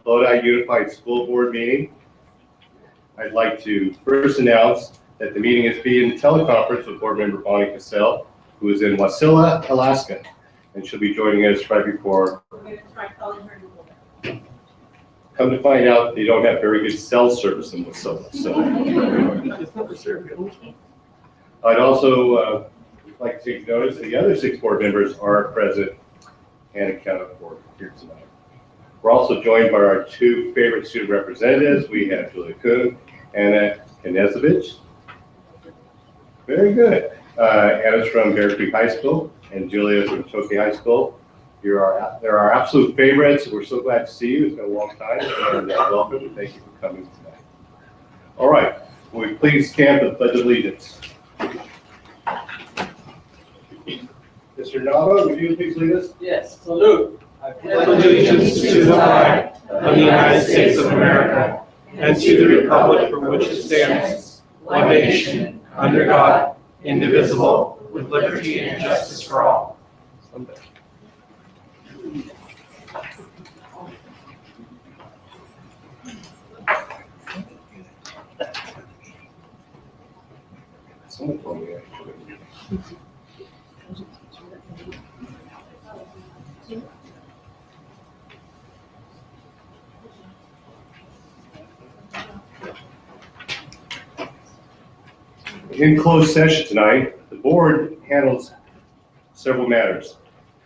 Lodi Unified School Board meeting. I'd like to first announce that the meeting is being teleconferenced with Board Member Bonnie Cassell, who is in Wasilla, Alaska, and she'll be joining us right before. We're going to try calling her. Come to find out, they don't have very good cell service in Wasilla. So I'd also like to take notice the other 6 board members are present and accounted for here tonight. We're also joined by our 2 favorite student representatives. We have Julia Kuhn, Anna Knezovich. Very good. Anna's from Bear Creek High School, and Julia from Toki High School. They're our absolute favorites. We're so glad to see you. It's been a long time, and welcome, and thank you for coming tonight. All right, will we please stand for the Pledge of Allegiance? Mr. Nava, would you please lead us? Yes, salute. I pledge allegiance to the flag of the United States of America and to the republic for which it stands, one nation, under God, indivisible, with liberty and justice for all. Someone told me actually. In closed session tonight, the board handles several matters.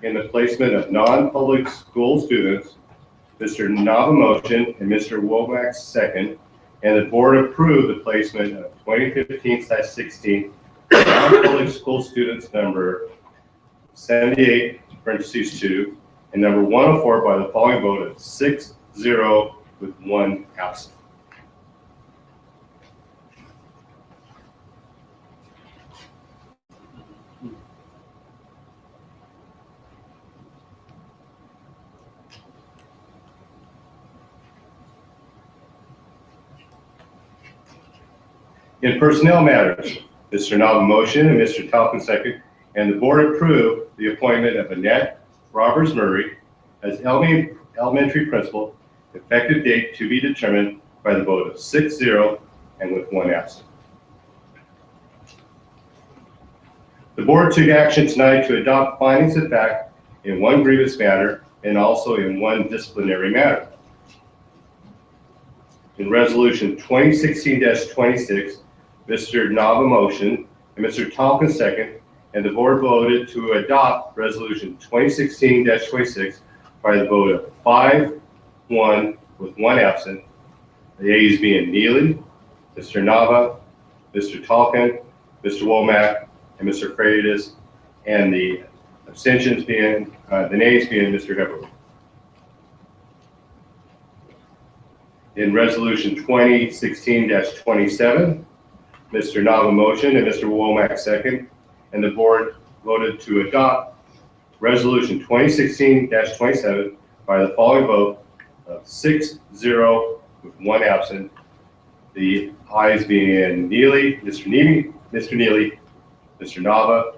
In the placement of non-public school students, Mr. Nava motion and Mr. Womack second, and the board approved the placement of 2015/16 non-public school students number 78, parentheses 2, and number 104 by the following vote of 6-0 with 1 absent. In personnel matters, Mr. Nava motion and Mr. Talcon second, and the board approved the appointment of Annette Roberts Murray as elementary principal, effective date to be determined by the vote of 6-0 and with 1 absent. The board took action tonight to adopt findings of fact in 1 grievance matter and also in 1 disciplinary matter. In resolution 2016-26, Mr. Nava motion and Mr. Talcon second, and the board voted to adopt resolution 2016-26 by the vote of 5-1 with 1 absent. The ayes being Neely, Mr. Nava, Mr. Talcon, Mr. Womack, and Mr. Freitas, and the abstentions being, the nays being Mr. Heberle. In resolution 2016-27, Mr. Nava motion and Mr. Womack second, and the board voted to adopt resolution 2016-27 by the following vote of 6-0 with 1 absent. The ayes being Neely, Mr. Neely, Mr. Nava,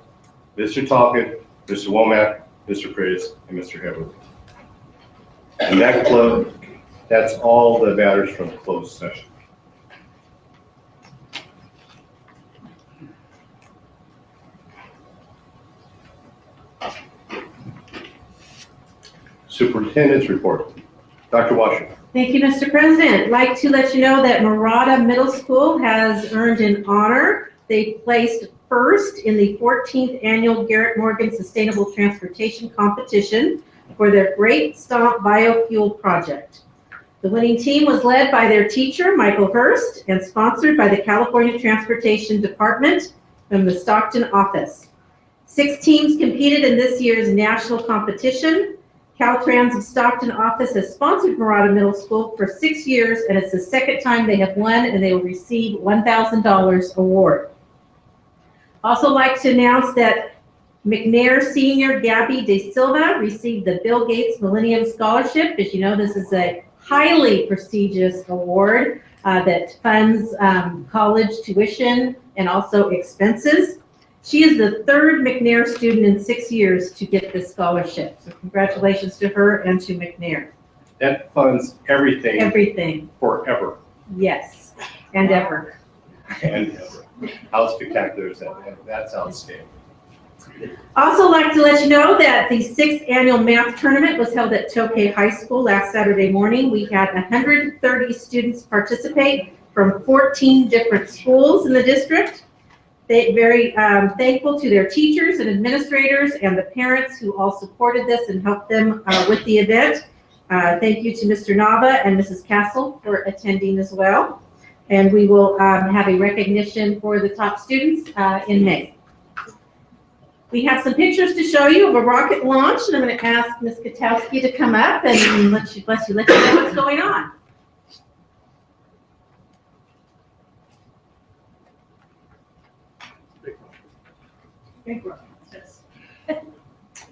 Mr. Talcon, Mr. Womack, Mr. Freitas, and Mr. Heberle. And that's all the matters from the closed session. Superintendent's report. Dr. Washer. Thank you, Mr. President. I'd like to let you know that Murata Middle School has earned an honor. They placed first in the 14th annual Garrett Morgan Sustainable Transportation Competition for their Great Stomp Biofuel project. The winning team was led by their teacher, Michael Hurst, and sponsored by the California Transportation Department from the Stockton office. 6 teams competed in this year's national competition. Caltrans of Stockton office has sponsored Murata Middle School for 6 years, and it's the 2nd time they have won, and they will receive $1,000 award. Also like to announce that McNair senior Gabby De Silva received the Bill Gates Millennium Scholarship. As you know, this is a highly prestigious award that funds college tuition and also expenses. She is the 3rd McNair student in 6 years to get this scholarship. So congratulations to her and to McNair. That funds everything Everything, forever yes, and ever. and ever. How spectacular is that? That's outstanding. Also like to let you know that the 6th annual math tournament was held at Tokay High School last Saturday morning. We had 130 students participate from 14 different schools in the district. They very thankful to their teachers and administrators and the parents who all supported this and helped them with the event. Thank you to Mr. Nava and Mrs. Castle for attending as well. And we will have a recognition for the top students in May. We have some pictures to show you of a rocket launch, and I'm going to ask Ms. Katowski to come up and let you know what's going on.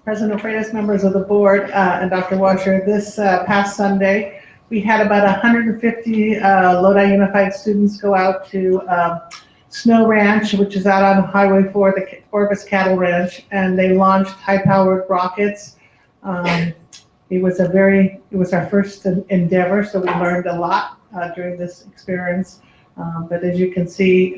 President Freitas, members of the board, and Dr. Washer, this past Sunday, we had about 150 Lodi Unified students go out to Snow Ranch, which is out on Highway 4, the Corvus Cattle Ranch, and they launched high-powered rockets. It was our first endeavor, so we learned a lot during this experience. But as you can see,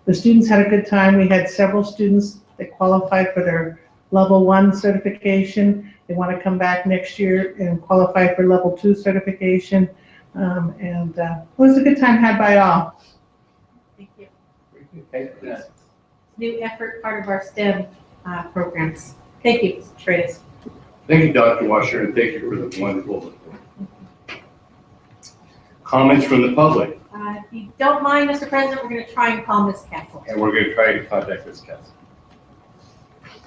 the students had a good time. We had several students that qualified for their level 1 certification. They want to come back next year and qualify for level 2 certification. It was a good time had by all. Thank you. Thank you. New effort, part of our STEM programs. Thank you, Mr. Freitas. Thank you, Dr. Washer, and thank you for the wonderful report. Comments from the public, If you don't mind, Mr. President, we're going to try and call Ms. Castle. and we're going to try to contact Ms. Castle.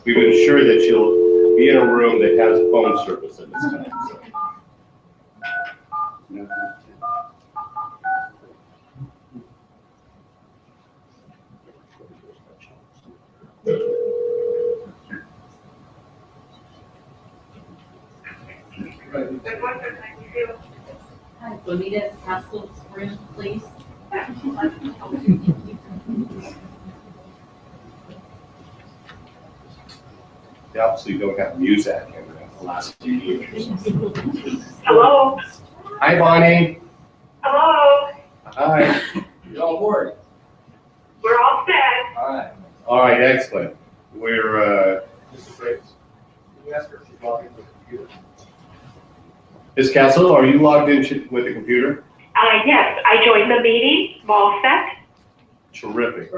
We've ensured that she'll be in a room that has phone service at this time. So. Hi, Bonita Castle's room, please. They obviously don't have music in the last few years. Hello. Hi, Bonnie. Hello. Hi. You on board? We're all set. All right. All right, excellent. We're, Mr. Freitas, can you ask her if she's logged into the computer? Ms. Castle, are you logged in with the computer? Yes, I joined the meeting. I'm all set. Terrific.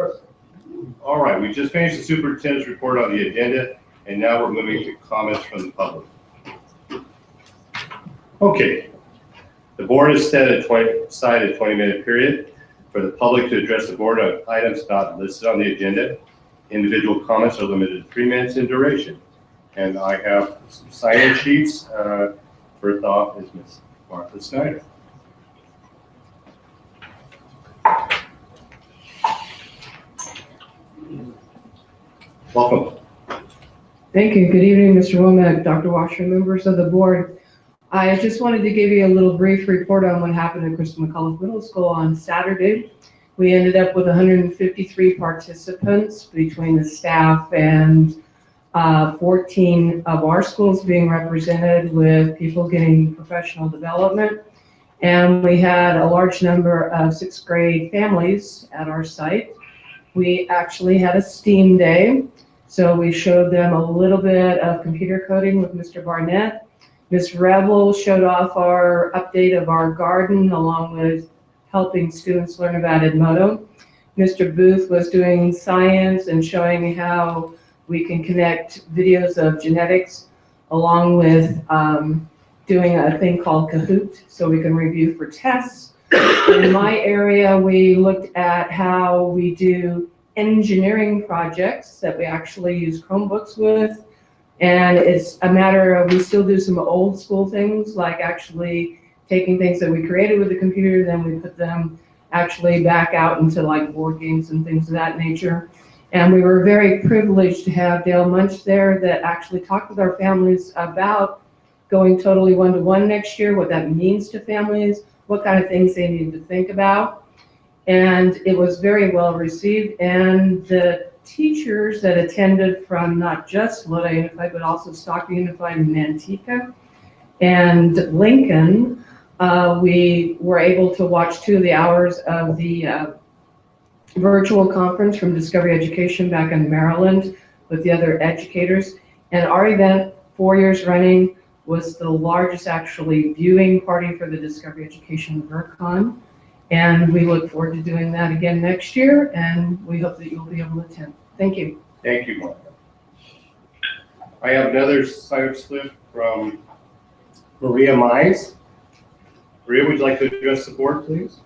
All right, we just finished the superintendent's report on the agenda, and now we're moving to comments from the public. Okay. The board has set a 20-minute period for the public to address the board on items not listed on the agenda. Individual comments are limited to 3 minutes in duration. And I have some sign-in sheets. First off is Ms. Martha Snyder. Welcome. Thank you. Good evening, Mr. Womack, Dr. Washer, members of the board. I just wanted to give you a little brief report on what happened at Crystal McCullough Middle School on Saturday. We ended up with 153 participants between the staff and 14 of our schools being represented, with people getting professional development. And we had a large number of 6th grade families at our site. We actually had a STEAM day. So we showed them a little bit of computer coding with Mr. Barnett. Ms. Revel showed off our update of our garden, along with helping students learn about Edmodo. Mr. Booth was doing science and showing how we can connect videos of genetics, along with doing a thing called Kahoot, so we can review for tests. In my area, we looked at how we do engineering projects that we actually use Chromebooks with. And it's a matter of, we still do some old school things, like actually taking things that we created with the computer, then we put them actually back out into like board games and things of that nature. And we were very privileged to have Dale Munch there that actually talked with our families about going totally one-to-one next year, what that means to families, what kind of things they need to think about. And it was very well received. And the teachers that attended from not just Lodi Unified, but also Stockton Unified and Manteca, And Lincoln, we were able to watch 2 of the hours of the virtual conference from Discovery Education back in Maryland with the other educators. And our event, 4 years running, was the largest actually viewing party for the Discovery Education VerCon. And we look forward to doing that again next year, and we hope that you'll be able to attend. Thank you. Thank you, Mark. I have another sign-up slip from Maria Mize. Maria, would you like to address the board, please?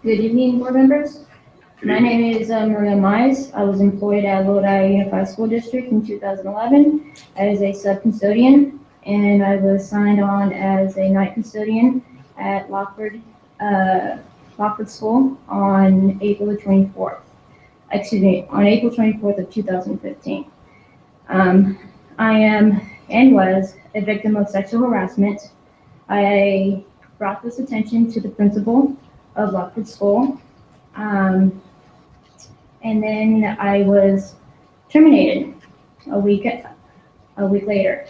Good evening, board members. My name is Maria Mize. I was employed at Lodi Unified School District in 2011 as a sub-custodian, and I was signed on as a night custodian at Lockford School on April the 24th. Excuse me, on April 24th of 2015. I am and was a victim of sexual harassment. I brought this attention to the principal of Lockford School. And then I was terminated a week later.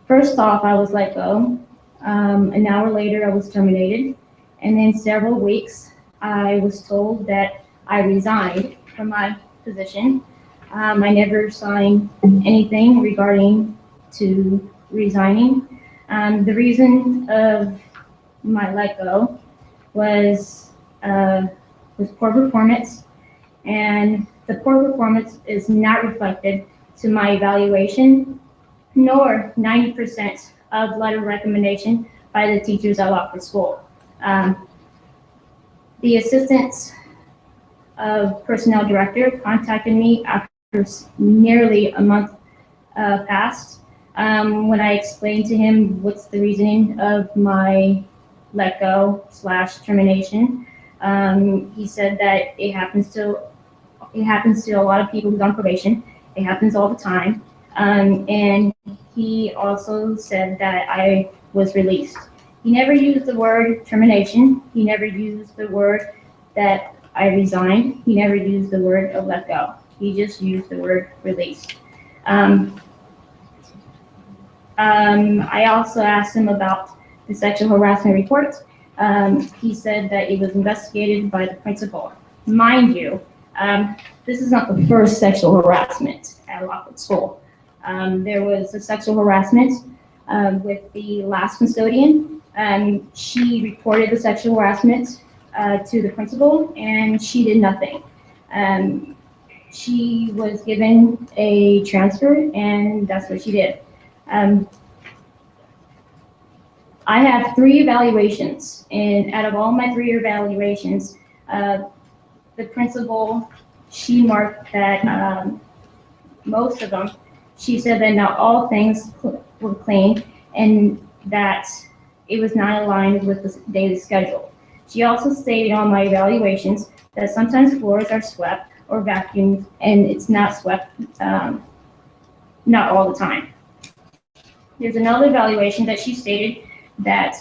First off, I was let go. An hour later, I was terminated. And then several weeks, I was told that I resigned from my position. I never signed anything regarding to resigning. The reason of my let go was poor performance, and the poor performance is not reflected to my evaluation, nor 90% of letter recommendation by the teachers at Lockford School. The assistant personnel director contacted me after nearly a month passed. When I explained to him what's the reasoning of my let go / termination, he said that it happens to a lot of people who's on probation. It happens all the time. And he also said that I was released. He never used the word termination. He never used the word that I resigned. He never used the word of let go. He just used the word release. I also asked him about the sexual harassment report. He said that it was investigated by the principal. Mind you, this is not the first sexual harassment at Lockwood School. There was a sexual harassment with the last custodian. She reported the sexual harassment to the principal, and she did nothing. She was given a transfer, and that's what she did. I have 3 evaluations, and out of all my 3 evaluations, the principal, she marked that most of them, she said that not all things were clean and that it was not aligned with the daily schedule. She also stated on my evaluations that sometimes floors are swept or vacuumed and it's not swept, not all the time. There's another evaluation that she stated that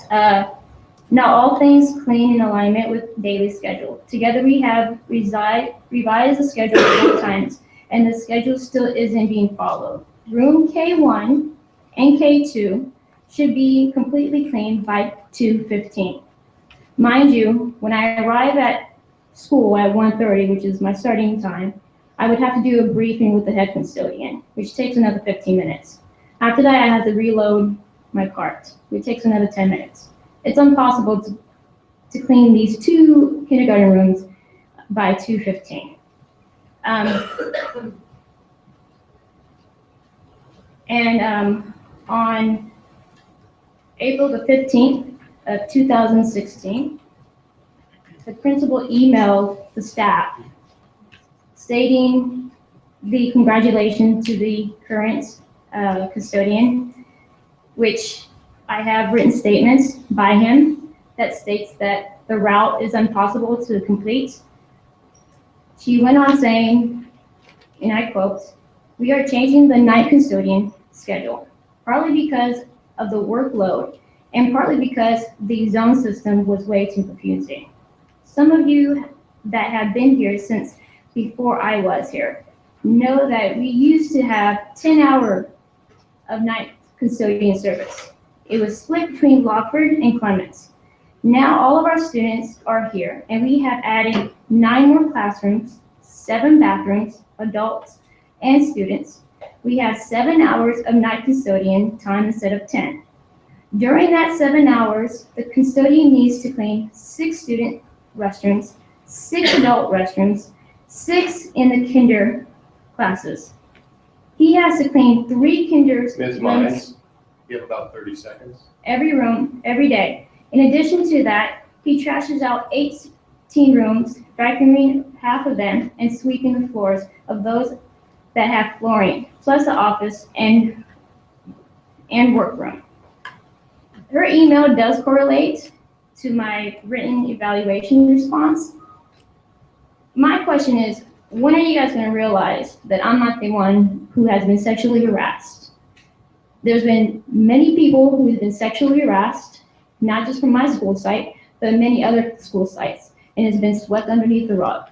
not all things clean in alignment with daily schedule. Together we have revised the schedule 4 times, and the schedule still isn't being followed. Room K1 and K2 should be completely cleaned by 2:15. Mind you, when I arrive at school at 1:30, which is my starting time, I would have to do a briefing with the head custodian, which takes another 15 minutes. After that, I have to reload my cart, which takes another 10 minutes. It's impossible to clean these 2 kindergarten rooms by 2:15. On April the 15th of 2016, the principal emailed the staff stating the congratulations to the current custodian, which I have written statements by him that states that the route is impossible to complete. She went on saying, and I quote, "We are changing the night custodian schedule, partly because of the workload and partly because the zone system was way too confusing. Some of you that have been here since before I was here know that we used to have 10 hours of night custodian service. It was split between Lockford and Clements. Now all of our students are here, and we have added 9 more classrooms, 7 bathrooms, adults and students. We have 7 hours of night custodian time instead of 10. During that 7 hours, the custodian needs to clean 6 student restrooms, 6 adult restrooms, 6 in the kinder classes. He has to clean 3 kinder Ms. rooms Mines, you have about 30 seconds. every room, every day. In addition to that, he trashes out 18 rooms, vacuuming half of them, and sweeping the floors of those that have flooring, plus the office and workroom. Her email does correlate to my written evaluation response. My question is, when are you guys going to realize that I'm not the one who has been sexually harassed? There's been many people who have been sexually harassed, not just from my school site, but many other school sites, and it's been swept underneath the rug.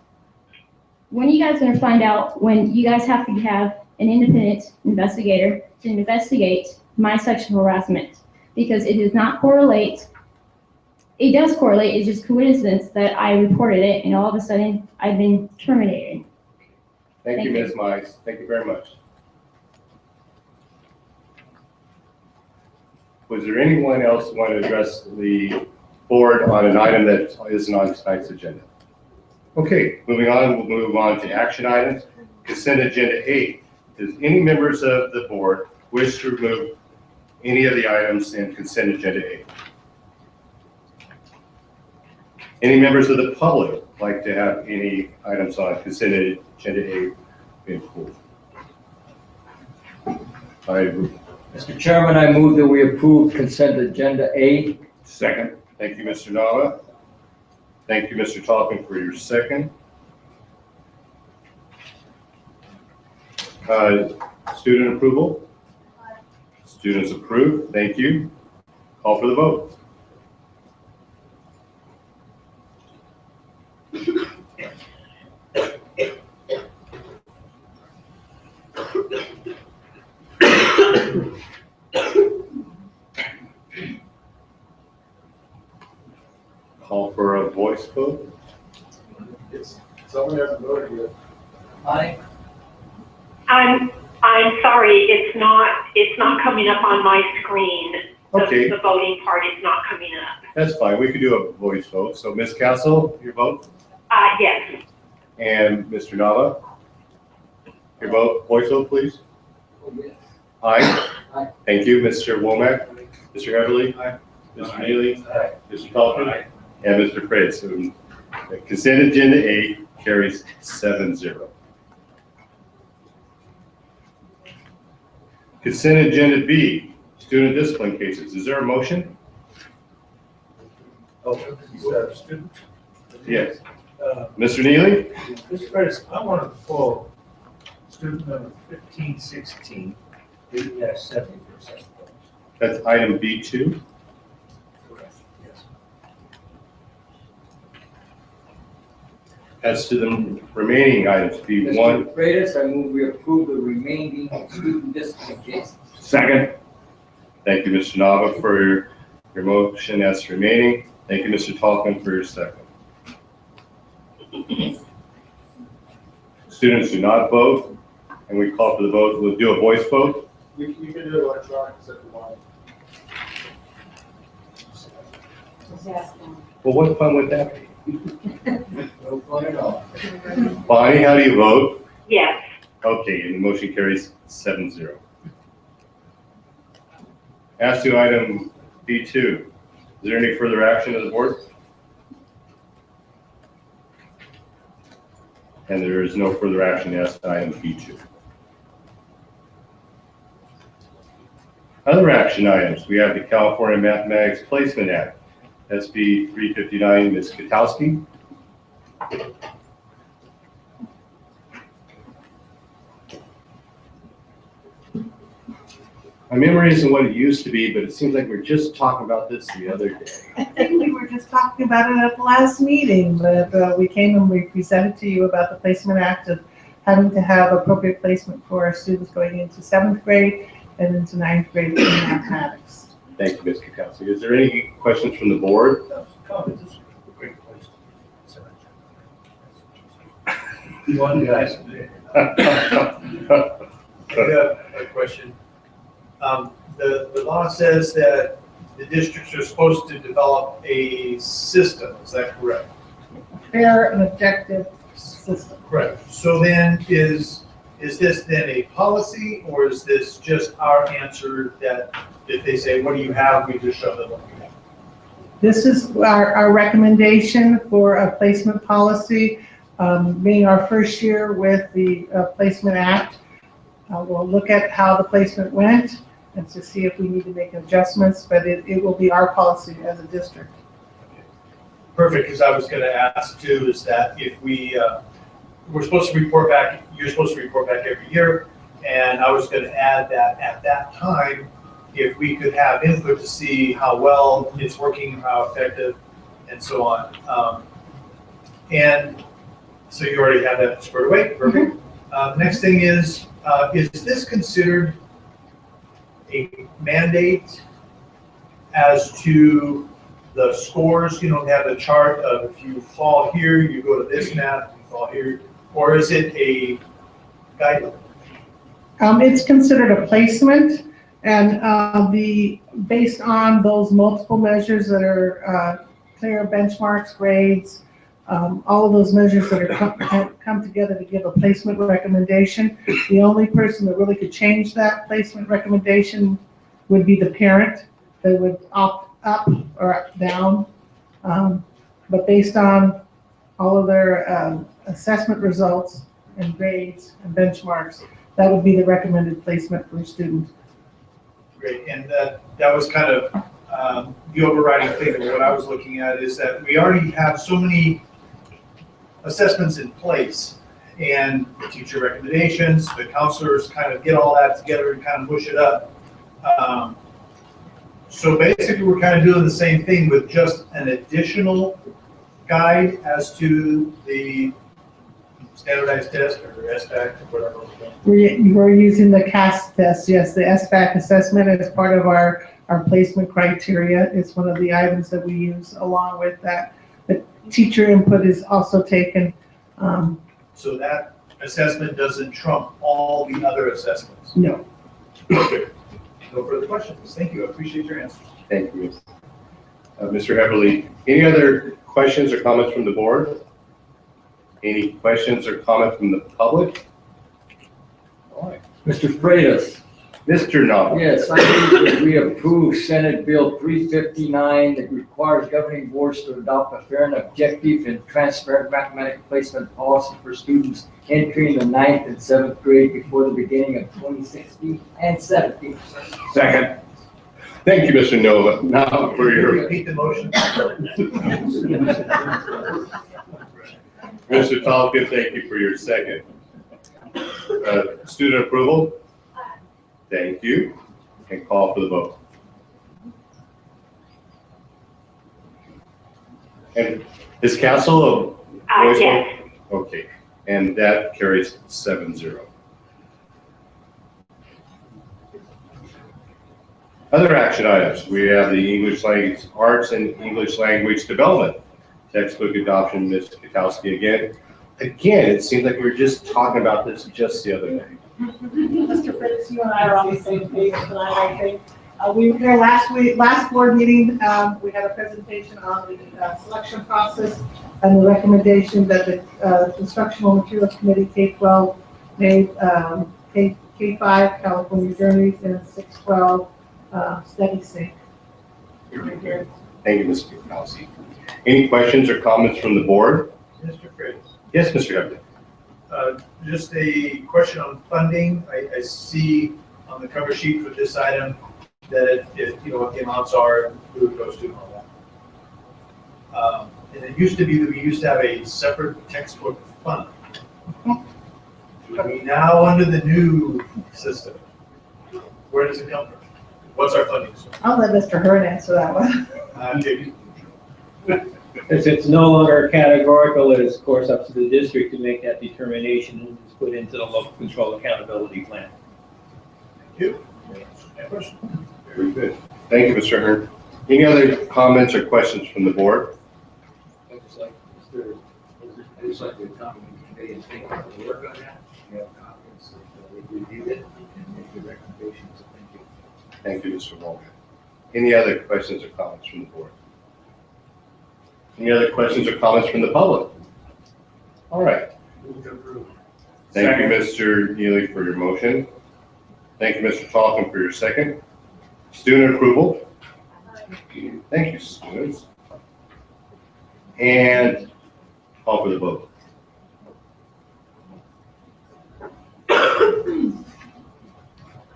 When are you guys going to find out when you guys have to have an independent investigator to investigate my sexual harassment? Because it does not correlate. It does correlate, it's just coincidence that I reported it and all of a sudden I've been terminated. Thank you, Ms. Mize. Thank you very much. Was there anyone else who wanted to address the board on an item that isn't on tonight's agenda? Okay, moving on, we'll move on to action items. Consent agenda 8. Does any members of the board wish to remove any of the items in consent agenda 8? Any members of the public like to have any items on consent agenda 8 being pulled? Mr. Chairman, I move that we approve consent agenda A. Second. Thank you, Mr. Nava. Thank you, Mr. Toppin, for your second. Student approval? Students approved. Thank you. Call for the vote. Call for a voice vote. Someone hasn't voted yet. Aye. I'm sorry, it's not coming up on my screen. Okay. The voting part is not coming up. That's fine. We could do a voice vote. So Ms. Castle, your vote? Yes. And Mr. Nava? Your vote, voice vote, please. Oh, yes. Aye. Aye. Thank you, Mr. Womack. Mr. Everly? Aye. Mr. Neely? Aye. Mr. Pelton? And Mr. Fritz. So the consent agenda 8 carries 7-0. Consent agenda B, student discipline cases. Is there a motion? Oh, you said student? Yes. Mr. Neely? Mr. Curtis, I want to pull student number 1516, 80-70%. That's item B2. Correct, yes. As to the remaining items, B1. Mr. Freitas, I move we approve the remaining student discipline cases. Second. Thank you, Mr. Nava, for your motion as remaining. Thank you, Mr. Talkman, for your second. Students do not vote, and we call for the vote. We'll do a voice vote. You can do it electronic, except for mine. Well, what fun would that be? No fun at all. Bonnie, how do you vote? Yes. Okay, and the motion carries 7-0. As to item B2, is there any further action of the board? And there is no further action as to item B2. Other action items, we have the California Mathematics Placement Act, SB 359, Ms. Katowski. My memory isn't what it used to be, but it seems like we were just talking about this the other day. I think we were just talking about it at the last meeting, but we came and we presented to you about the Placement Act of having to have appropriate placement for our students going into 7th grade and into 9th grade in mathematics. Thank you, Ms. Kukowski. Is there any questions from the board? One guy. I have a question. The law says that the districts are supposed to develop a system, is that correct? Fair and objective system. Correct. So then is this then a policy, or is this just our answer that if they say, what do you have, we just show them what we have? This is our recommendation for a placement policy. Being our first year with the Placement Act, we'll look at how the placement went and to see if we need to make adjustments, but it will be our policy as a district. Perfect, because I was going to ask too, is that if we're supposed to report back, you're supposed to report back every year, and I was going to add that at that time, if we could have input to see how well it's working, how effective, and so on. And so you already have that squared away, perfect. Next thing is this considered a mandate as to the scores? You don't have a chart of if you fall here, you go to this math, you fall here, or is it a guideline? It's considered a placement, and based on those multiple measures that are clear benchmarks, grades, all of those measures that are come together to give a placement recommendation. The only person that really could change that placement recommendation would be the parent. They would opt up or down. But based on all of their assessment results and grades and benchmarks, that would be the recommended placement for a student. Great, and that was kind of the overriding thing of what I was looking at, is that we already have so many assessments in place, and the teacher recommendations, the counselors kind of get all that together and kind of push it up. So basically we're kind of doing the same thing with just an additional guide as to the standardized test or SBAC or whatever. We're using the CAS test, yes, the SBAC assessment as part of our placement criteria. It's one of the items that we use along with that. The teacher input is also taken. So that assessment doesn't trump all the other assessments? No. Okay. No further questions. Thank you. I appreciate your answers. Thank you. Mr. Heberly, any other questions or comments from the board? Any questions or comments from the public? All right. Mr. Freitas. Mr. Novel. Yes, I move that we approve Senate Bill 359 that requires governing boards to adopt a fair and objective and transparent mathematics placement policy for students entering the 9th and 7th grade before the beginning of 2016 and 17. Second. Thank you, Mr. Nova. Now for your. Repeat the motion. Mr. Tolkien, thank you for your second. Student approval? Thank you. And call for the vote. And is Castle a voice Yes. vote? Okay, and that carries 7-0. Other action items. We have the English language arts and English language development textbook adoption. Ms. Kukowski again. Again, it seems like we were just talking about this just the other day. Mr. Fritz, you and I are on the same page tonight, I think. We were there last board meeting, we had a presentation on the selection process and the recommendation that the Instructional Materials Committee K-12 made K-5 California Journeys and 612 Steady Sync. Thank you, Mr. Kukowski. Any questions or comments from the board? Mr. Fritz. Yes, Mr. Hebden. Just a question on funding. I see on the cover sheet for this item that you know what the amounts are, who it goes to, and all that. And it used to be that we used to have a separate textbook fund. Do we now, under the new system, Where does it come from? What's our funding source? I'll let Mr. Hurd answer that one. JP? Since it's no longer categorical, it is of course up to the district to make that determination and it's put into the local control accountability plan. Thank you. Any questions? Very good. Thank you, Mr. Hearn. Any other comments or questions from the board? I'd just like to comment today and thank you for the work on that. We have confidence that we reviewed it and make the recommendations. Thank you. Thank you, Mr. Walker. Any other questions or comments from the board? Any other questions or comments from the public? All right. Thank you, Mr. Neely, for your motion. Thank you, Mr. Talkin, for your second. Student approval. Thank you, students. And call for the vote.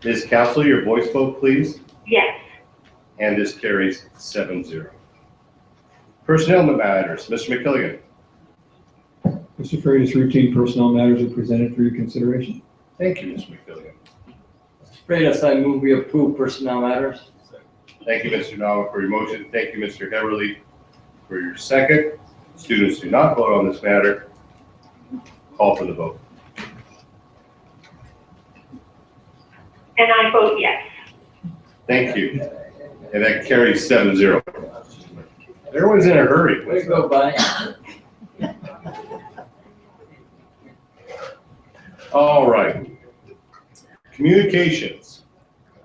Ms. Council, your voice vote, please. Yes. And this carries 7-0. Personnel matters, Mr. McKilligan. Mr. Freitas, routine personnel matters are presented for your consideration. Thank you, Mr. McKilligan. Mr. Freitas, I move we approve personnel matters. Thank you, Mr. Nava, for your motion. Thank you, Mr. Heverly, for your second. Students do not vote on this matter. Call for the vote. And I vote yes. Thank you. And that carries 7-0. Everyone's in a hurry. Way to go, Bonnie. All right. Communications.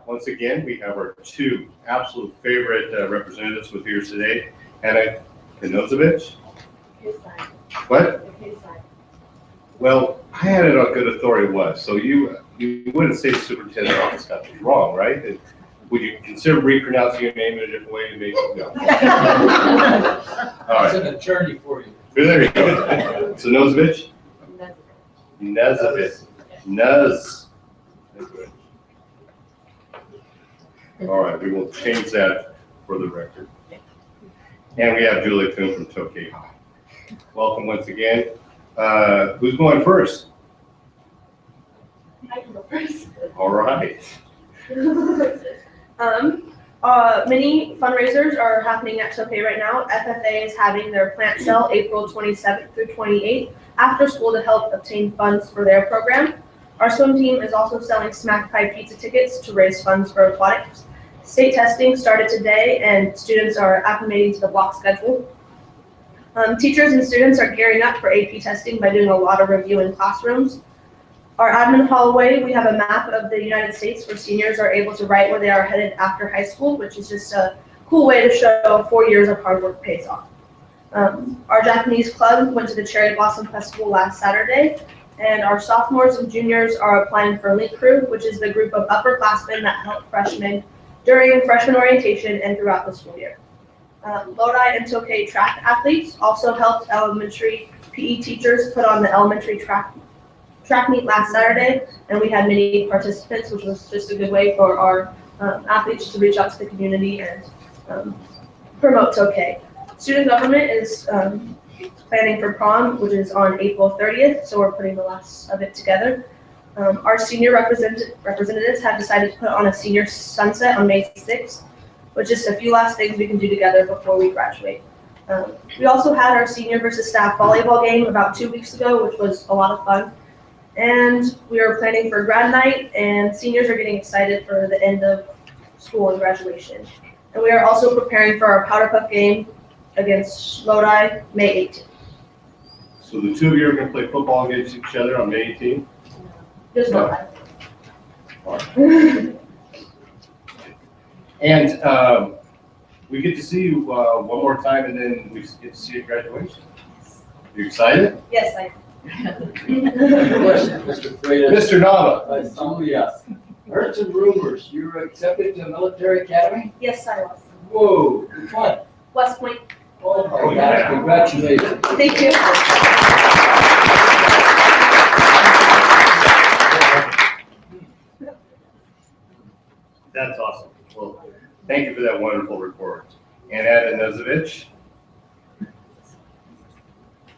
Once again, we have our two absolute favorite representatives with here today. Anna Kanozovich. What? Well, I had it on good authority it was. So you wouldn't say the superintendent's office got this wrong, right? Would you consider repronouncing your name in a different way to make it no? All It's right. an attorney for you. There you go. So Nozovich? Nezovich. Nuz. All right, we will change that for the record. And we have Julie Kuhn from Tokay High. Welcome once again. Who's going first? I can go first. All right. Many fundraisers are happening at Tokay right now. FFA is having their plant sale April 27th through 28th after school to help obtain funds for their program. Our swim team is also selling Smack Pie pizza tickets to raise funds for aquatics. State testing started today and students are acclimating to the block schedule. Teachers and students are gearing up for AP testing by doing a lot of review in classrooms. Our admin hallway, we have a map of the United States where seniors are able to write where they are headed after high school, which is just a cool way to show 4 years of hard work pays off. Our Japanese club went to the Cherry Blossom Festival last Saturday, and our sophomores and juniors are applying for Link Crew, which is the group of upperclassmen that help freshmen during freshman orientation and throughout the school year. Lodi and Tokay track athletes also helped elementary PE teachers put on the elementary track meet last Saturday, and we had many participants, which was just a good way for our athletes to reach out to the community and promote Tokay. Student government is planning for prom, which is on April 30th, so we're putting the last of it together. Our senior representatives have decided to put on a senior sunset on May 6th, with just a few last things we can do together before we graduate. We also had our senior versus staff volleyball game about 2 weeks ago, which was a lot of fun. And we are planning for grad night, and seniors are getting excited for the end of school and graduation. And we are also preparing for our powder puff game against Lodi, May 18th. So the two of you are going to play football against each other on May 18th? Just No. Lodi. All right. And we get to see you one more time, and then we get to see you at graduation. You excited? Yes, I am. Question, Mr. Freitas. Mr. Nava? Yes. Heard some rumors. You were accepted to military academy? Yes, I was. Whoa, which one? West Point. Oh my gosh, congratulations. Thank you. That's awesome. Well, thank you for that wonderful report. And Anna Nezovich?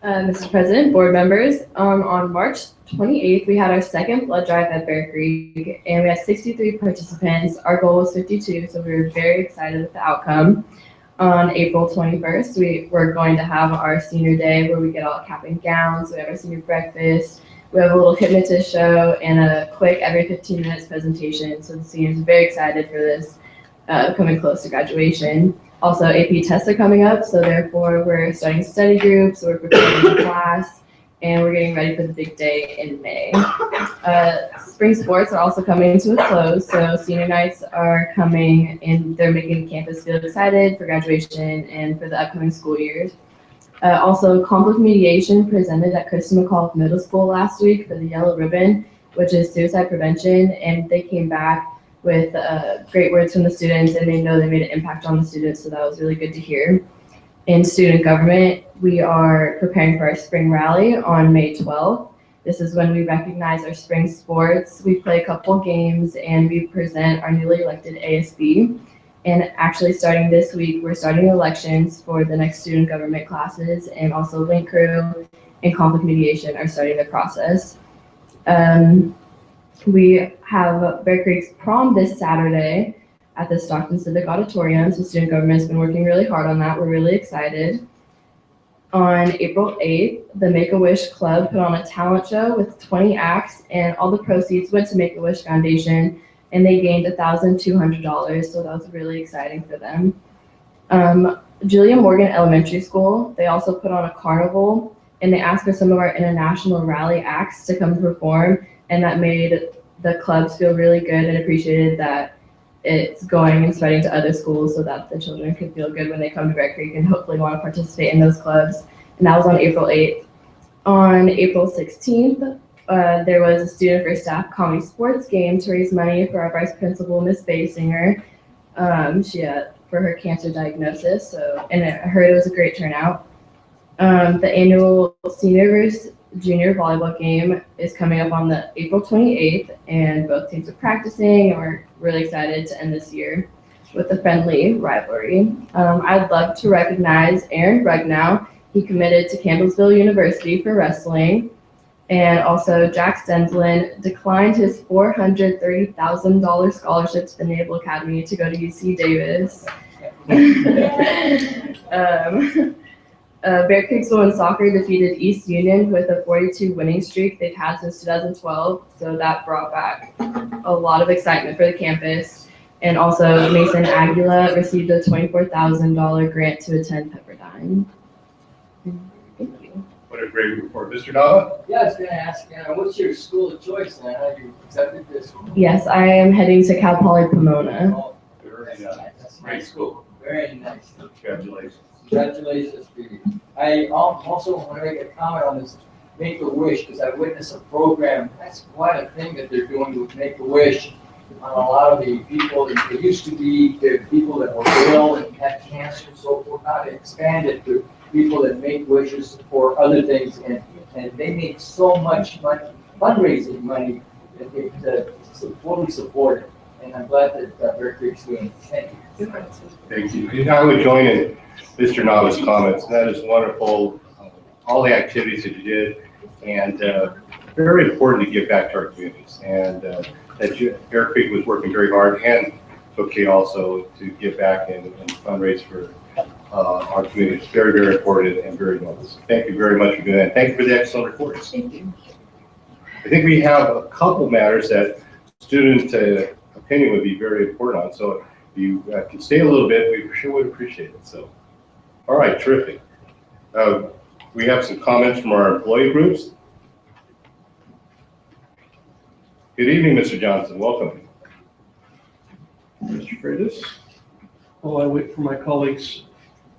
Mr. President, board members, on March 28th, we had our second blood drive at Bear Creek, and we had 63 participants. Our goal was 52, so we were very excited with the outcome. On April 21st, we were going to have our senior day where we get all cap and gowns. We have our senior breakfast. We have a little hypnotist show and a quick every 15 minutes presentation. So the seniors are very excited for this, coming close to graduation. Also, AP tests are coming up, so therefore we're starting study groups, we're preparing for class, and we're getting ready for the big day in May. Spring sports are also coming to a close, so senior nights are coming, and they're making campus feel excited for graduation and for the upcoming school years. Also, conflict mediation presented at Christian McAuliffe Middle School last week for the Yellow Ribbon, which is suicide prevention, and they came back with great words from the students, and they know they made an impact on the students, so that was really good to hear. In student government, we are preparing for our spring rally on May 12th. This is when we recognize our spring sports. We play a couple games, and we present our newly elected ASB. And actually starting this week, we're starting elections for the next student government classes, and also Link Crew and conflict mediation are starting the process. We have Bear Creek's prom this Saturday at the Stockton Civic Auditorium. So student government has been working really hard on that. We're really excited. On April 8th, the Make-A-Wish Club put on a talent show with 20 acts, and all the proceeds went to Make-A-Wish Foundation, and they gained $1,200. So that was really exciting for them. Julia Morgan Elementary School, they also put on a carnival, and they asked for some of our international rally acts to come perform. And that made the clubs feel really good and appreciated that it's going and spreading to other schools so that the children can feel good when they come to Bear Creek and hopefully want to participate in those clubs. And that was on April 8th. On April 16th, there was a student first staff comedy sports game to raise money for our vice principal, Miss Basinger, for her cancer diagnosis. And I heard it was a great turnout. The annual senior versus junior volleyball game is coming up on the April 28th, and both teams are practicing, and we're really excited to end this year with a friendly rivalry. I'd love to recognize Aaron Brugnow. He committed to Campbellsville University for wrestling, and also Jack Stenslin declined his $430,000 scholarship to the Naval Academy to go to UC Davis. Bear Creek's women's soccer defeated East Union with a 42 winning streak they've had since 2012. So that brought back a lot of excitement for the campus. And also Mason Aguila received a $24,000 grant to attend Pepperdine. Thank you. What a great report. Mr. Nava? Yeah, I was gonna ask, what's your school of choice, and how you accepted this one? Yes, I am heading to Cal Poly Pomona. Oh, Very nice. that's Great nice. school. Very nice. Congratulations. Congratulations to you. I also want to make a comment on this Make-A-Wish, because I witnessed a program, that's quite a thing that they're doing with Make-A-Wish on a lot of the people. It used to be the people that were ill and had cancer and so forth. Now they expanded to people that make wishes for other things, and they make so much money, fundraising money, that they fully support it. And I'm glad that Bear Creek's doing it. Thank you. Thank you. And I would join in Mr. Nava's comments. That is wonderful, all the activities that you did, and very important to give back to our communities. And Bear Creek was working very hard, and okay also to give back and fundraise for our communities. Very, very important and very noble. Thank you very much for doing that. Thank you for the excellent reports. Thank you. I think we have a couple matters that student opinion would be very important on. So if you can stay a little bit, we sure would appreciate it. So, all right, terrific. We have some comments from our employee groups. Good evening, Mr. Johnson. Welcome. Mr. Freitas. While I wait for my colleagues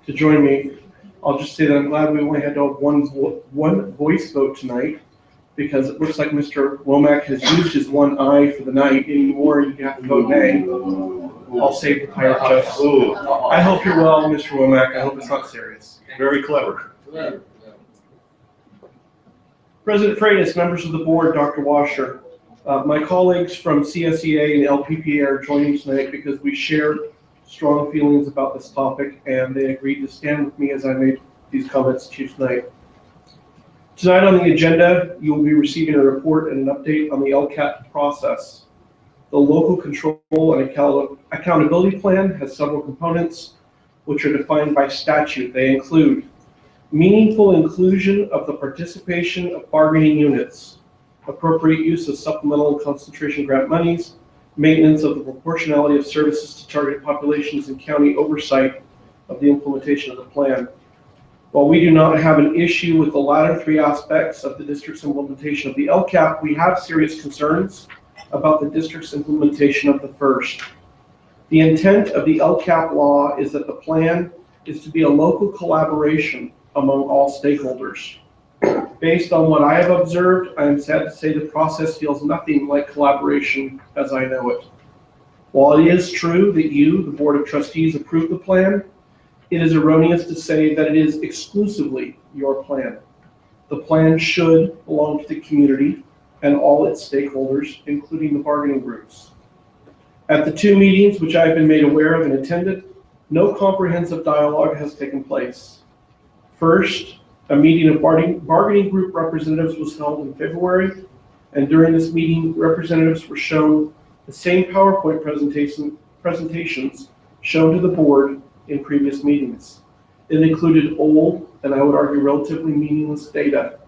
to join me, I'll just say that I'm glad we only had to have one voice vote tonight, because it looks like Mr. Womack has used his one eye for the night anymore. You have to vote nay. I'll save the pirate jokes. I hope you're well, Mr. Womack. I hope it's not serious. Very clever. President Freitas, members of the board, Dr. Washer, my colleagues from CSEA and LPPA are joining tonight because we share strong feelings about this topic, and they agreed to stand with me as I made these comments to you tonight. Tonight on the agenda, you will be receiving a report and an update on the LCAP process. The local control and accountability plan has several components which are defined by statute. They include meaningful inclusion of the participation of bargaining units, appropriate use of supplemental and concentration grant monies, maintenance of the proportionality of services to targeted populations, and county oversight of the implementation of the plan. While we do not have an issue with the latter three aspects of the district's implementation of the LCAP, we have serious concerns about the district's implementation of the first. The intent of the LCAP law is that the plan is to be a local collaboration among all stakeholders. Based on what I have observed, I am sad to say the process feels nothing like collaboration as I know it. While it is true that you, the Board of Trustees, approved the plan, it is erroneous to say that it is exclusively your plan. The plan should belong to the community and all its stakeholders, including the bargaining groups. At the two meetings which I have been made aware of and attended, no comprehensive dialogue has taken place. First, a meeting of bargaining group representatives was held in February, and during this meeting, representatives were shown the same PowerPoint presentations shown to the board in previous meetings. It included old, and I would argue relatively meaningless data.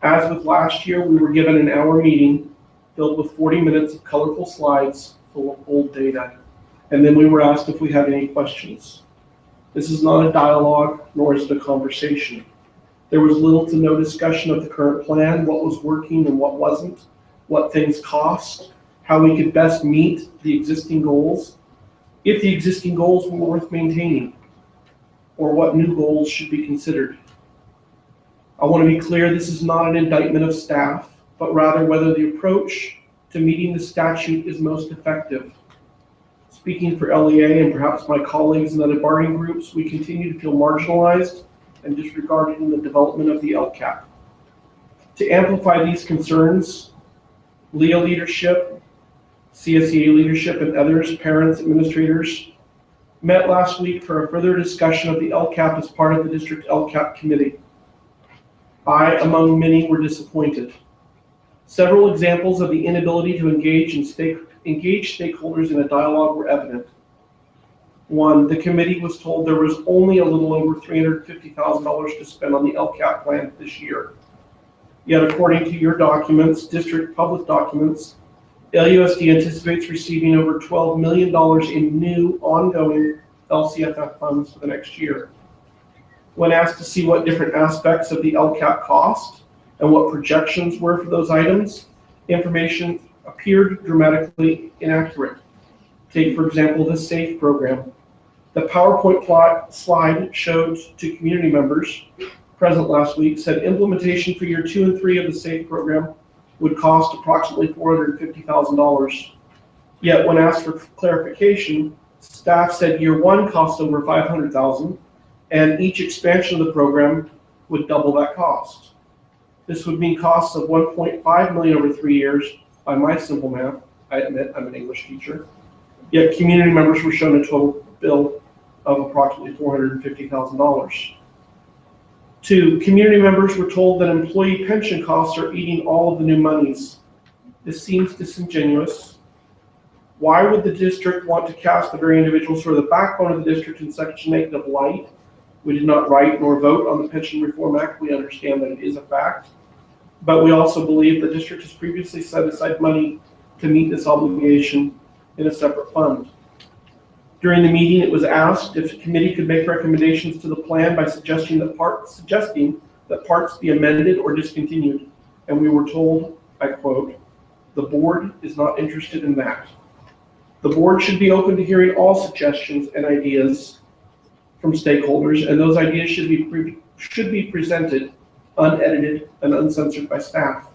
As with last year, we were given an hour meeting filled with 40 minutes of colorful slides full of old data, and then we were asked if we had any questions. This is not a dialogue, nor is it a conversation. There was little to no discussion of the current plan, what was working and what wasn't, what things cost, how we could best meet the existing goals, if the existing goals were worth maintaining, or what new goals should be considered. I want to be clear, this is not an indictment of staff, but rather whether the approach to meeting the statute is most effective. Speaking for LEA and perhaps my colleagues in other bargaining groups, we continue to feel marginalized and disregarded in the development of the LCAP. To amplify these concerns, LEA leadership, CSEA leadership, and others, parents, administrators, met last week for a further discussion of the LCAP as part of the district LCAP committee. I, among many, were disappointed. Several examples of the inability to engage stakeholders in a dialogue were evident. One, the committee was told there was only a little over $350,000 to spend on the LCAP plan this year. Yet, according to your documents, district public documents, LUSD anticipates receiving over $12 million in new ongoing LCFF funds for the next year. When asked to see what different aspects of the LCAP cost and what projections were for those items, information appeared dramatically inaccurate. Take, for example, the SAFE program. The PowerPoint slide showed to community members present last week said implementation for year 2 and 3 of the SAFE program would cost approximately $450,000. Yet when asked for clarification, staff said year 1 cost over $500,000, and each expansion of the program would double that cost. This would mean costs of $1.5 million over 3 years by my simple math. I admit I'm an English teacher. Yet community members were shown a total bill of approximately $450,000. 2, community members were told that employee pension costs are eating all of the new monies. This seems disingenuous. Why would the district want to cast the very individuals who are the backbone of the district in such a negative light? We did not write nor vote on the Pension Reform Act. We understand that it is a fact. But we also believe the district has previously set aside money to meet this obligation in a separate fund. During the meeting, it was asked if the committee could make recommendations to the plan by suggesting that parts be amended or discontinued. And we were told, I quote, "The board is not interested in that. The board should be open to hearing all suggestions and ideas from stakeholders, and those ideas should be presented unedited and uncensored by staff."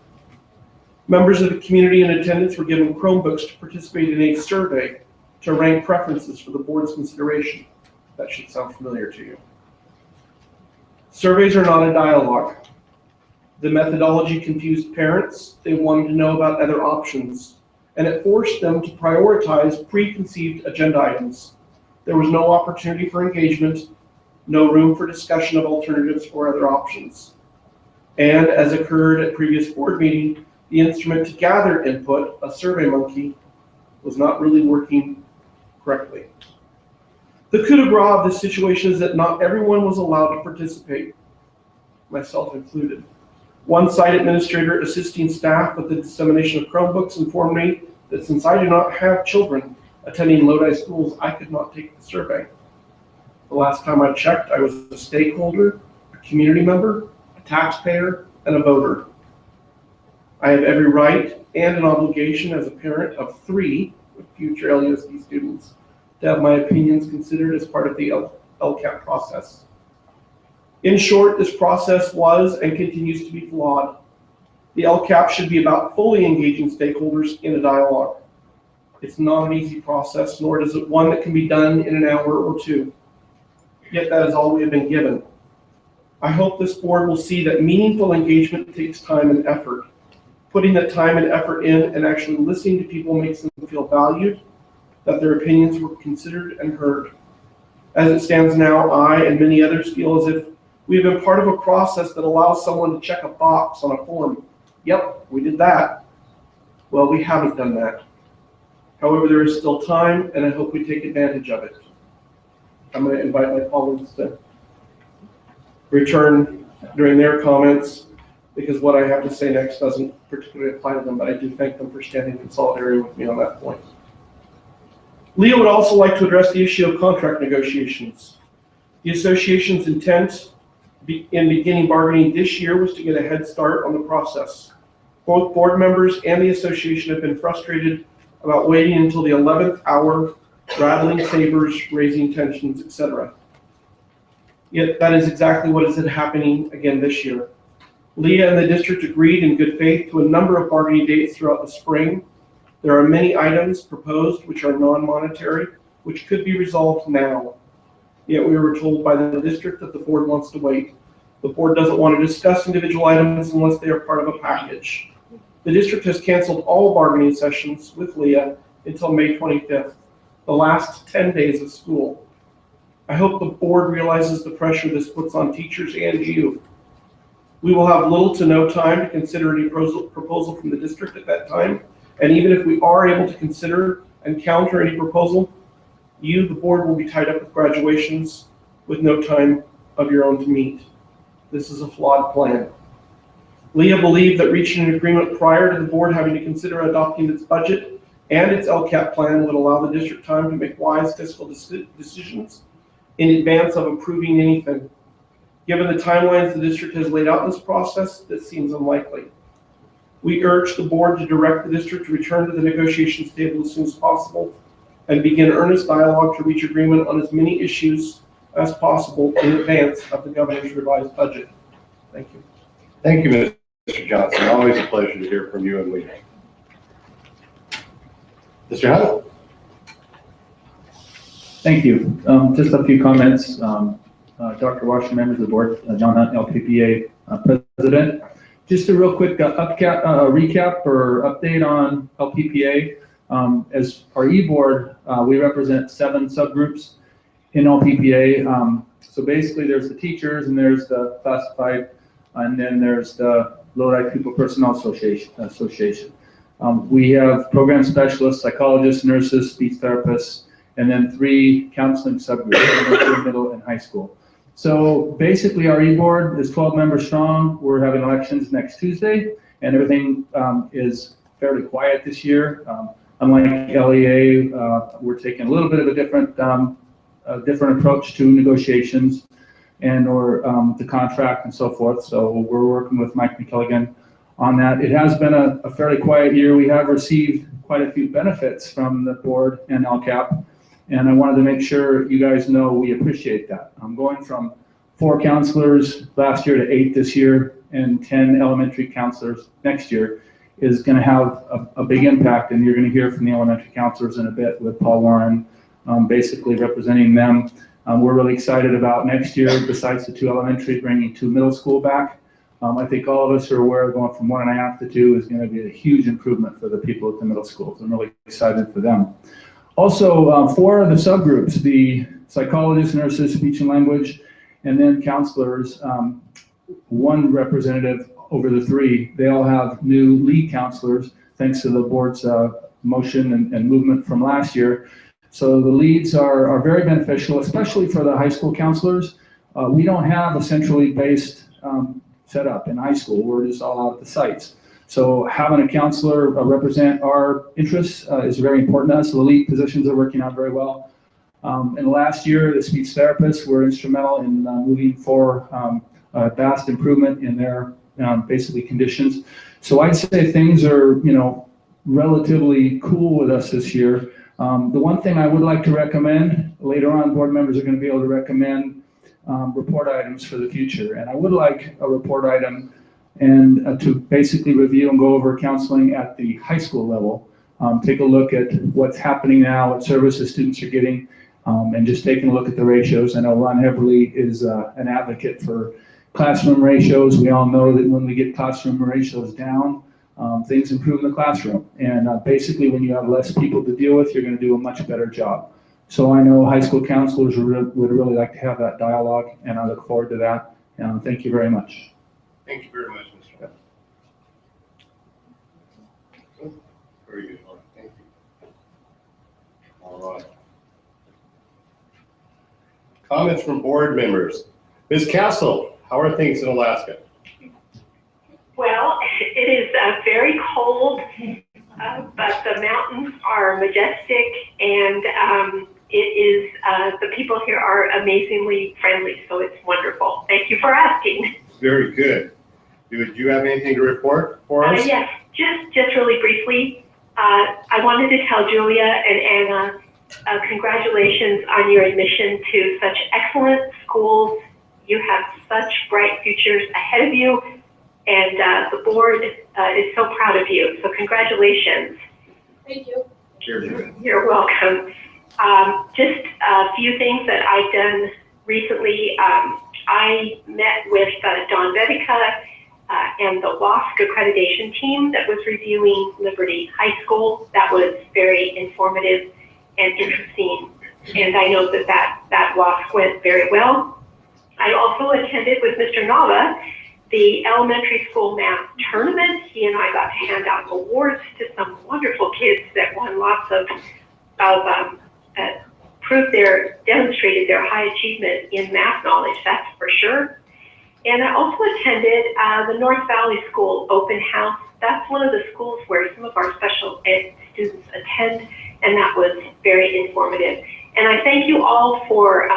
Members of the community in attendance were given Chromebooks to participate in a survey to rank preferences for the board's consideration. That should sound familiar to you. Surveys are not a dialogue. The methodology confused parents. They wanted to know about other options, and it forced them to prioritize preconceived agenda items. There was no opportunity for engagement, no room for discussion of alternatives or other options. And as occurred at previous board meeting, the instrument to gather input, a survey monkey, was not really working correctly. The coup de grace of this situation is that not everyone was allowed to participate, myself included. One site administrator assisting staff with the dissemination of Chromebooks informed me that since I do not have children attending Lodi schools, I could not take the survey. The last time I checked, I was a stakeholder, a community member, a taxpayer, and a voter. I have every right and an obligation as a parent of 3 future LUSD students to have my opinions considered as part of the LCAP process. In short, this process was and continues to be flawed. The LCAP should be about fully engaging stakeholders in a dialogue. It's not an easy process, nor is it one that can be done in an hour or 2. Yet that is all we have been given. I hope this board will see that meaningful engagement takes time and effort. Putting that time and effort in and actually listening to people makes them feel valued, that their opinions were considered and heard. As it stands now, I and many others feel as if we have been part of a process that allows someone to check a box on a form. Yep, we did that. Well, we haven't done that. However, there is still time, and I hope we take advantage of it. I'm going to invite my colleagues to return during their comments, because what I have to say next doesn't particularly apply to them, but I do thank them for standing in solidarity with me on that point. Leah would also like to address the issue of contract negotiations. The association's intent in beginning bargaining this year was to get a head start on the process. Both board members and the association have been frustrated about waiting until the 11th hour, rattling sabers, raising tensions, etc. Yet that is exactly what is happening again this year. Leah and the district agreed in good faith to a number of bargaining dates throughout the spring. There are many items proposed which are non-monetary, which could be resolved now. Yet we were told by the district that the board wants to wait. The board doesn't want to discuss individual items unless they are part of a package. The district has canceled all bargaining sessions with Leah until May 25th, the last 10 days of school. I hope the board realizes the pressure this puts on teachers and you. We will have little to no time to consider any proposal from the district at that time, and even if we are able to consider and counter any proposal, you, the board, will be tied up with graduations with no time of your own to meet. This is a flawed plan. Leah believed that reaching an agreement prior to the board having to consider adopting its budget and its LCAP plan would allow the district time to make wise fiscal decisions in advance of approving anything. Given the timelines the district has laid out in this process, this seems unlikely. We urge the board to direct the district to return to the negotiations table as soon as possible and begin earnest dialogue to reach agreement on as many issues as possible in advance of the governor's revised budget. Thank you. Thank you, Mr. Johnson. Always a pleasure to hear from you and Leah. Mr. Hunt? Thank you. Just a few comments. Dr. Washer, members of the board, John Hunt, LPPA president. Just a real quick recap or update on LPPA. As our e-board, we represent 7 subgroups in LPPA. So basically there's the teachers and there's the classified, and then there's the Lodi Pupil Personnel Association. We have program specialists, psychologists, nurses, speech therapists, and then 3 counseling subgroups, middle and high school. So basically our e-board is 12 members strong. We're having elections next Tuesday, and everything is fairly quiet this year. Unlike LEA, we're taking a little bit of a different approach to negotiations and or the contract and so forth. So we're working with Mike McKelligan on that. It has been a fairly quiet year. We have received quite a few benefits from the board and LCAP, and I wanted to make sure you guys know we appreciate that. I'm going from 4 counselors last year to 8 this year, and 10 elementary counselors next year is going to have a big impact, and you're going to hear from the elementary counselors in a bit with Paul Warren, basically representing them. We're really excited about next year, besides the 2 elementary, bringing 2 middle school back. I think all of us are aware going from 1.5 to 2 is going to be a huge improvement for the people at the middle schools. I'm really excited for them. Also, 4 of the subgroups, the psychologists, nurses, speech and language, and then counselors, one representative over the three. They all have new lead counselors, thanks to the board's motion and movement from last year. So the leads are very beneficial, especially for the high school counselors. We don't have a centrally based setup in high school. We're just all out at the sites. So having a counselor represent our interests is very important to us. So the lead positions are working out very well. And last year, the speech therapists were instrumental in moving for a vast improvement in their basically conditions. So I'd say things are, relatively cool with us this year. The one thing I would like to recommend, later on, board members are going to be able to recommend report items for the future. And I would like a report item and to basically review and go over counseling at the high school level. Take a look at what's happening now, what services students are getting, and just taking a look at the ratios. I know Ron Heberly is an advocate for classroom ratios. We all know that when we get classroom ratios down, things improve in the classroom. And basically, when you have less people to deal with, you're going to do a much better job. So I know high school counselors would really like to have that dialogue, and I look forward to that. Thank you very much. Thank you very much, Mr. Very good, Mark. Thank you. All right. Comments from board members. Ms. Castle, how are things in Alaska? Well, it is very cold, but the mountains are majestic, and it is, the people here are amazingly friendly, so it's wonderful. Thank you for asking. Very good. Do you have anything to report for us? Yes, just really briefly. I wanted to tell Julia and Anna congratulations on your admission to such excellent schools. You have such bright futures ahead of you, and the board is so proud of you. So congratulations. Thank you. You're welcome. Just a few things that I've done recently. I met with Don Vedica and the WASC accreditation team that was reviewing Liberty High School. That was very informative and interesting, and I know that WASC went very well. I also attended with Mr. Nava the elementary school math tournament. He and I got to hand out awards to some wonderful kids that won lots of demonstrated their high achievement in math knowledge, that's for sure. And I also attended the North Valley School open house. That's one of the schools where some of our special ed students attend, and that was very informative. And I thank you all for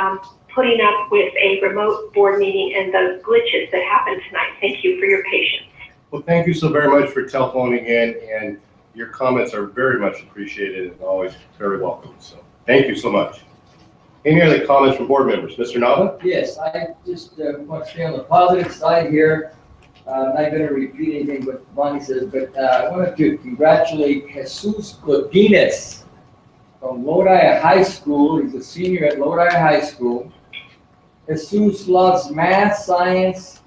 putting up with a remote board meeting and the glitches that happened tonight. Thank you for your patience. Well, thank you so very much for telephoning in, and your comments are very much appreciated and always very welcome. So thank you so much. Any other comments from board members? Mr. Nava? Yes, I just want to stay on the positive side here. I'm not going to repeat anything what Bonnie says, but I wanted to congratulate Jesus Godinez from Lodi High School. He's a senior at Lodi High School. Jesus loves math, science,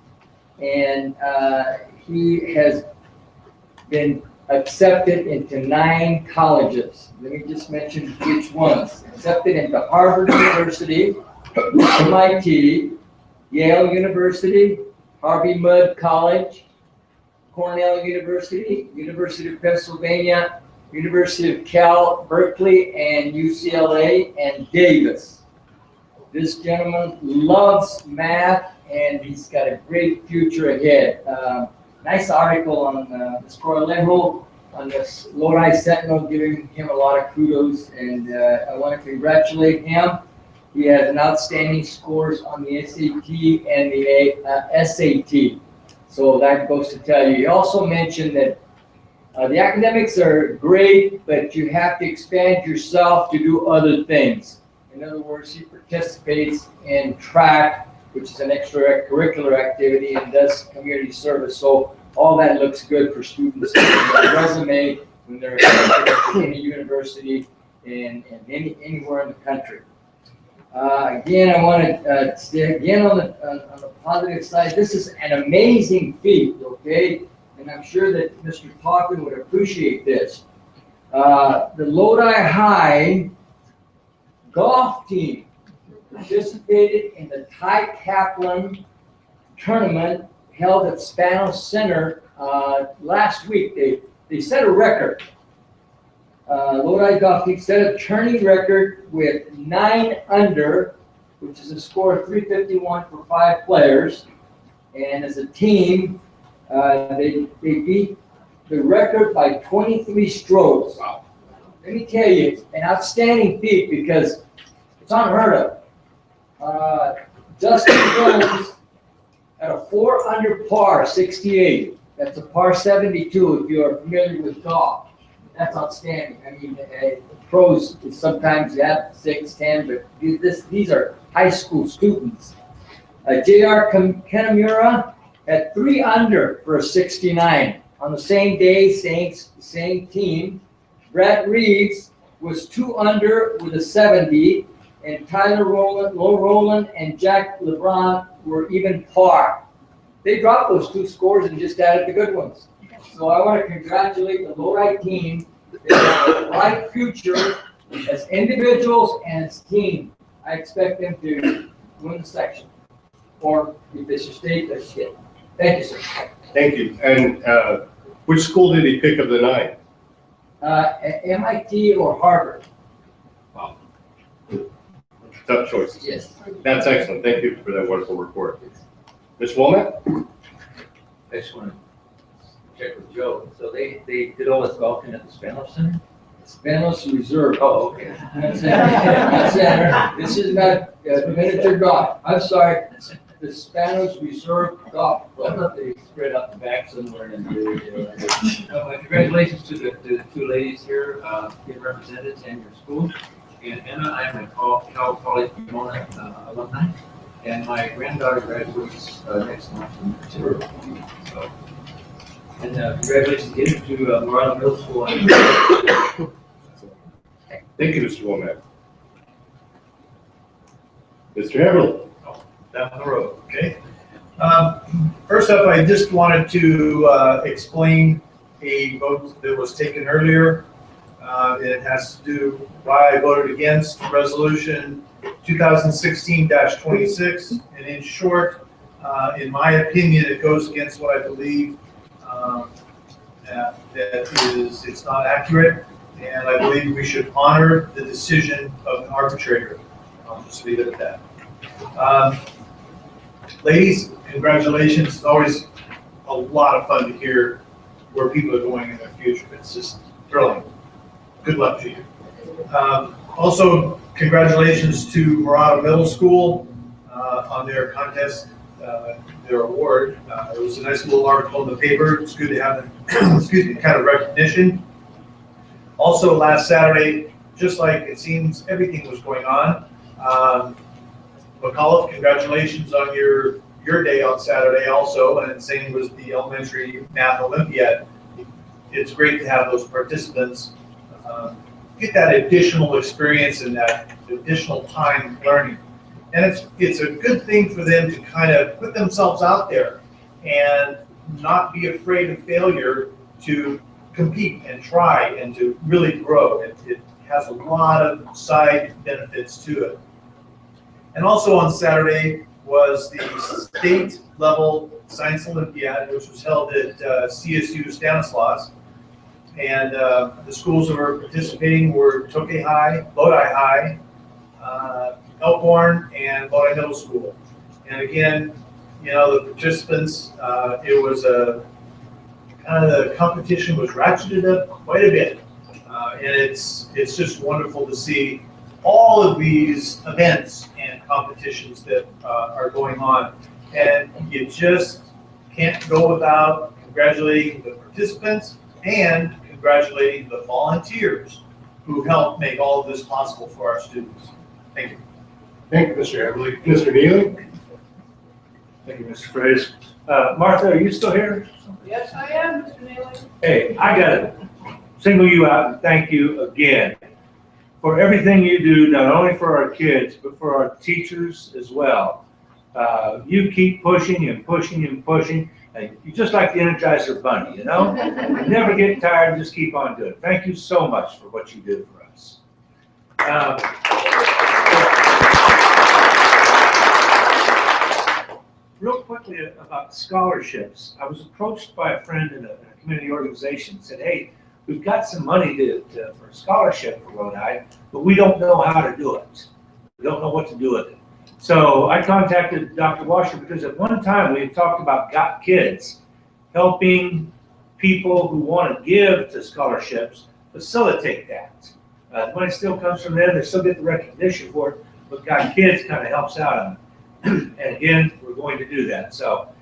and he has been accepted into 9 colleges. Let me just mention which ones. Accepted into Harvard University, MIT, Yale University, Harvey Mudd College, Cornell University, University of Pennsylvania, University of Cal, Berkeley, and UCLA, and Davis. This gentleman loves math, and he's got a great future ahead. Nice article on Ms. Coralejo on this Lodi Sentinel, giving him a lot of kudos, and I want to congratulate him. He has an outstanding scores on the SAT and the SAT. So that goes to tell you. He also mentioned that the academics are great, but you have to expand yourself to do other things. In other words, he participates in track, which is an extracurricular activity, and does community service. So all that looks good for students on their resume when they're at any university and anywhere in the country. Again, I want to stay again on the positive side. This is an amazing feat, okay? And I'm sure that Mr. Talkin would appreciate this. The Lodi High golf team participated in the Ty Kaplan tournament held at Spanos Center last week. They set a record. Lodi Golf Team set a tourney record with 9 under, which is a score of 351 for 5 players. And as a team, they beat the record by 23 strokes. Wow. Let me tell you, it's an outstanding feat because it's unheard of. Justin Jones at a 4 under par, 68. That's a par 72 if you're familiar with golf. That's outstanding. I mean, pros sometimes you have 6, 10, but these are high school students. J.R. Kanamura at 3 under for a 69. On the same day, same team. Brad Reeves was 2 under with a 70, and Tyler Rowland, and Jack LeBron were even par. They dropped those 2 scores and just added the good ones. So I want to congratulate the Lodi team. They have a bright future as individuals and as team. I expect them to win the section. Or if they should stay, they should. Thank you, sir. Thank you. And which school did he pick of the 9? MIT or Harvard. Wow. Tough choices. Yes. That's excellent. Thank you for that wonderful report. Ms. Womack? I just want to check with Joe. So they did all this golfing at the Spanos Center? Spanos Reserve. Oh, okay. Center. This is not miniature golf. I'm sorry. The Spanos Reserve Golf I Club. thought they spread out the back somewhere and congratulations to the 2 ladies here, being represented and your school. And Anna, I'm a Cal College Pomona alumni, and my granddaughter graduates next month from Missouri. So, and congratulations again to Morada Middle School. Thank you, Mr. Womack. Mr. Everly? Down the road, okay? First up, I just wanted to explain a vote that was taken earlier. It has to do why I voted against Resolution 2016-26. And in short, in my opinion, it goes against what I believe it's not accurate. And I believe we should honor the decision of an arbitrator. I'll just leave it at that. Ladies, congratulations. It's always a lot of fun to hear where people are going in their future. It's just thrilling. Good luck to you. Also, congratulations to Morada Middle School on their contest, their award. It was a nice little article in the paper. It's good to have the kind of recognition. Also, last Saturday, just like it seems everything was going on, McAuliffe, congratulations on your day on Saturday also, and same was the elementary math Olympiad. It's great to have those participants get that additional experience and that additional time learning. And it's a good thing for them to kind of put themselves out there and not be afraid of failure, to compete and try and to really grow. It has a lot of side benefits to it. And also on Saturday was the state level science Olympiad, which was held at CSU Stanislaus. And the schools that were participating were Tokay High, Lodi High, Elkhorn, and Lodi Middle School. And again, you know, the participants, it was kind of the competition was ratcheted up quite a bit. And it's just wonderful to see all of these events and competitions that are going on. And you just can't go without congratulating the participants and congratulating the volunteers who helped make all of this possible for our students. Thank you. Thank you, Mr. Everly. Mr. Neely? Thank you, Mr. Fraze. Martha, are you still here? Yes, I am, Mr. Naylor. Hey, I gotta single you out and thank you again for everything you do, not only for our kids, but for our teachers as well. You keep pushing and pushing and pushing, and you just like the Energizer Bunny, you know? You never get tired, just keep on doing it. Thank you so much for what you do for us. real quickly about scholarships. I was approached by a friend in a community organization, said, hey, we've got some money for a scholarship for Lodi, but we don't know how to do it. We don't know what to do with it. So I contacted Dr. Washer because at one time we had talked about Got Kids, helping people who want to give to scholarships facilitate that. The money still comes from them, they still get the recognition for it, but Got Kids kind of helps out on it. And again, we're going to do that. So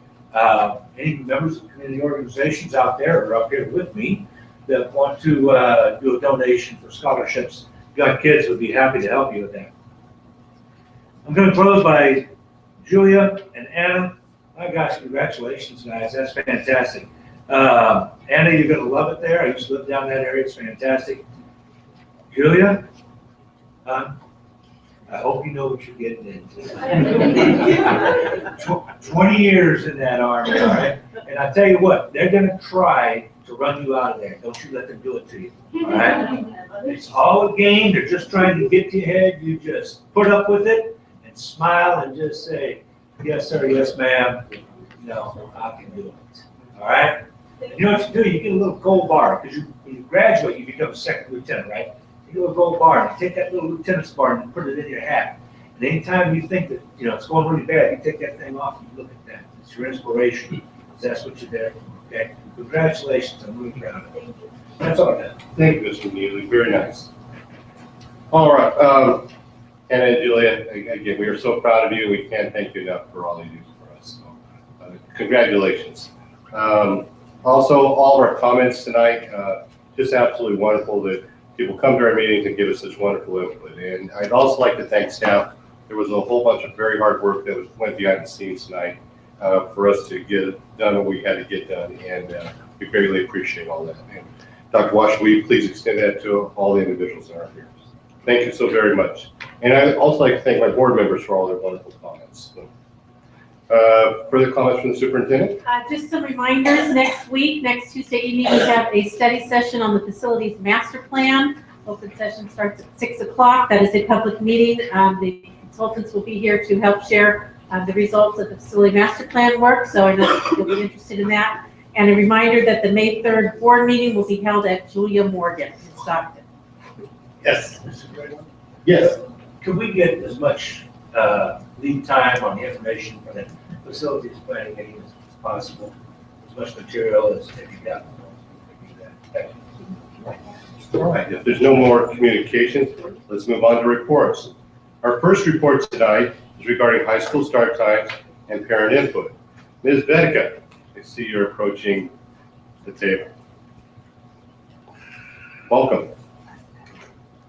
any members of community organizations out there or up here with me that want to do a donation for scholarships, Got Kids would be happy to help you with that. I'm going to close by Julia and Anna. My gosh, congratulations, guys. That's fantastic. Anna, you're going to love it there. I used to live down that area. It's fantastic. Julia, I hope you know what you're getting into. 20 years in that army, all right? And I tell you what, they're going to try to run you out of there. Don't you let them do it to you, all right? It's all a game. They're just trying to get to your head. You just put up with it and smile and just say, yes, sir, yes, ma'am. No, I can do it, all right? You know what you do? You get a little gold bar because when you graduate, you become a second lieutenant, right? You get a gold bar and you take that little lieutenant's bar and put it in your hat. And anytime you think that it's going really bad, you take that thing off and you look at that. It's your inspiration. That's what you're there for. Okay. Congratulations. I'm really proud of you. That's all I got. Thank you, Mr. Neely. Very nice. All right. Anna and Julia, again, we are so proud of you. We can't thank you enough for all you do for us. So, congratulations. Also, all of our comments tonight, just absolutely wonderful that people come to our meetings and give us such wonderful input. And I'd also like to thank staff. There was a whole bunch of very hard work that went behind the scenes tonight for us to get done what we had to get done. And we greatly appreciate all that. And Dr. Wash, will you please extend that to all the individuals in our peers? Thank you so very much. And I'd also like to thank my board members for all their wonderful comments. Further comments from the superintendent? Just some reminders, next week, next Tuesday evening, we have a study session on the facilities master plan. Open session starts at 6 o'clock. That is a public meeting. The consultants will be here to help share the results of the facility master plan work, so I know you'll be interested in that. And a reminder that the May 3rd board meeting will be held at Julia Morgan in Stockton. Yes. Yes. Could we get as much lead time on the information for the facilities planning meeting as possible? As much material as they can get. All right, if there's no more communication, let's move on to reports. Our first report tonight is regarding high school start times and parent input. Ms. Vedeka, I see you're approaching the table. Welcome.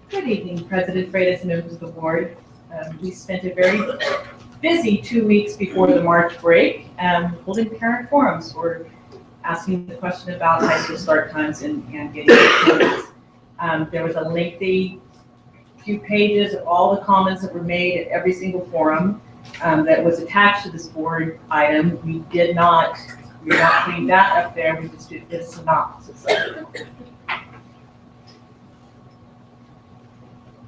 Good evening, President Freitas and members of the board. We spent a very busy 2 weeks before the March break holding parent forums. We're asking the question about high school start times and getting attendance. There was a lengthy few pages of all the comments that were made at every single forum that was attached to this board item. We're not putting that up there. We just did this synopsis.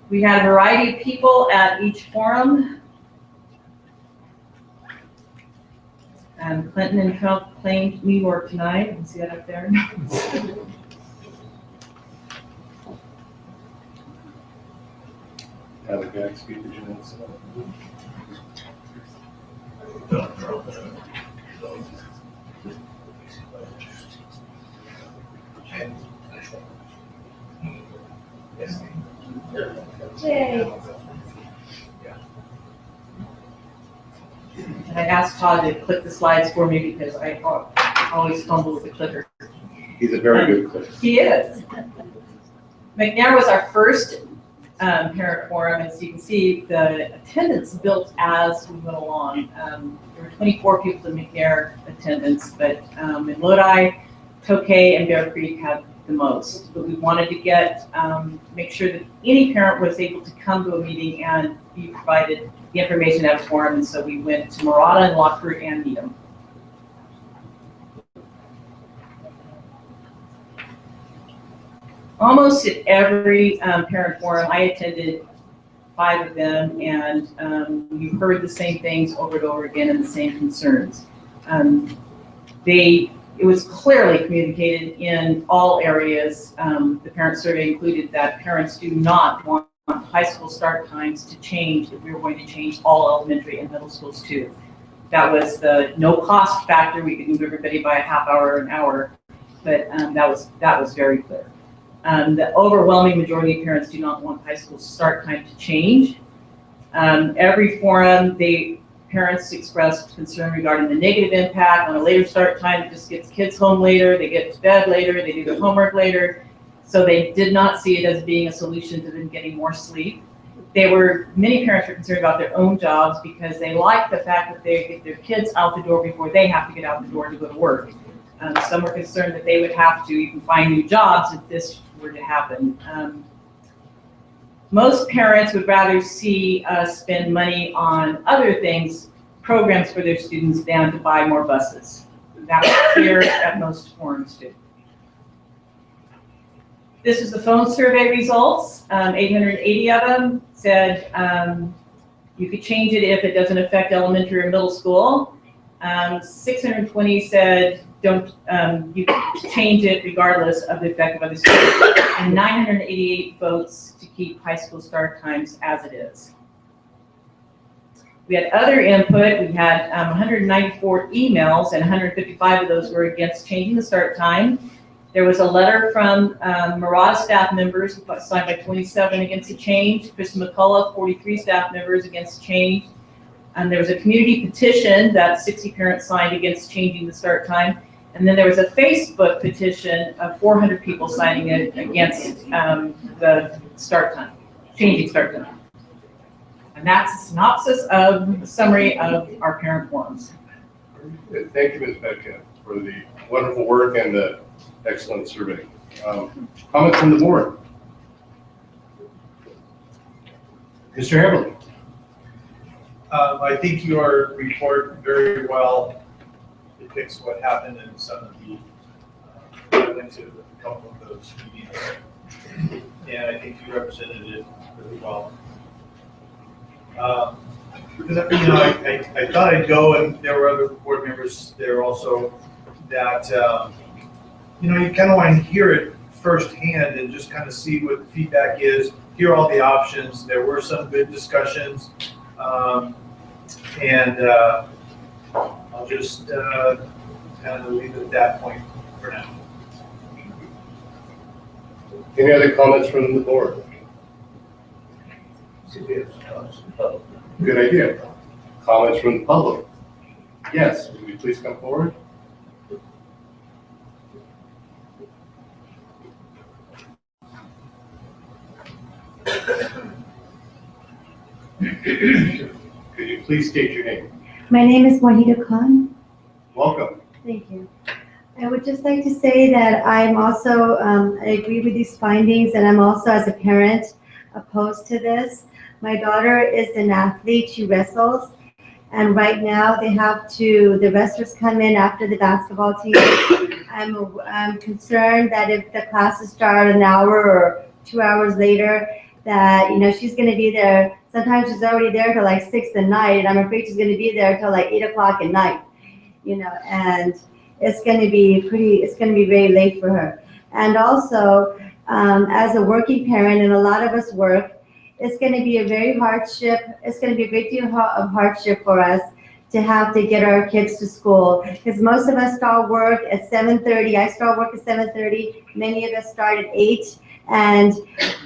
We had a variety of people at each forum. Clinton and Trump claimed New York tonight. You can see that up there. Have a guy speak to you. Yay. And I asked Todd to click the slides for me because I always fumble with the clicker. He's a very good clicker. He is. McNair was our first parent forum, and so you can see the attendance built as we went along. There were 24 people in McNair attendance, but in Lodi, Tokay, and Bear Creek had the most. But we wanted to make sure that any parent was able to come to a meeting and be provided the information at a forum, and so we went to Murata and Lockford and Needham. Almost at every parent forum I attended, 5 of them, and you've heard the same things over and over again and the same concerns. It was clearly communicated in all areas. The parent survey included that parents do not want high school start times to change if we were going to change all elementary and middle schools too. That was the no cost factor. We could move everybody by a half hour or an hour, but that was very clear. The overwhelming majority of parents do not want high school start time to change. Every forum, parents expressed concern regarding the negative impact on a later start time. It just gets kids home later, they get to bed later, they do their homework later. So they did not see it as being a solution to them getting more sleep. Many parents were concerned about their own jobs because they like the fact that they get their kids out the door before they have to get out the door to go to work. Some were concerned that they would have to even find new jobs if this were to happen. Most parents would rather see us spend money on other things, programs for their students, than to buy more buses. That was clear at most forums too. This is the phone survey results. 880 of them said you could change it if it doesn't affect elementary or middle school. 620 said you can change it regardless of the effect of other schools. And 988 votes to keep high school start times as it is. We had other input. We had 194 emails, and 155 of those were against changing the start time. There was a letter from Marauda staff members signed by 27 against the change. Kristen McCullough, 43 staff members against change. And there was a community petition that 60 parents signed against changing the start time. And then there was a Facebook petition of 400 people signing it against the start time, changing start time. And that's a synopsis of the summary of our parent forums. Thank you, Ms. Becca, for the wonderful work and the excellent survey. Comments from the board? Mr. Haverly. I think your report very well depicts what happened in some of the, went to a couple of those meetings. And I think you represented it really well. Because, I thought I'd go, and there were other board members there also, that, you kind of want to hear it firsthand and just kind of see what the feedback is, hear all the options. There were some good discussions. I'll just kind of leave it at that point for now. Any other comments from the board? Good idea. Comments from the public? Yes, would you please come forward? Could you please state your name? My name is Wahida Khan. Welcome. Thank you. I would just like to say that I'm also, I agree with these findings, and I'm also, as a parent, opposed to this. My daughter is an athlete. She wrestles, and right now the wrestlers come in after the basketball team. I'm concerned that if the classes start an hour or 2 hours later, that, she's going to be there. Sometimes she's already there till like 6 at night, and I'm afraid she's going to be there till like 8 o'clock at night, and it's going to be very late for her. And also, as a working parent, and a lot of us work, it's going to be a very hardship. It's going to be a great deal of hardship for us to have to get our kids to school, because most of us start work at 7:30. I start work at 7:30. Many of us start at 8. And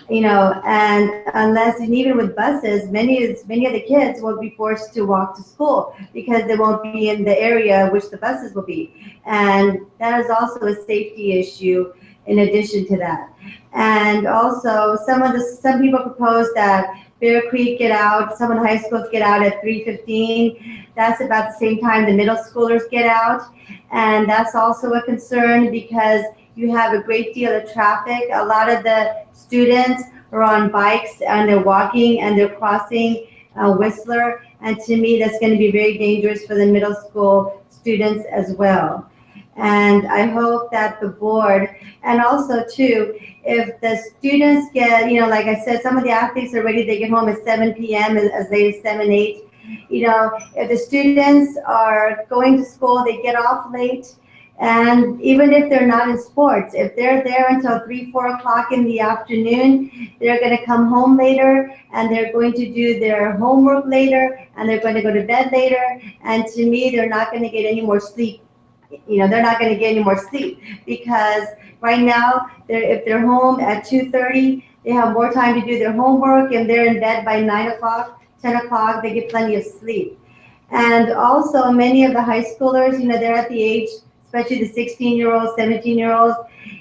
and unless, and even with buses, many of the kids will be forced to walk to school because they won't be in the area which the buses will be. And that is also a safety issue in addition to that. And also, some people propose that Bear Creek some of the high schools get out at 3:15. That's about the same time the middle schoolers get out. And that's also a concern because you have a great deal of traffic. A lot of the students are on bikes and they're walking and they're crossing Whistler. And to me, that's going to be very dangerous for the middle school students as well. And I hope that the board, and also too, if the students get, like I said, some of the athletes are ready, they get home at 7 p.m. as late as 7, 8. If the students are going to school, they get off late. And even if they're not in sports, if they're there until 3, 4 o'clock in the afternoon, they're going to come home later and they're going to do their homework later and they're going to go to bed later. And to me, they're not going to get any more sleep. They're not going to get any more sleep because right now, if they're home at 2:30, they have more time to do their homework and they're in bed by 9 o'clock, 10 o'clock, they get plenty of sleep. And also many of the high schoolers, they're at the age, especially the 16-year-olds, 17-year-olds,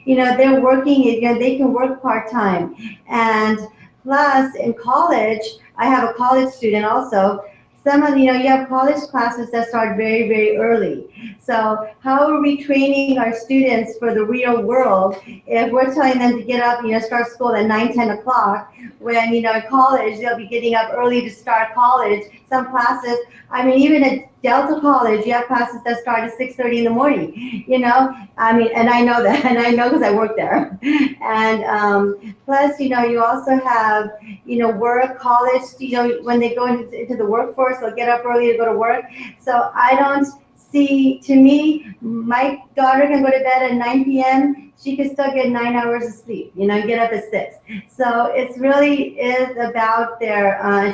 they're working, they can work part-time. And plus in college, I have a college student also, some of, you have college classes that start very, very early. So how are we training our students for the real world if we're telling them to get up, start school at 9, 10 o'clock when, in college, they'll be getting up early to start college. Some classes, even at Delta College, you have classes that start at 6:30 in the morning, and I know that, and I know because I work there. And plus, you also have, work, college, when they go into the workforce, they'll get up early to go to work. So I don't see, to me, my daughter can go to bed at 9 p.m., she can still get 9 hours of sleep, get up at 6. So it's really is about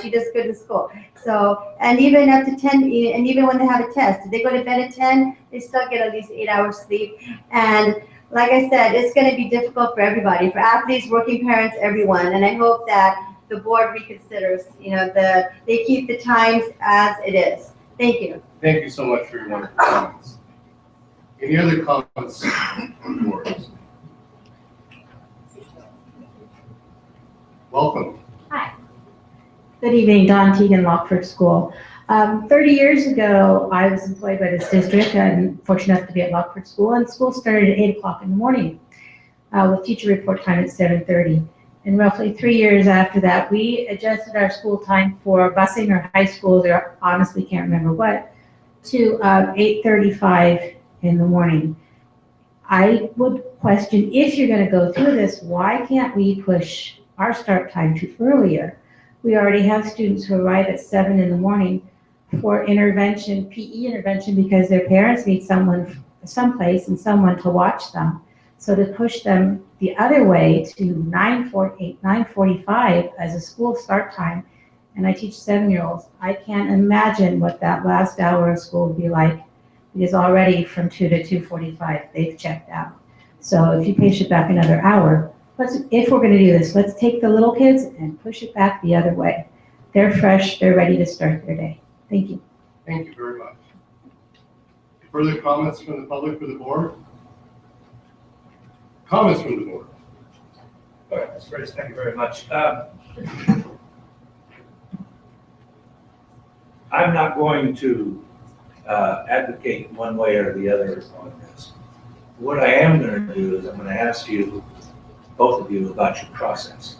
she does good in school. So, and even up to 10, and even when they have a test, if they go to bed at 10, they still get at least 8 hours sleep. And like I said, it's going to be difficult for everybody, for athletes, working parents, everyone. And I hope that the board reconsiders, they keep the times as it is. Thank you. Thank you so much for your wonderful comments. Any other comments on the board? Welcome. Hi. Good evening, Don Teagan, Lockford School. 30 years ago, I was employed by this district. I'm fortunate enough to be at Lockford School, and school started at 8 o'clock in the morning with teacher report time at 7:30. And roughly 3 years after that, we adjusted our school time for busing or high schools, or honestly can't remember what, to 8:35 in the morning. I would question, if you're going to go through this, why can't we push our start time to earlier? We already have students who arrive at 7 in the morning for intervention, PE intervention, because their parents need someplace and someone to watch them. So to push them the other way to 9:45 as a school start time, and I teach 7-year-olds, I can't imagine what that last hour of school would be like, because already from 2 to 2:45, they've checked out. So if you push it back another hour, if we're going to do this, let's take the little kids and push it back the other way. They're fresh, they're ready to start their day. Thank you. Thank you very much. Further comments from the public for the board? Comments from the board? All right, Ms. Freitas, thank you very much. I'm not going to advocate one way or the other on this. What I am going to do is I'm going to ask you, both of you, about your process.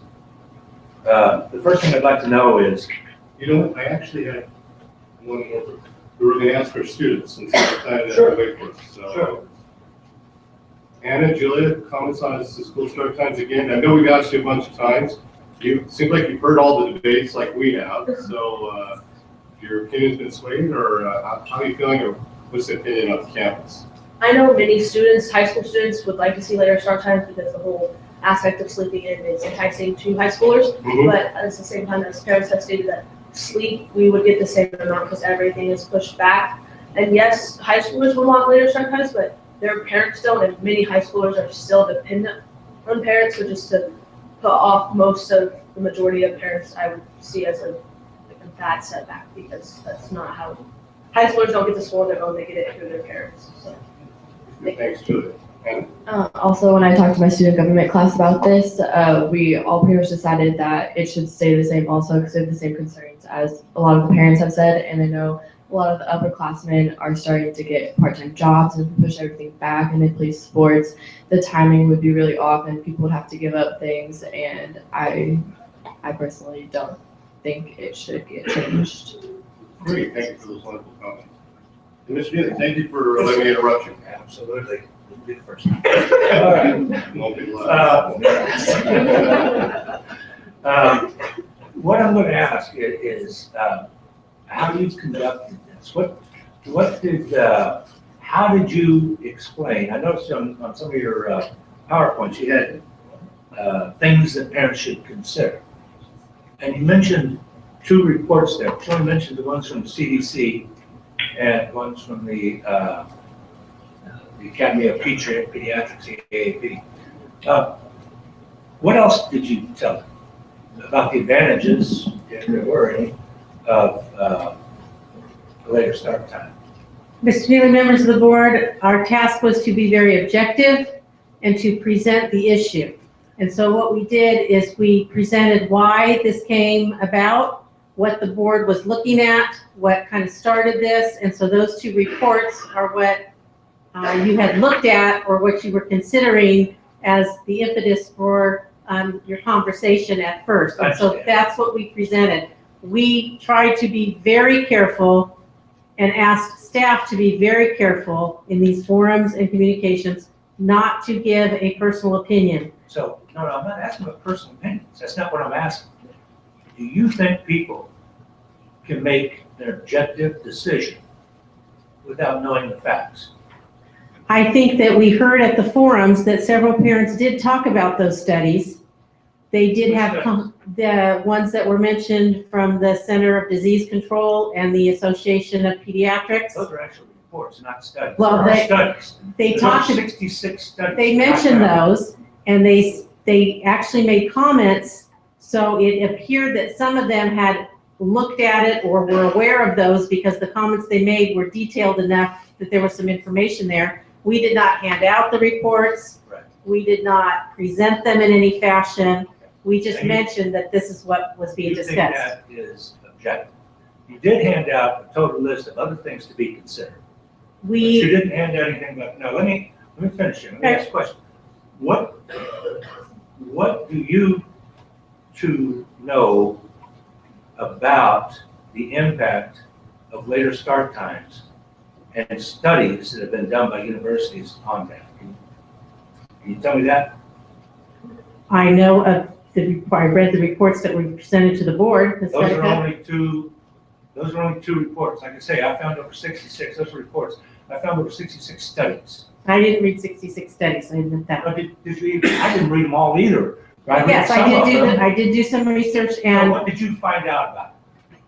The first thing I'd like to know is, I actually have one more. We were going to ask our students since it's time to Sure. wait for us. So. Sure. Anna, Julia, comments on the school start times again? I know we've asked you a bunch of times. You seem like you've heard all the debates like we have. So your opinion's been swayed, or how are you feeling, or what's the opinion on campus? I know many students, high school students, would like to see later start times because the whole aspect of sleeping in is enticing to high schoolers. Mm-hmm. But at the same time, as parents have stated that sleep, we would get the same amount because everything is pushed back. And yes, high schoolers will want later start times, but their parents don't, and many high schoolers are still dependent on parents. So just to put off most of the majority of parents, I would see as a bad setback, because that's not how high schoolers don't get to school on their own; they get it through their parents. So. Thanks, Julia. Also, when I talked to my student government class about this, we all pretty much decided that it should stay the same also, because we have the same concerns as a lot of the parents have said. And I know a lot of the upperclassmen are starting to get part-time jobs, and push everything back, and they play sports. The timing would be really off, and people would have to give up things. And I personally don't think it should get changed. Great, thank you for those wonderful comments. Mr. Neely, thank you for letting me interrupt you. Absolutely. You did it first. Won't be long. What I'm going to ask is how you've conducted this. How did you explain? I noticed on some of your PowerPoints you had things that parents should consider. And you mentioned 2 reports there. You only mentioned the ones from the CDC and ones from the Academy of Pediatrics, the AAP. What else did you tell them about the advantages, if there were any, of a later start time? Mr. Neely, members of the board, our task was to be very objective and to present the issue. And so what we did is we presented why this came about, what the board was looking at, what kind of started this. And so those 2 reports are what you had looked at or what you were considering as the impetus for your conversation at first. And so that's what we presented. We tried to be very careful and asked staff to be very careful in these forums and communications not to give a personal opinion. So, no, I'm not asking about personal opinions. That's not what I'm asking. Do you think people can make an objective decision without knowing the facts? I think that we heard at the forums that several parents did talk about those studies. They did have the ones that were mentioned from the Center of Disease Control and the Association of Pediatrics. Those are actually reports, not studies. Well, they talked about 66 studies. They mentioned those, and they actually made comments. So it appeared that some of them had looked at it or were aware of those because the comments they made were detailed enough that there was some information there. We did not hand out the reports. Right. We did not present them in any fashion. We just mentioned that this is what was being discussed. That is objective. You did hand out a total list of other things to be considered. But you didn't hand out anything about, no, let me finish here. Let me ask a question. What do you 2 know about the impact of later start times and studies that have been done by universities on that? Can you tell me that? I know of I read the reports that were presented to the board. Those are only 2 reports. Like I say, I found over 66, those are reports. I found over 66 studies. I didn't read 66 studies, I admit that. Did you even, I didn't read them all either. Yes, I did do some research. And so what did you find out about it?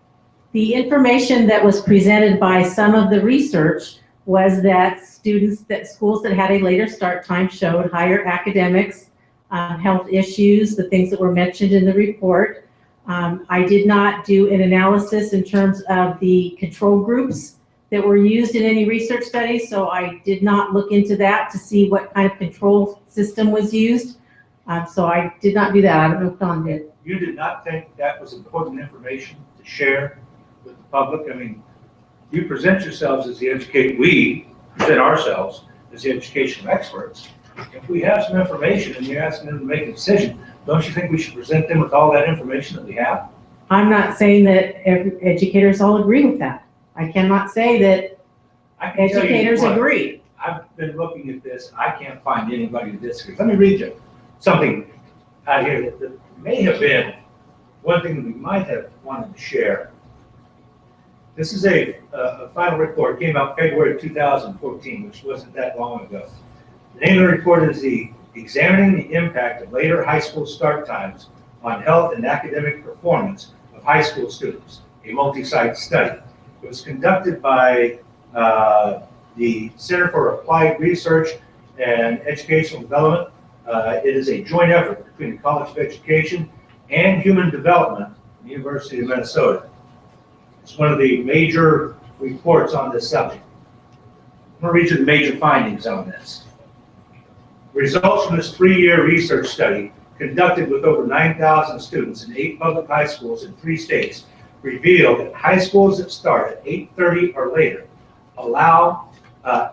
The information that was presented by some of the research was that schools that had a later start time showed higher academics, health issues, the things that were mentioned in the report. I did not do an analysis in terms of the control groups that were used in any research studies, so I did not look into that to see what kind of control system was used. So I did not do that. I don't know if Don did. You did not think that was important information to share with the public? I mean, you present yourselves as we present ourselves as the educational experts. If we have some information and you're asking them to make a decision, don't you think we should present them with all that information that we have? I'm not saying that educators all agree with that. I cannot say that educators agree. I've been looking at this. I can't find anybody who disagrees. Let me read you something out here that may have been one thing that we might have wanted to share. This is a final report. It came out February 2014, which wasn't that long ago. The name of the report is Examining the Impact of Later High School Start Times on Health and Academic Performance of High School Students, a multi-site study. It was conducted by the Center for Applied Research and Educational Development. It is a joint effort between the College of Education and Human Development at the University of Minnesota. It's one of the major reports on this subject. I'm going to read you the major findings on this. Results from this 3-year research study conducted with over 9,000 students in 8 public high schools in 3 states revealed that high schools that start at 8:30 or later allow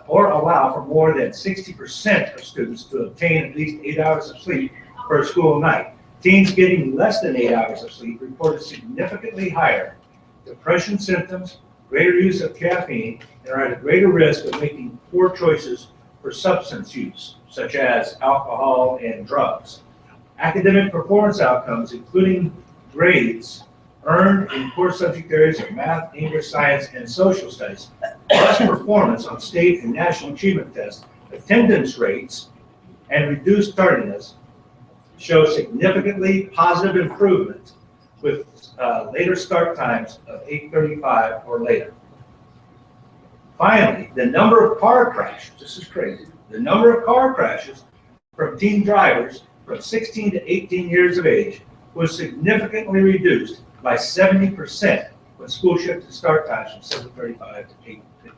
for more than 60% of students to obtain at least 8 hours of sleep per school night. Teens getting less than 8 hours of sleep reported significantly higher depression symptoms, greater use of caffeine, and are at a greater risk of making poor choices for substance use, such as alcohol and drugs. Academic performance outcomes, including grades earned in core subject areas of math, English, science, and social studies, plus performance on state and national achievement tests, attendance rates, and reduced tardiness show significantly positive improvement with later start times of 8:35 or later. Finally, the number of car crashes, this is crazy, the number of car crashes from teen drivers from 16 to 18 years of age was significantly reduced by 70% when school shifted start times from 7:35 to 8:55.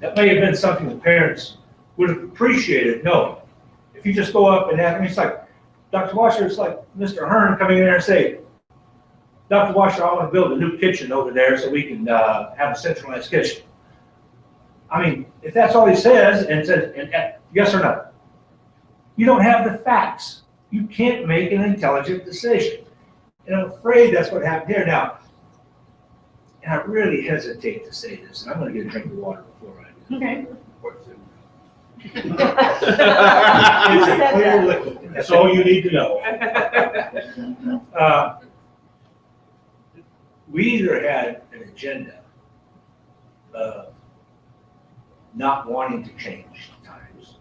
That may have been something the parents would have appreciated knowing. If you just go up and ask, I mean, it's like, Dr. Washer, it's like Mr. Hearn coming in there and say, Dr. Washer, I want to build a new kitchen over there so we can have a centralized kitchen. I mean, if that's all he says and says, yes or no, you don't have the facts. You can't make an intelligent decision. And I'm afraid that's what happened here. Now, and I really hesitate to say this, and I'm going to get a drink of water before I do. Okay. It's a clear liquid. That's all you need to know. We either had an agenda of not wanting to change times,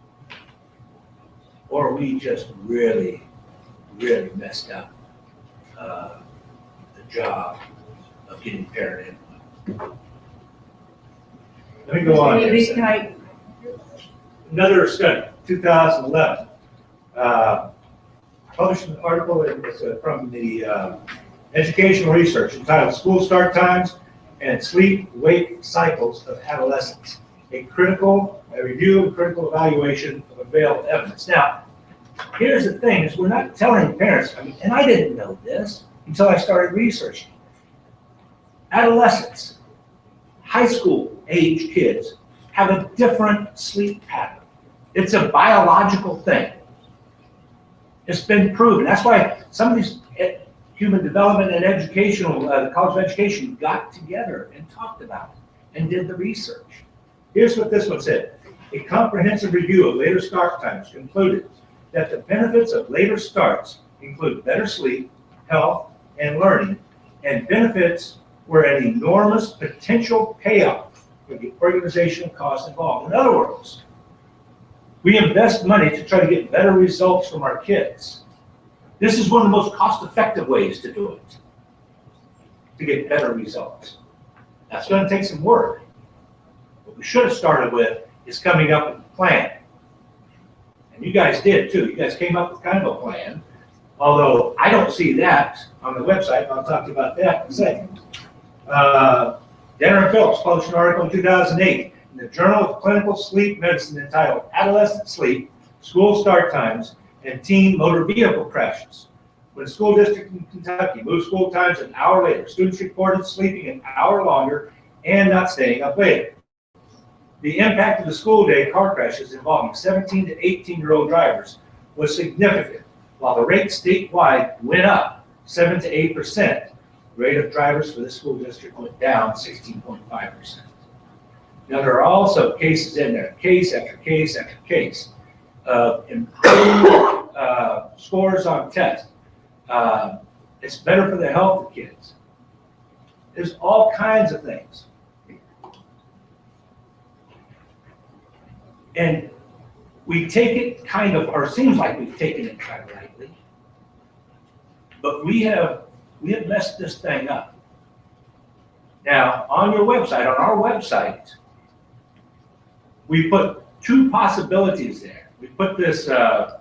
or we just really, really messed up the job of getting parent input. Let me go on here. Another study, 2011, published an article from the Educational Research entitled School Start Times and Sleep-Wake Cycles of Adolescents, a review and critical evaluation of available evidence. Now, here's the thing, is we're not telling parents, I mean, and I didn't know this until I started researching. Adolescents, high school age kids, have a different sleep pattern. It's a biological thing. It's been proven. That's why some of these human development and educational, the College of Education got together and talked about it and did the research. Here's what this one said. A comprehensive review of later start times concluded that the benefits of later starts include better sleep, health, and learning, and benefits were an enormous potential payoff for the organizational costs involved. In other words, we invest money to try to get better results from our kids. This is one of the most cost-effective ways to do it, to get better results. That's going to take some work. What we should have started with is coming up with a plan. And you guys did too. You guys came up with kind of a plan, although I don't see that on the website. I'll talk to you about that in a second. Denner and Phillips published an article in 2008 in the Journal of Clinical Sleep Medicine entitled Adolescent Sleep, School Start Times, and Teen Motor Vehicle Crashes. When a school district in Kentucky moved school times an hour later, students reported sleeping an hour longer and not staying up later. The impact of the school day car crashes involving 17 to 18-year-old drivers was significant, while the rate statewide went up 7 to 8%. The rate of drivers for this school district went down 16.5%. Now, there are also cases in there, case after case after case, of improved scores on tests. It's better for the health of kids. There's all kinds of things. And we take it kind of, or it seems like we've taken it kind of lightly, but we have messed this thing up. Now, on your website, on our website, we put two possibilities there. We put this the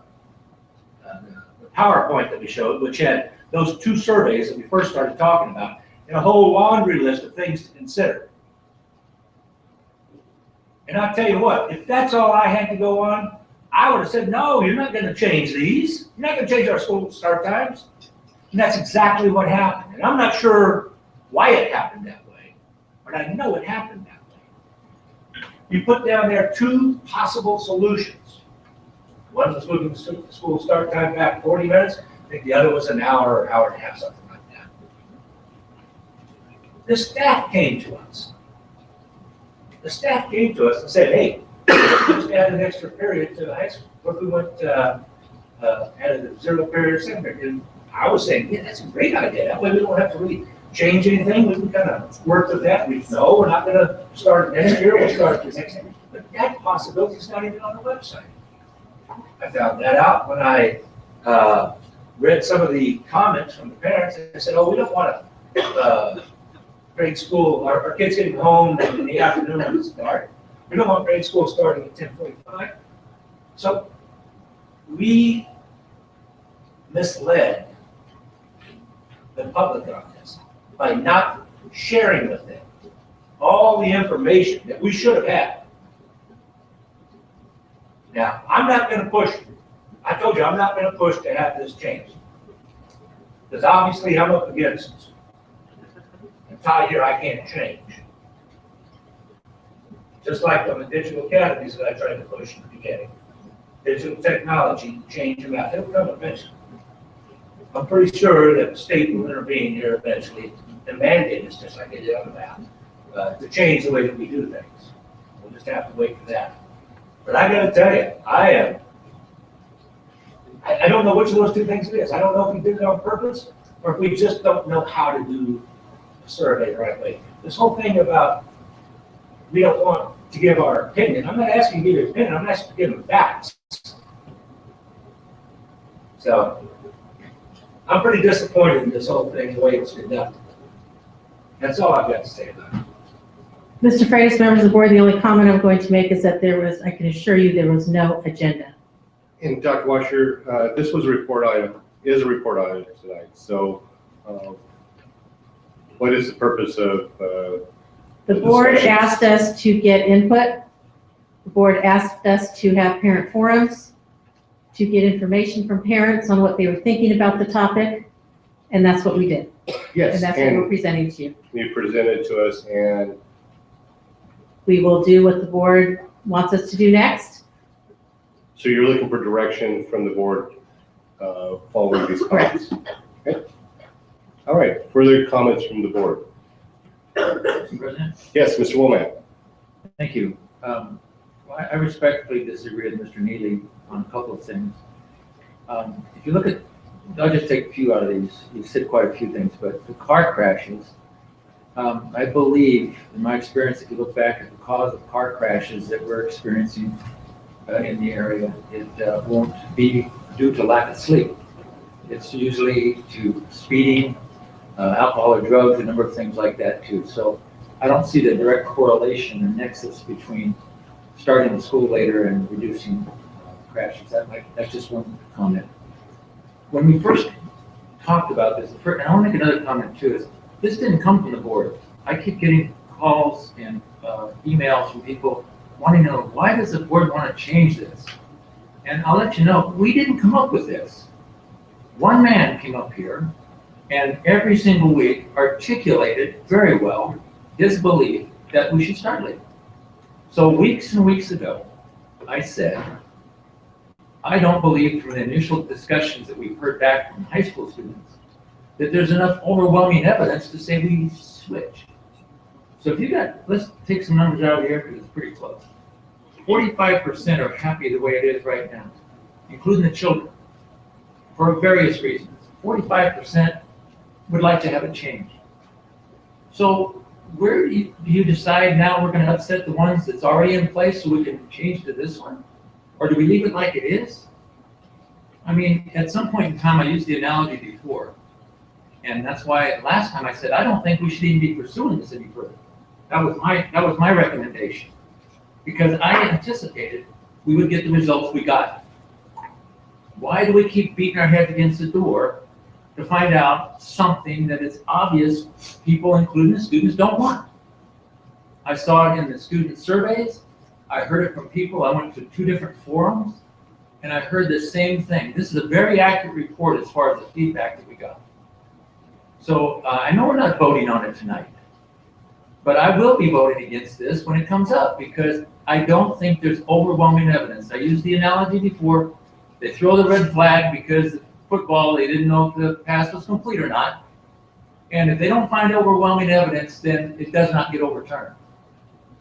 PowerPoint that we showed, which had those two surveys that we first started talking about, and a whole laundry list of things to consider. And I'll tell you what, if that's all I had to go on, I would have said, no, you're not going to change these. You're not going to change our school start times. And that's exactly what happened. And I'm not sure why it happened that way, but I know it happened that way. You put down there two possible solutions. One was moving the school start time back 40 minutes. I think the other was an hour or hour and a half, something like that. the staff came to us. The staff came to us and said, hey, let's add an extra period to the high school. What if we went, added a 0 period, 7 period? And I was saying, yeah, that's a great idea. That way we don't have to really change anything. We can kind of work with that. We know we're not gonna start next year, we'll start the next year. But that possibility is not even on the website. I found that out when I read some of the comments from the parents. They said, oh, we don't want to grade school, our kids getting home in the afternoon when it's dark. We don't want grade school starting at 10:45. So we misled the public on this by not sharing with them all the information that we should have had. Now, I'm not going to push. I told you I'm not going to push to have this changed. Because obviously I'm up against it. And Ty here, I can't change. Just like on the digital academies that I tried to push in the beginning. Digital technology, change them out. It'll come eventually. I'm pretty sure that the state will intervene here eventually and mandate this just like they did on the map to change the way that we do things. We'll just have to wait for that. But I got to tell you, I don't know which of those two things it is. I don't know if we did it on purpose or if we just don't know how to do a survey the right way. This whole thing about we don't want to give our opinion. I'm not asking you to give your opinion. I'm asking you to give them facts. So I'm pretty disappointed in this whole thing, the way it's conducted. That's all I've got to say about it. Mr. Freitas, members of the board, the only comment I'm going to make is that I can assure you there was no agenda. And Dr. Washer, this was a report item, is a report item tonight. So what is the purpose of the board asked us to get input. The board asked us to have parent forums, to get information from parents on what they were thinking about the topic, and that's what we did. Yes. And that's what we're presenting to you. You presented to us, and we will do what the board wants us to do next. so you're looking for direction from the board following these comments? Okay. All right, further comments from the board? Mr. President? Yes, Mr. Womack. Thank you. I respectfully disagree with Mr. Neely on a couple of things. If you look at, I'll just take a few out of these. You said quite a few things, but the car crashes, I believe, in my experience, if you look back at the cause of car crashes that we're experiencing in the area, it won't be due to lack of sleep. It's usually to speeding, alcohol or drugs, a number of things like that too. So I don't see the direct correlation or nexus between starting the school later and reducing crashes. That's just one comment. When we first talked about this, and I want to make another comment too, is this didn't come from the board. I keep getting calls and emails from people wanting to know, why does the board want to change this? And I'll let you know, we didn't come up with this. One man came up here and every single week articulated very well his belief that we should start late. So weeks and weeks ago, I said, I don't believe from the initial discussions that we've heard back from high school students that there's enough overwhelming evidence to say we switch. So if you got, let's take some numbers out of here because it's pretty close. 45% are happy the way it is right now, including the children, for various reasons. 45% would like to have it changed. So where do you decide now we're going to upset the ones that's already in place so we can change to this one? Or do we leave it like it is? I mean, at some point in time, I used the analogy before. And that's why last time I said, I don't think we should even be pursuing this any further. That was my recommendation. Because I anticipated we would get the results we got. Why do we keep beating our heads against the door to find out something that is obvious people, including the students, don't want? I saw it in the student surveys. I heard it from people. I went to 2 different forums, and I heard the same thing. This is a very accurate report as far as the feedback that we got. So I know we're not voting on it tonight, but I will be voting against this when it comes up because I don't think there's overwhelming evidence. I used the analogy before. They throw the red flag because football, they didn't know if the pass was complete or not. And if they don't find overwhelming evidence, then it does not get overturned.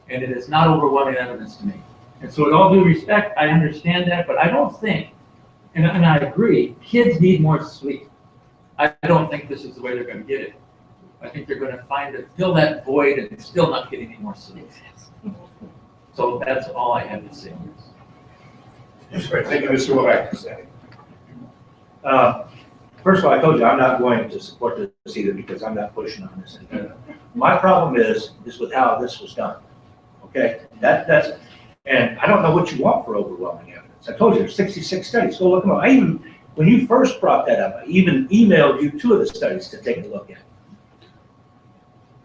And it is not overwhelming evidence to me. And so with all due respect, I understand that, but I don't think, and I agree, kids need more sleep. I don't think this is the way they're gonna get it. I think they're gonna fill that void and still not get any more sleep. So that's all I have to say on this. That's great. Thank you, Mr. Womack. First of all, I told you I'm not going to support this either because I'm not pushing on this. My problem is with how this was done. Okay, that's, and I don't know what you want for overwhelming evidence. I told you there's 66 studies. Go look them up. When you first brought that up, I even emailed you 2 of the studies to take a look at.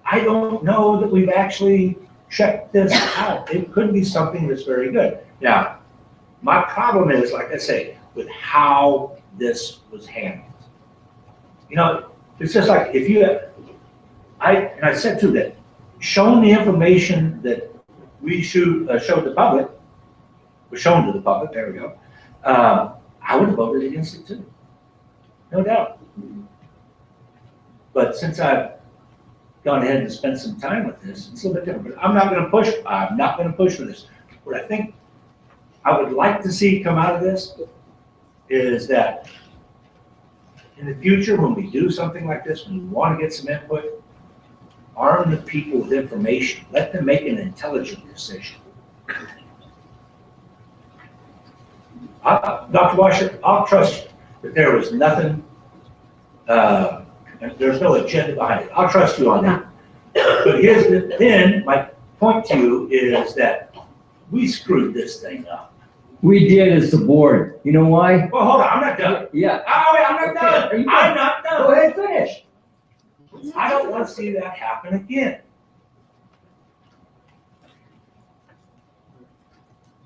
I don't know that we've actually checked this out. It could be something that's very good. Now, my problem is, like I say, with how this was handled. You know, it's just like if you, I said too that shown the information that we showed the public, was shown to the public, there we go, I would have voted against it too, no doubt. But since I've gone ahead and spent some time with this, it's a little bit different. But I'm not going to push for this. What I think I would like to see come out of this is that in the future, when we do something like this, when we want to get some input, arm the people with information. Let them make an intelligent decision. Dr. Washer, I'll trust that there was nothing, there's no agenda behind it. I'll trust you on that. But then my point to you is that we screwed this thing up. We did as the board. You know why? Well, hold on, I'm not done. Yeah. I'm not done. I'm not done. Go ahead and finish. I don't want to see that happen again.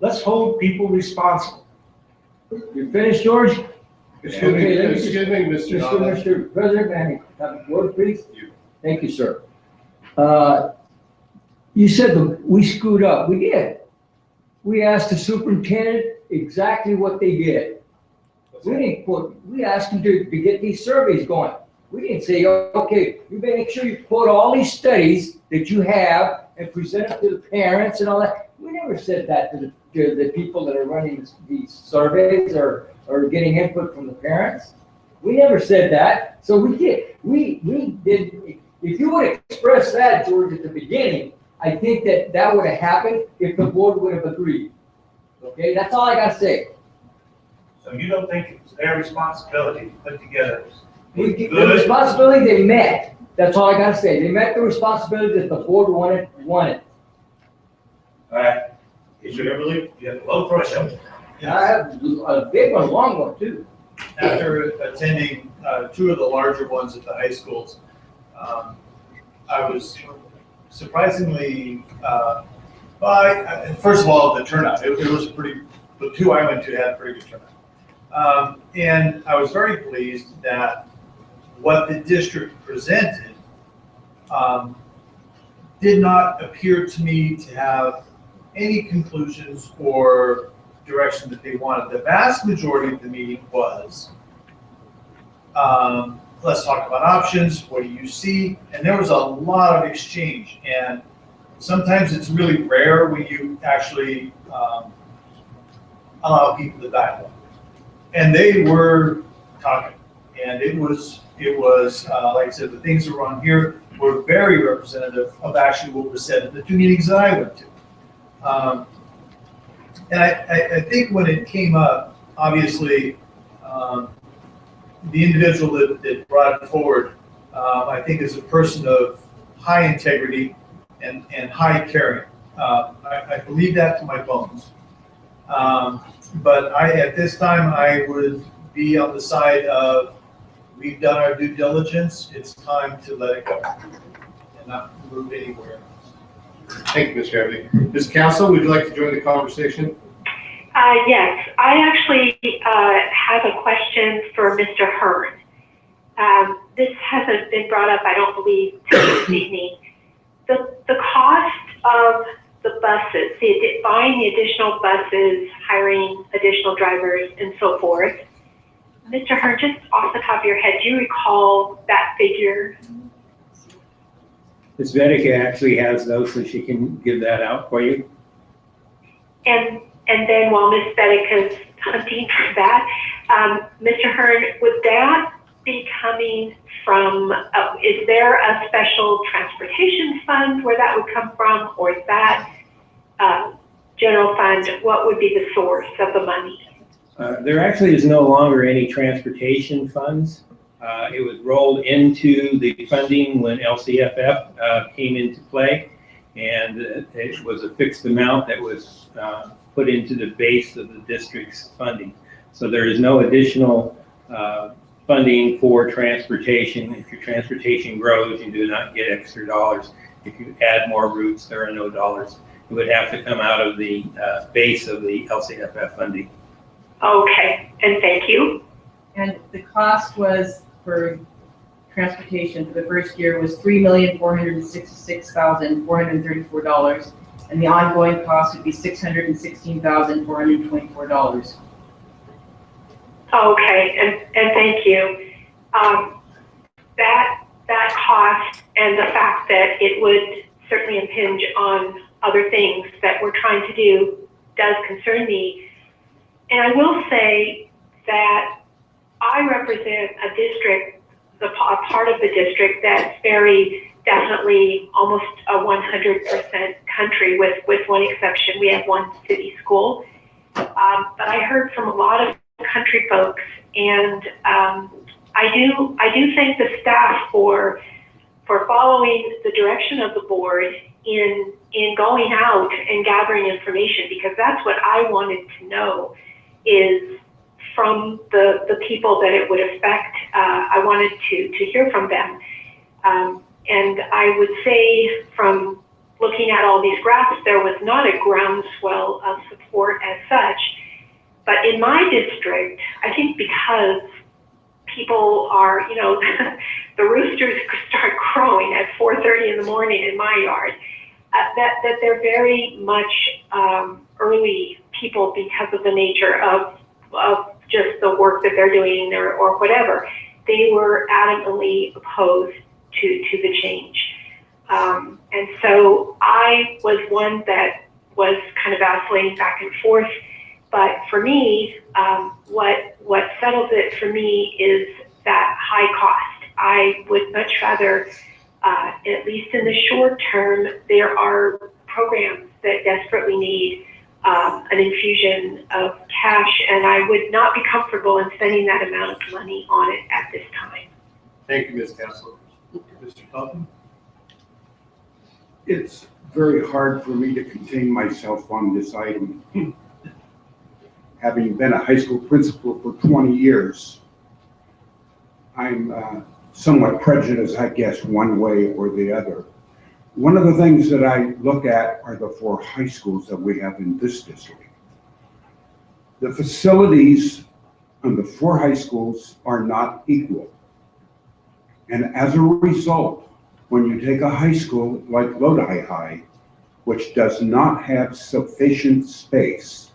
Let's hold people responsible. You finished, George? Excuse me, Mr. President, may I have a word, please? Thank you, sir. You said that we screwed up. We did. We asked the superintendent exactly what they did. We asked them to get these surveys going. We didn't say, okay, you better make sure you quote all these studies that you have and present them to the parents and all that. We never said that to the people that are running these surveys or getting input from the parents. We never said that. So we did. We did. If you would have expressed that, George, at the beginning, I think that would have happened if the board would have agreed. Okay, that's all I got to say. So you don't think it was their responsibility to put together? The responsibility they met. That's all I got to say. They met the responsibility that the board wanted. All right. Is you ever leave? You have a low threshold. I have a big one, long one too. After attending 2 of the larger ones at the high schools, I was surprisingly, first of all, the turnout. It was the 2 I went to had pretty good turnout. And I was very pleased that what the district presented did not appear to me to have any conclusions or direction that they wanted. The vast majority of the meeting was, let's talk about options, what do you see? And there was a lot of exchange. And sometimes it's really rare when you actually allow people to dialogue. And they were talking. And it was like I said, the things that were on here were very representative of actually what was said at the 2 meetings that I went to. And I think when it came up, obviously, the individual that brought it forward, I think is a person of high integrity and high caring. I believe that to my bones. But at this time, I would be on the side of, we've done our due diligence, it's time to let it go and not move anywhere else. Thank you, Mr. Everly. Ms. Council, would you like to join the conversation? Yes, I actually have a question for Mr. Hearn. This hasn't been brought up, I don't believe, this evening. The cost of the buses, buying the additional buses, hiring additional drivers, and so forth. Mr. Hearn, just off the top of your head, do you recall that figure? Ms. Vedek actually has those, so she can give that out for you. And then while Ms. Bedek is hunting for that, Mr. Hearn, would that be coming from, is there a special transportation fund where that would come from, or is that general fund? What would be the source of the money? There actually is no longer any transportation funds. It was rolled into the funding when LCFF came into play, and it was a fixed amount that was put into the base of the district's funding. So there is no additional funding for transportation. If your transportation grows, you do not get extra dollars. If you add more routes, there are no dollars. It would have to come out of the base of the LCFF funding. Okay, and thank you. And the cost was for transportation for the first year was $3,466,434, and the ongoing cost would be $616,424. Okay, and thank you. That cost and the fact that it would certainly impinge on other things that we're trying to do does concern me. And I will say that I represent a district, a part of the district that's very definitely almost a 100% country with one exception. We have one city school. But I heard from a lot of country folks, and I do thank the staff for following the direction of the board in going out and gathering information, because that's what I wanted to know is from the people that it would affect. I wanted to hear from them. And I would say from looking at all these graphs, there was not a groundswell of support as such. But in my district, I think because people are, the roosters start crowing at 4:30 in the morning in my yard, that they're very much early people because of the nature of just the work that they're doing or whatever. They were adamantly opposed to the change. And so I was one that was kind of vacillating back and forth. But for me, what settles it for me is that high cost. I would much rather, at least in the short term, there are programs that desperately need an infusion of cash, and I would not be comfortable in spending that amount of money on it at this time. Thank you, Ms. Castle. Mr. Topham? It's very hard for me to contain myself on this item. Having been a high school principal for 20 years, I'm somewhat prejudiced, I guess, one way or the other. One of the things that I look at are the 4 high schools that we have in this district. The facilities on the 4 high schools are not equal. And as a result, when you take a high school like Lodi High, which does not have sufficient space,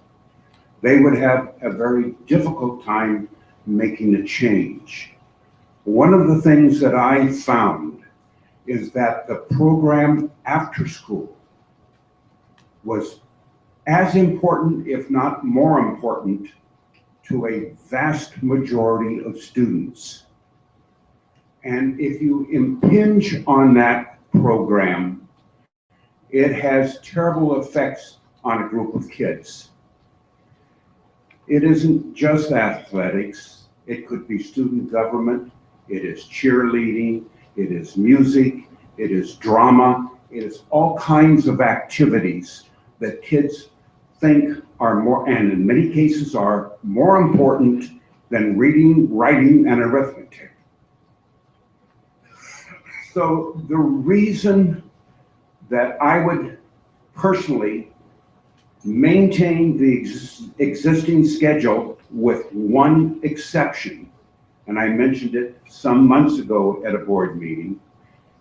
they would have a very difficult time making a change. One of the things that I found is that the program after school was as important, if not more important, to a vast majority of students. And if you impinge on that program, it has terrible effects on a group of kids. It isn't just athletics. It could be student government. It is cheerleading. It is music. It is drama. It is all kinds of activities that kids think are more, and in many cases are more important than reading, writing, and arithmetic. So the reason that I would personally maintain the existing schedule with one exception, and I mentioned it some months ago at a board meeting,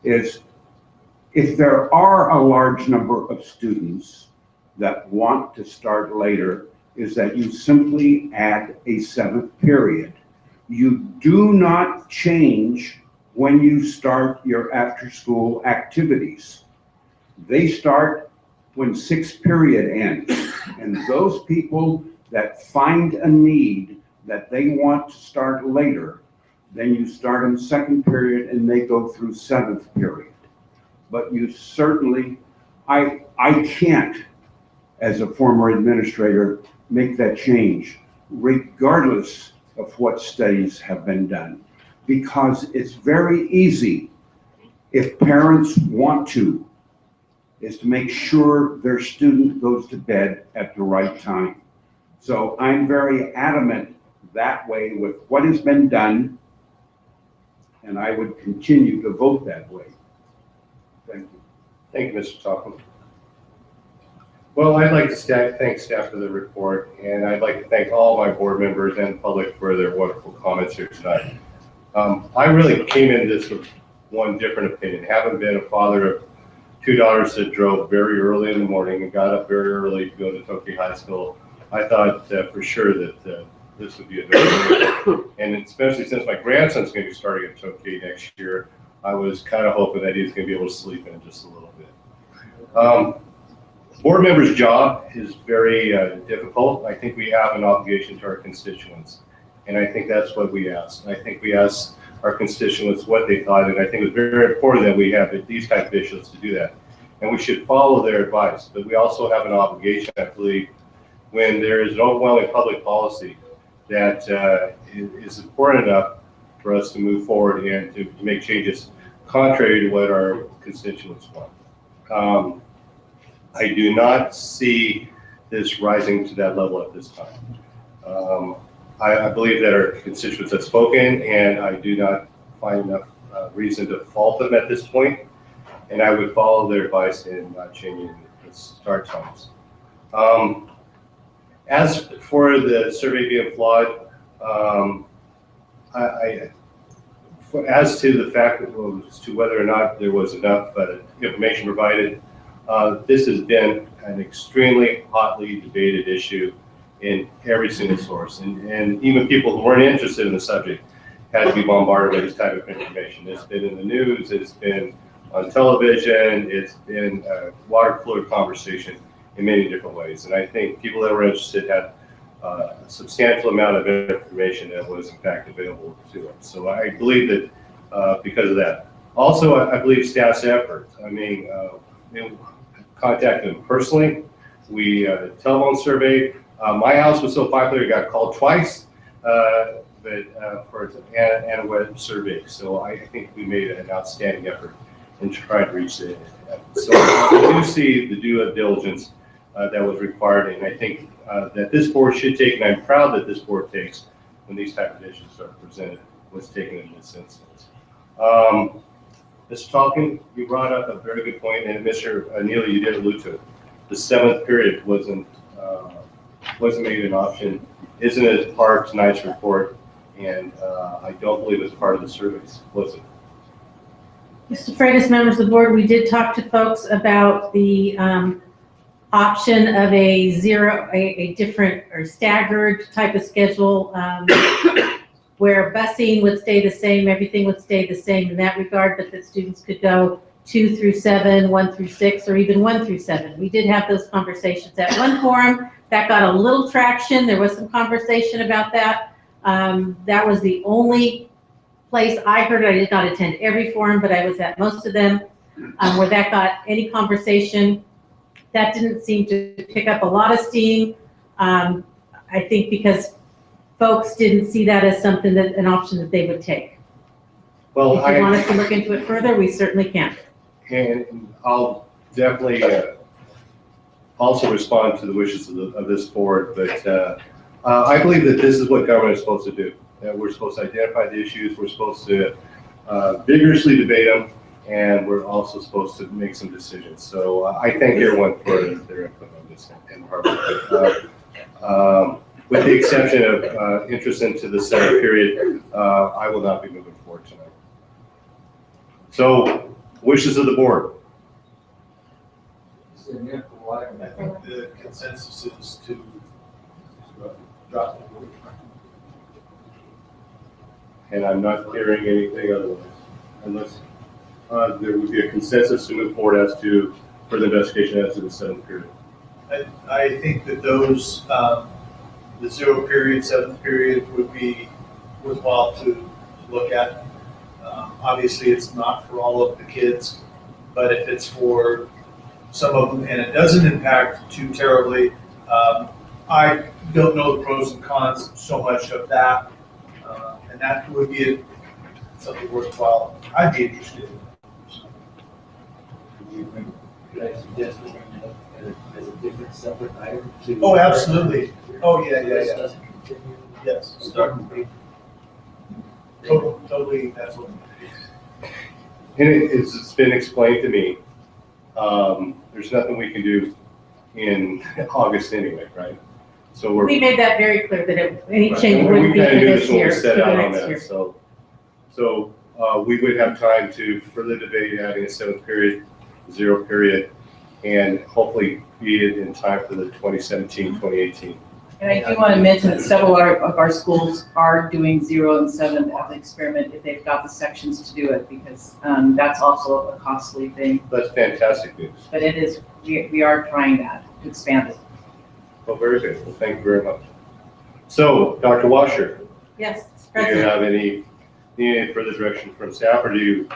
is if there are a large number of students that want to start later, is that you simply add a 7th period. You do not change when you start your after-school activities. They start when sixth period ends. And those people that find a need that they want to start later, then you start them second period and they go through seventh period. But you certainly, I can't, as a former administrator, make that change, regardless of what studies have been done. Because it's very easy, if parents want to, is to make sure their student goes to bed at the right time. So I'm very adamant that way with what has been done, and I would continue to vote that way. Thank you. Thank you, Mr. Topham. Well, I'd like to thank staff for the report, and I'd like to thank all my board members and the public for their wonderful comments here tonight. I really came into this with one different opinion. Having been a father of two daughters that drove very early in the morning and got up very early to go to Tokyo High School, I thought for sure that this would be a no-brainer. And especially since my grandson's going to be starting at Tokyo next year, I was kind of hoping that he's going to be able to sleep in just a little bit. Board member's job is very difficult. I think we have an obligation to our constituents. And I think that's what we asked. I think we asked our constituents what they thought, and I think it was very important that we have these type of officials to do that. And we should follow their advice. But we also have an obligation, I believe, when there is an overwhelming public policy that is important enough for us to move forward and to make changes contrary to what our constituents want. I do not see this rising to that level at this time. I believe that our constituents have spoken, and I do not find enough reason to fault them at this point, and I would follow their advice in not changing the start times. As for the survey being flawed, as to the fact as to whether or not there was enough information provided, this has been an extremely hotly debated issue in every single source, and even people who weren't interested in the subject had to be bombarded with this type of information. It's been in the news, it's been on television, it's been a water cooler conversation in many different ways. And I think people that were interested had a substantial amount of information that was in fact available to them. So I believe that because of that. Also, I believe staff's effort. I mean, contacted them personally. We telephone surveyed. My house was so popular, it got called twice, and a web survey. So I think we made an outstanding effort in trying to reach the end. So I do see the due diligence that was required, and I think that this board should take, and I'm proud that this board takes, when these type of issues are presented, was taken in this instance. Mr. Talkin, you brought up a very good point, and Mr. Neely, you did allude to it. The seventh period wasn't made an option, isn't as part of tonight's report, and I don't believe it's part of the surveys, was it? Mr. Freitas, members of the board, we did talk to folks about the option of a different or staggered type of schedule where busing would stay the same, everything would stay the same in that regard, but that students could go 2 through 7, 1 through 6, or even 1 through 7. We did have those conversations at one forum. That got a little traction. There was some conversation about that. That was the only place I heard. I did not attend every forum, but I was at most of them where that got any conversation. That didn't seem to pick up a lot of steam. I think because folks didn't see that as something that an option that they would take. Well, if you want us to look into it further, we certainly can. And I'll definitely also respond to the wishes of this board, but I believe that this is what government is supposed to do. That we're supposed to identify the issues, we're supposed to vigorously debate them, and we're also supposed to make some decisions. So I thank everyone for their input on this and hard work. With the exception of interest into the seventh period, I will not be moving forward tonight. So, wishes of the board. I think the consensus is to drop it. And I'm not hearing anything otherwise. unless there would be a consensus to move forward as to further investigation as to the 7th period. I think that those, the 0 period, 7th period would be worthwhile to look at. Obviously, it's not for all of the kids, but if it's for some of them and it doesn't impact too terribly, I don't know the pros and cons so much of that, and that would be something worthwhile. I'd be interested in. Could I suggest we bring it up as a different separate item to? Oh, absolutely. Oh, yeah. Doesn't continue. Yes. Start with me. Totally, absolutely. And it's been explained to me, there's nothing we can do in August anyway, right? So We made that very clear that any change we would be for kinda knew this when we year, set for the out on next that, year. So we would have time to further debate adding a 7th period, 0 period, and hopefully be it in time for the 2017, 2018. And I do want to mention that several of our schools are doing 0 and 7 as an experiment if they've got the sections to do it, because that's also a costly thing. That's fantastic news. But it is, we are trying that, to expand it. Well, very good. Well, thank you very much. So, Dr. Washer, Yes, do you President. have any further direction from staff, or do you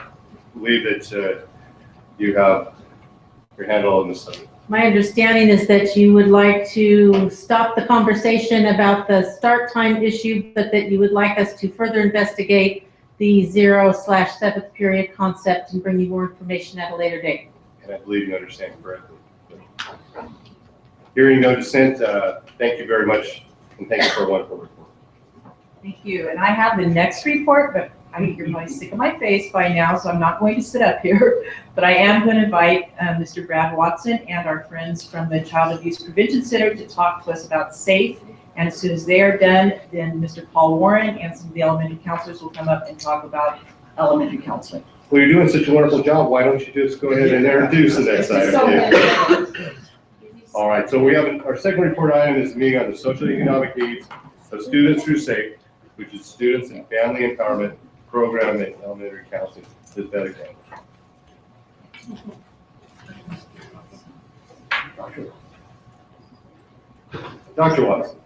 believe that you have your handle on this subject? My understanding is that you would like to stop the conversation about the start time issue, but that you would like us to further investigate the 0/7th period concept and bring you more information at a later date. And I believe you understand correctly. Hearing no dissent, thank you very much, and thank you for a wonderful report. Thank you. And I have the next report, but you're probably sick of my face by now, so I'm not going to sit up here. But I am going to invite Mr. Brad Watson and our friends from the Child Abuse Prevention Center to talk to us about SAFE. And as soon as they are done, then Mr. Paul Warren and some of the elementary counselors will come up and talk about elementary counseling. Well, you're doing such a wonderful job. Why don't you just go ahead and introduce the next item? All right, so we have our second report item is meeting on the social and economic needs of students through SAFE, which is Students and Family Empowerment Program in Elementary Counseling. Ms. Bettico. Dr. Watson.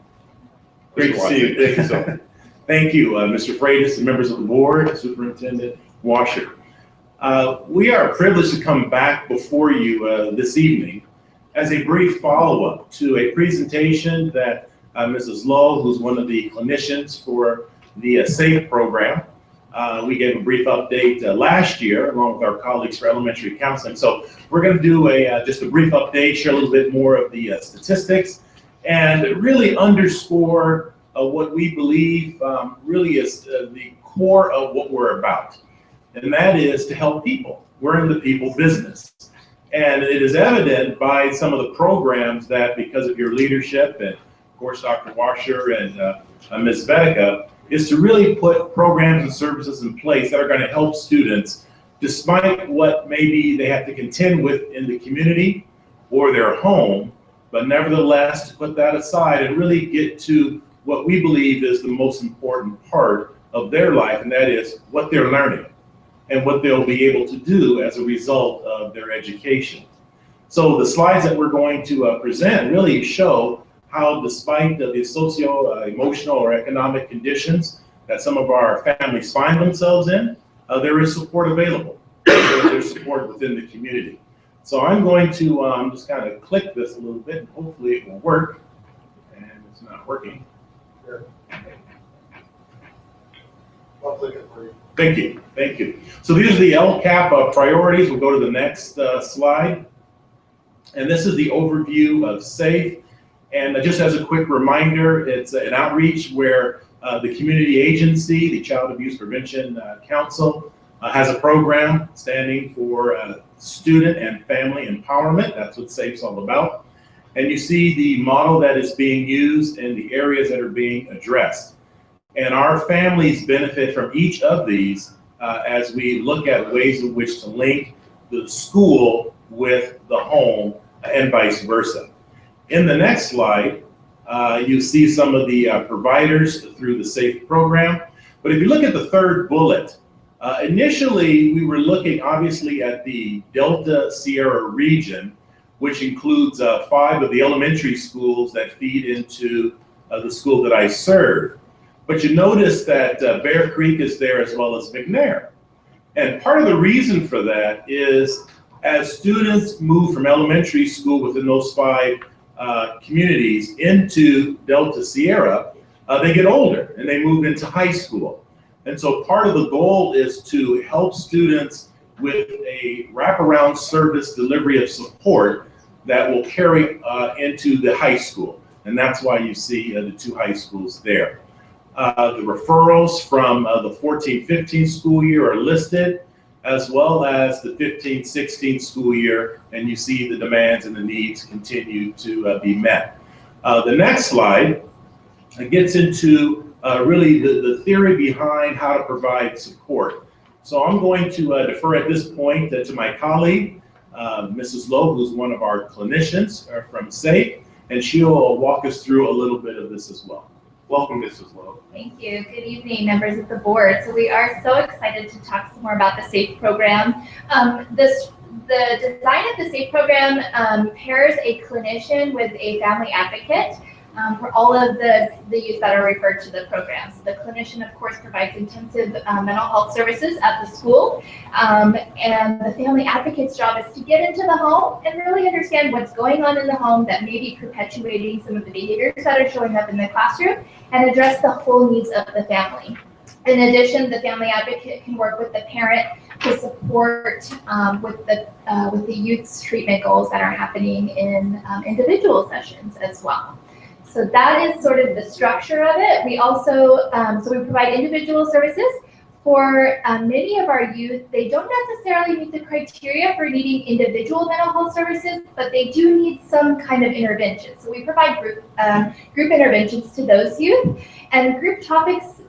Great to see you. Thank you so much. Thank you, Mr. Freitas and members of the board, Superintendent Washer. We are privileged to come back before you this evening as a brief follow-up to a presentation that Mrs. Lowe, who's one of the clinicians for the SAFE program, we gave a brief update last year along with our colleagues for elementary counseling. So we're going to do just a brief update, share a little bit more of the statistics, and really underscore what we believe really is the core of what we're about. And that is to help people. We're in the people business. And it is evident by some of the programs that because of your leadership and of course Dr. Washer and Ms. Vedeka, is to really put programs and services in place that are going to help students despite what maybe they have to contend with in the community or their home, but nevertheless to put that aside and really get to what we believe is the most important part of their life, and that is what they're learning and what they'll be able to do as a result of their education. So the slides that we're going to present really show how despite the socio-emotional or economic conditions that some of our families find themselves in, there is support available. There's support within the community. So I'm going to just kind of click this a little bit, and hopefully it will work. And it's not working. Sure. I'll click it for you. Thank you, thank you. So these are the LCAP priorities. We'll go to the next slide. And this is the overview of SAFE. And just as a quick reminder, it's an outreach where the community agency, the Child Abuse Prevention Council, has a program standing for student and family empowerment. That's what SAFE's all about. And you see the model that is being used and the areas that are being addressed. And our families benefit from each of these as we look at ways in which to link the school with the home and vice versa. In the next slide, you see some of the providers through the SAFE program. But if you look at the third bullet, Initially, we were looking obviously at the Delta Sierra region, which includes 5 of the elementary schools that feed into the school that I serve. But you notice that Bear Creek is there as well as McNair. And part of the reason for that is as students move from elementary school within those 5 communities into Delta Sierra, they get older and they move into high school. And so part of the goal is to help students with a wraparound service delivery of support that will carry into the high school. And that's why you see the 2 high schools there. The referrals from the 14-15 school year are listed, as well as the 15-16 school year, and you see the demands and the needs continue to be met. The next slide gets into really the theory behind how to provide support. So I'm going to defer at this point to my colleague, Mrs. Lowe, who's one of our clinicians from SAFE, and she'll walk us through a little bit of this as well. Welcome, Mrs. Lowe. Thank you. Good evening, members of the board. So we are so excited to talk some more about the SAFE program. The design of the SAFE program pairs a clinician with a family advocate for all of the youth that are referred to the program. So the clinician, of course, provides intensive mental health services at the school, and the family advocate's job is to get into the home and really understand what's going on in the home that may be perpetuating some of the behaviors that are showing up in the classroom and address the whole needs of the family. In addition, the family advocate can work with the parent to support with the youth's treatment goals that are happening in individual sessions as well. So that is sort of the structure of it. We also, so we provide individual services for many of our youth. They don't necessarily meet the criteria for needing individual mental health services, but they do need some kind of intervention. So we provide group interventions to those youth, and group topics.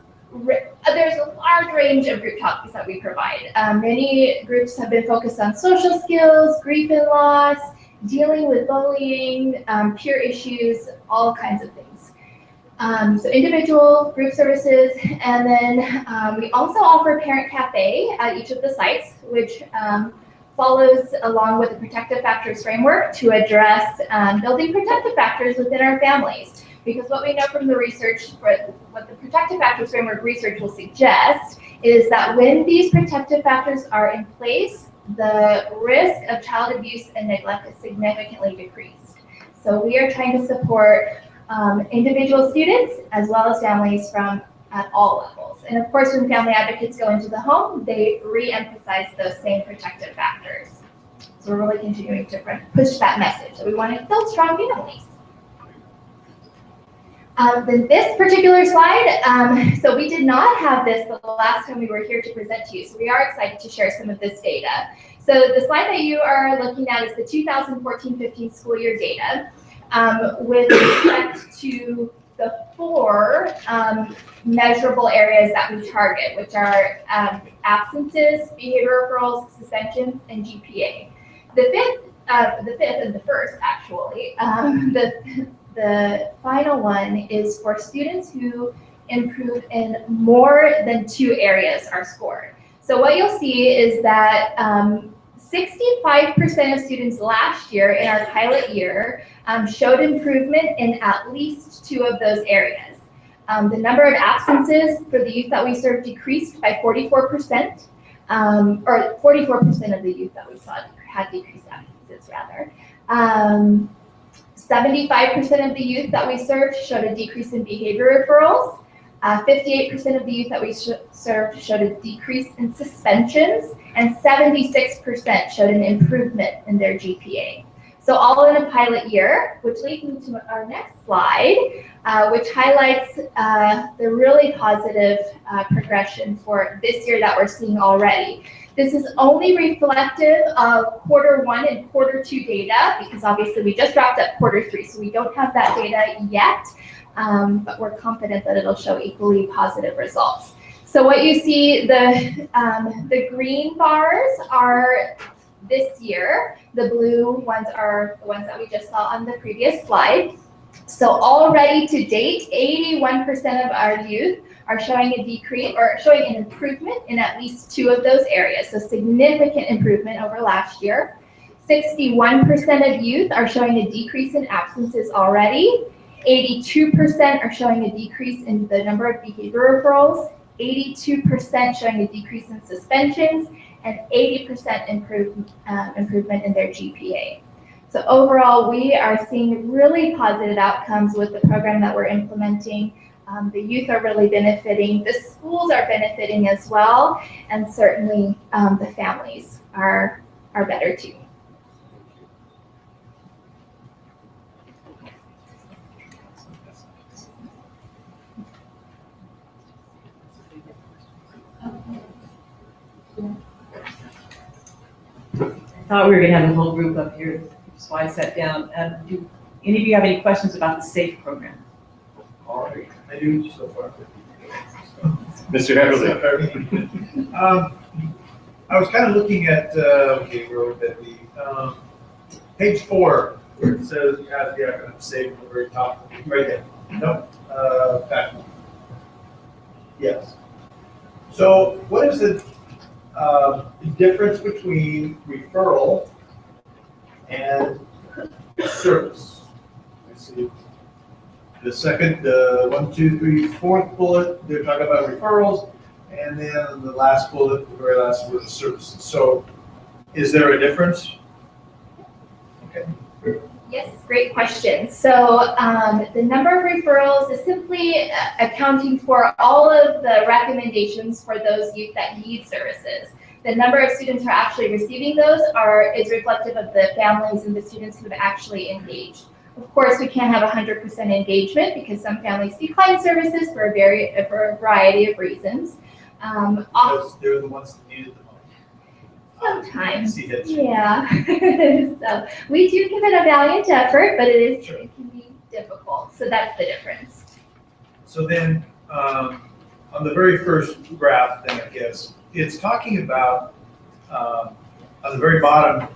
There's a large range of group topics that we provide. Many groups have been focused on social skills, grief and loss, dealing with bullying, peer issues, all kinds of things. So individual group services, and then we also offer Parent Cafe at each of the sites, which follows along with the protective factors framework to address building protective factors within our families. Because what we know from the research, what the protective factors framework research will suggest is that when these protective factors are in place, the risk of child abuse and neglect is significantly decreased. So we are trying to support individual students as well as families from at all levels. And of course, when family advocates go into the home, they re-emphasize those same protective factors. So we're really continuing to push that message that we want to build strong families. Then this particular slide, so we did not have this the last time we were here to present to you, so we are excited to share some of this data. So the slide that you are looking at is the 2014-15 school year data with respect to the 4 measurable areas that we target, which are absences, behavior referrals, suspensions, and GPA. The fifth and the first actually, the final one is for students who improve in more than 2 areas are scored. So what you'll see is that 65% of students last year in our pilot year showed improvement in at least 2 of those areas. The number of absences for the youth that we served decreased by 44%, or 44% of the youth that we saw had decreased absences rather. 75% of the youth that we served showed a decrease in behavior referrals. 58% of the youth that we served showed a decrease in suspensions, and 76% showed an improvement in their GPA. So all in a pilot year, which leads me to our next slide, which highlights the really positive progression for this year that we're seeing already. This is only reflective of Q1 and Q2 data, because obviously we just wrapped up Q3, so we don't have that data yet, but we're confident that it'll show equally positive results. So what you see, the green bars are this year, the blue ones are the ones that we just saw on the previous slide. So already to date, 81% of our youth are showing a decrease or showing an improvement in at least 2 of those areas. So significant improvement over last year. 61% of youth are showing a decrease in absences already. 82% are showing a decrease in the number of behavior referrals. 82% showing a decrease in suspensions, and 80% improvement in their GPA. So overall, we are seeing really positive outcomes with the program that we're implementing. The youth are really benefiting, the schools are benefiting as well, and certainly the families are better too. I thought we were gonna have a whole group up here, so I sat down. Do any of you have any questions about the SAFE program? All right, I do so far. Mr. Everly. I was kind of looking at, okay, where would that be? Page 4, where it says it has the acronym SAFE at the very top, right there. Nope, back. Yes. So what is the difference between referral and service? I see. The second, the 1, 2, 3, 4th bullet, they're talking about referrals, and then the last bullet, the very last word is services. So, is there a difference? Okay. Yes, great question. So the number of referrals is simply accounting for all of the recommendations for those youth that need services. The number of students who are actually receiving those is reflective of the families and the students who have actually engaged. Of course, we can't have 100% engagement because some families decline services for a variety of reasons. Because they're the ones that need it the most. Sometimes, yeah. So we do give it a valiant effort, but it can be difficult. So that's the difference. So then, on the very first graph, then I guess it's talking about on the very bottom.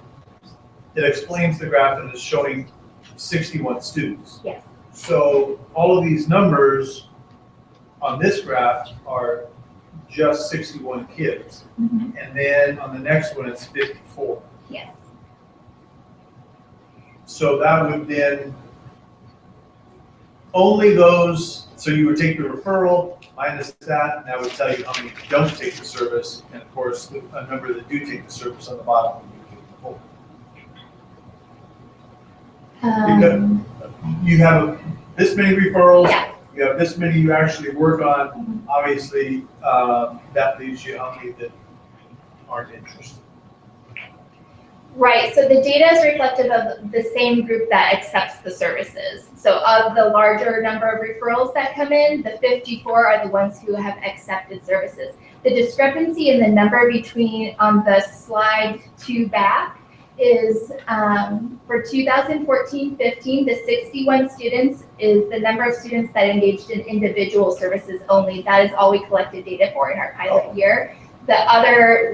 It explains the graph and is showing 61 students. Yes. So all of these numbers on this graph are just 61 kids. Mm-hmm. And then on the next one, it's 54. Yes. So that would then, only those, so you would take the referral minus that, and that would tell you how many don't take the service. And of course, a number that do take the service on the bottom would be 54. Because you have this many referrals, yeah. You have this many you actually work on. Mm-hmm. Obviously, that leaves you how many that aren't interested. Right, so the data is reflective of the same group that accepts the services. So of the larger number of referrals that come in, the 54 are the ones who have accepted services. The discrepancy in the number between on the slide 2 back is for 2014-15, the 61 students is the number of students that engaged in individual services only. That is all we collected data for in our pilot year. The other,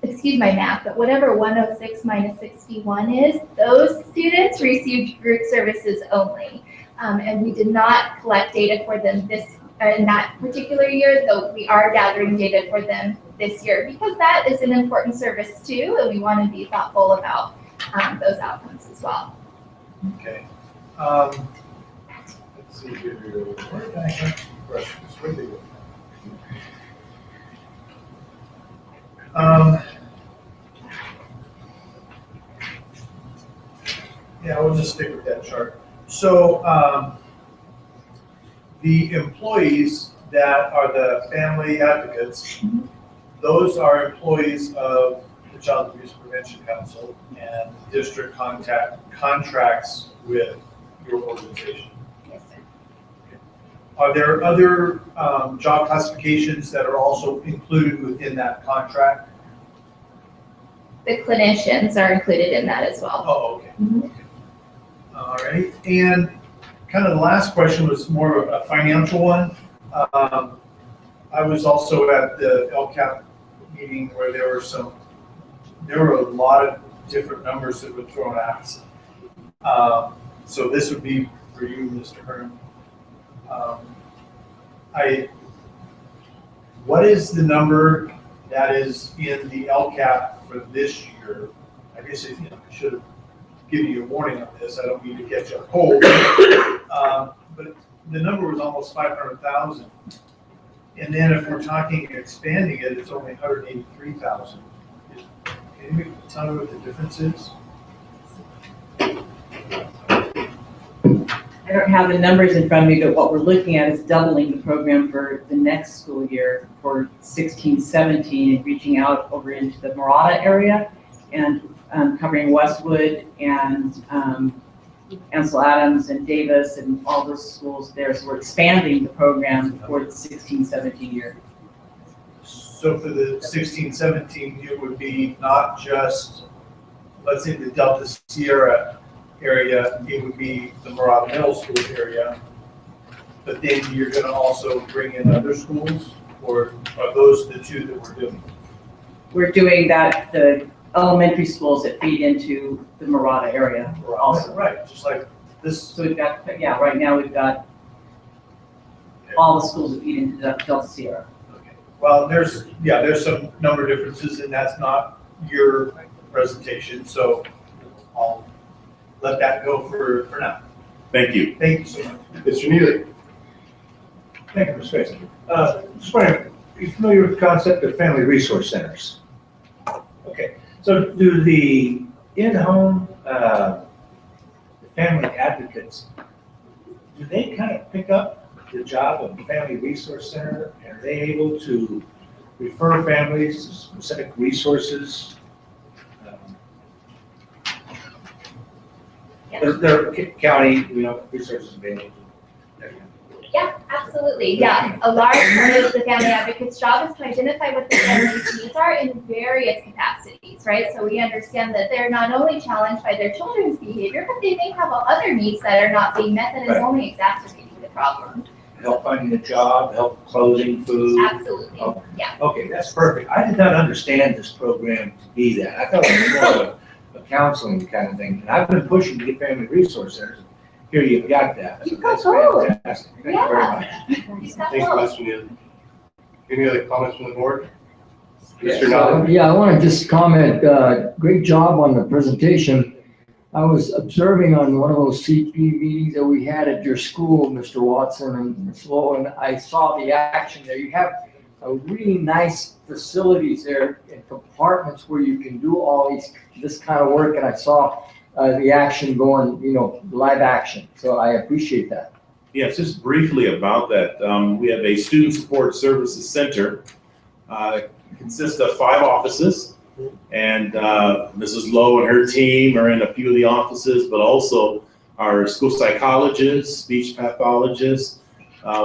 excuse my math, but whatever 106 minus 61 is, those students received group services only. And we did not collect data for them in that particular year, though we are gathering data for them this year because that is an important service too, and we want to be thoughtful about those outcomes as well. Okay. Let's see here. Where did I have questions? Where did they go? Yeah, we'll just stick with that chart. So the employees that are the family advocates, those are employees of the Child Abuse Prevention Council, and the district contracts with your organization. Yes, sir. Okay. Are there other job classifications that are also included within that contract? The clinicians are included in that as well. Oh, okay. Mm-hmm. All right, and kind of the last question was more of a financial one. I was also at the LCAP meeting where there were a lot of different numbers that were thrown at us. So this would be for you, Mr. Hearn. what is the number that is in the LCAP for this year? I guess I should have given you a warning on this. I don't mean to catch you on cold. But the number was almost 500,000. And then if we're talking expanding it, it's only 183,000. Can you tell me what the difference is? I don't have the numbers in front of me, but what we're looking at is doubling the program for the next school year for 16-17 and reaching out over into the Murata area and covering Westwood and Ansel Adams and Davis and all those schools there. So we're expanding the program for the 16-17 year. So for the 16-17, it would be not just, let's say, the Delta Sierra area, it would be the Murata Middle School area, but then you're going to also bring in other schools, or are those the two that we're doing? We're doing that, the elementary schools that feed into the Murata area also. Right, just like this. So we've got, yeah, right now we've got all the schools that feed into Delta Sierra. Well, there's some number differences, and that's not your presentation, so I'll let that go for now. Thank you. Thank you so much. Mr. Neely. Thank you, Mr. Mason. Just wondering, are you familiar with the concept of family resource centers? Okay, so do the in-home family advocates, do they kind of pick up the job of the family resource center? Are they able to refer families to specific resources? There are county, resources available. Yeah, absolutely. Yeah, a large part of the family advocate's job is to identify what the family's needs are in various capacities, right? So we understand that they're not only challenged by their children's behavior, but they may have other needs that are not being met that is only exacerbating the problem. Help finding a job, help closing food. Absolutely, yeah. Okay, that's perfect. I did not understand this program to be that. I thought it was more of a counseling kind of thing. And I've been pushing to get family resource centers. Here you've got that. So that's fantastic. Thank you very much. Thanks, Mr. Neely. Any other comments from the board? Yes. Mr. Nally? Yeah, I want to just comment, great job on the presentation. I was observing on one of those CP meetings that we had at your school, Mr. Watson and Ms. Lowe, and I saw the action there. You have a really nice facilities there in compartments where you can do all this kind of work, and I saw the action going, live action. So I appreciate that. Yes, just briefly about that. We have a Student Support Services Center. It consists of 5 offices, and Mrs. Lowe and her team are in a few of the offices, but also our school psychologists, speech pathologists.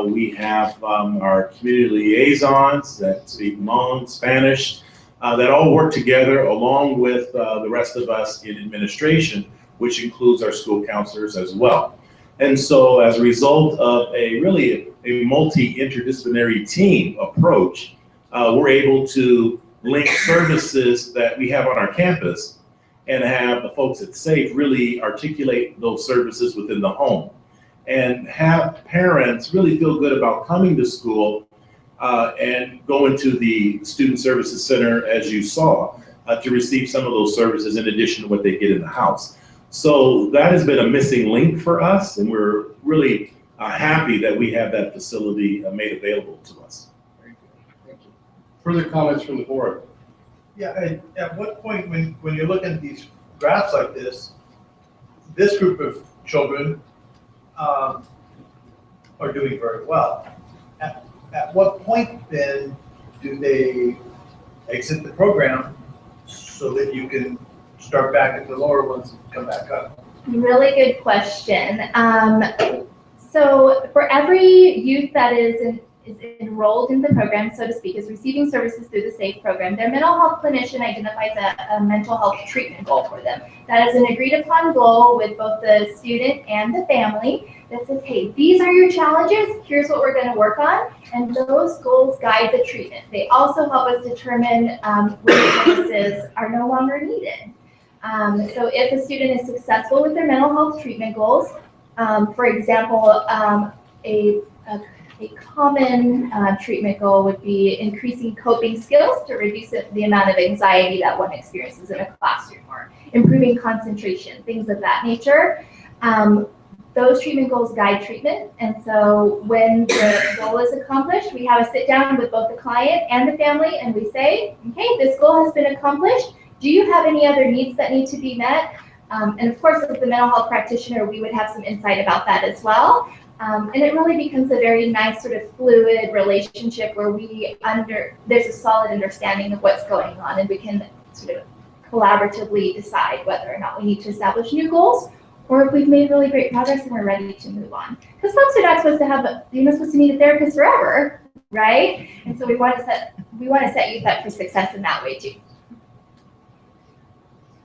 We have our community liaisons that speak Hmong, Spanish, that all work together along with the rest of us in administration, which includes our school counselors as well. And so as a result of a multi-interdisciplinary team approach, we're able to link services that we have on our campus and have the folks at SAFE really articulate those services within the home and have parents really feel good about coming to school and going to the Student Services Center, as you saw, to receive some of those services in addition to what they get in the house. So that has been a missing link for us, and we're really happy that we have that facility made available to us. Further comments from the board? Yeah, at what point when you're looking at these graphs like this group of children are doing very well. At what point then do they exit the program so that you can start back at the lower ones and come back up? Really good question. So for every youth that is enrolled in the program, so to speak, is receiving services through the SAFE program, their mental health clinician identifies a mental health treatment goal for them. That is an agreed upon goal with both the student and the family that says, hey, these are your challenges, here's what we're going to work on, and those goals guide the treatment. They also help us determine which services are no longer needed. So if a student is successful with their mental health treatment goals, for example, a A common treatment goal would be increasing coping skills to reduce the amount of anxiety that one experiences in a classroom, or improving concentration, things of that nature. Those treatment goals guide treatment, and so when the goal is accomplished, we have a sit down with both the client and the family, and we say, okay, this goal has been accomplished. Do you have any other needs that need to be met? And of course, as the mental health practitioner, we would have some insight about that as well. And it really becomes a very nice sort of fluid relationship where there's a solid understanding of what's going on, and we can sort of collaboratively decide whether or not we need to establish new goals, or if we've made really great progress and we're ready to move on. Because folks are not supposed to you're not supposed to need a therapist forever, right? And so we want to set youth up for success in that way too.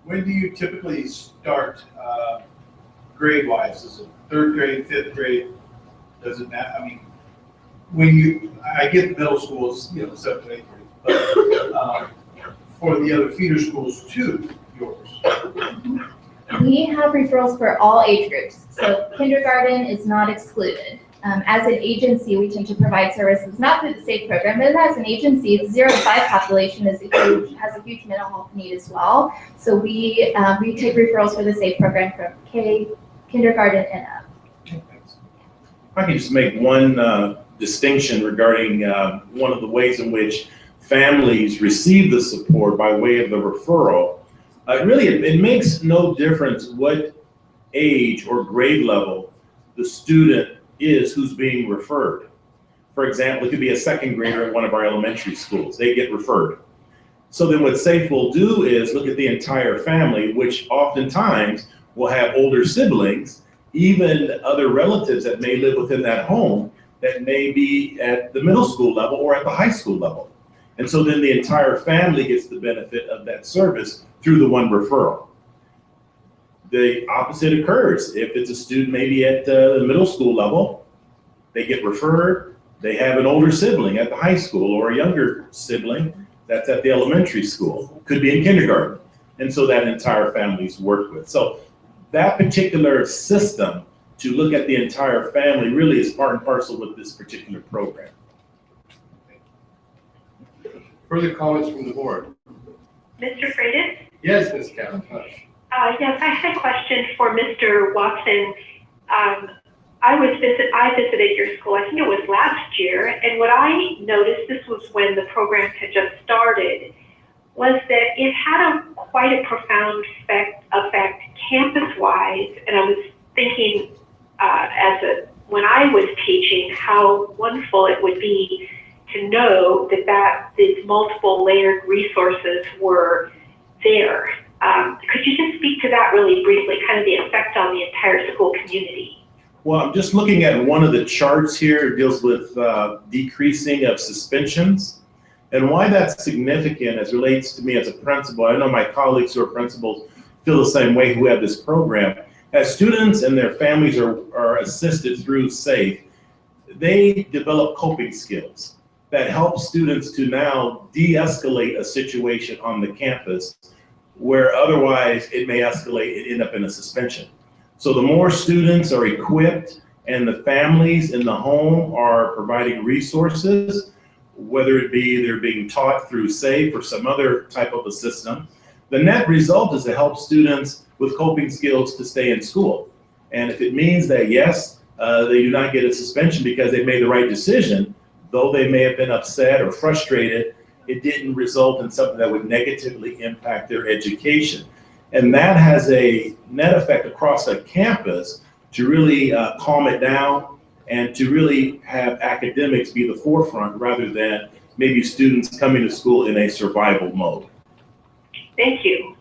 When do you typically start grade-wise? Is it third grade, fifth grade? Does it matter? I mean, I get the middle schools, you know, the 7th and 8th grade, but for the other feeder schools too, yours. We have referrals for all age groups, so kindergarten is not excluded. As an agency, we tend to provide services not through the SAFE program, but as an agency, the 0 to 5 population has a huge mental health need as well. So we take referrals for the SAFE program from kindergarten and up. If I can just make one distinction regarding one of the ways in which families receive the support by way of the referral. It makes no difference what age or grade level the student is who's being referred. For example, it could be a 2nd grader at one of our elementary schools. They get referred. So then what SAFE will do is look at the entire family, which oftentimes will have older siblings, even other relatives that may live within that home that may be at the middle school level or at the high school level. And so then the entire family gets the benefit of that service through the one referral. The opposite occurs. If it's a student maybe at the middle school level, they get referred, they have an older sibling at the high school or a younger sibling that's at the elementary school, could be in kindergarten. And so that entire family is worked with. So that particular system to look at the entire family really is part and parcel with this particular program. Further comments from the board? Mr. Freitas? Yes, Ms. McIntosh. Yes, I had a question for Mr. Watson. I visited your school, I think it was last year, and what I noticed, this was when the program had just started, was that it had quite a profound effect campus-wise, and I was thinking when I was teaching how wonderful it would be to know that these multiple layered resources were there. Could you just speak to that really briefly, kind of the effect on the entire school community? Well, I'm just looking at one of the charts here. It deals with decreasing of suspensions. And why that's significant as relates to me as a principal, I know my colleagues who are principals feel the same way who have this program. As students and their families are assisted through SAFE, they develop coping skills that help students to now de-escalate a situation on the campus where otherwise it may escalate and end up in a suspension. So the more students are equipped and the families in the home are providing resources, whether it be they're being taught through SAFE or some other type of a system, the net result is to help students with coping skills to stay in school. And if it means that, yes, they do not get a suspension because they made the right decision, though they may have been upset or frustrated, it didn't result in something that would negatively impact their education. And that has a net effect across a campus to really calm it down and to really have academics be the forefront rather than maybe students coming to school in a survival mode. Thank you.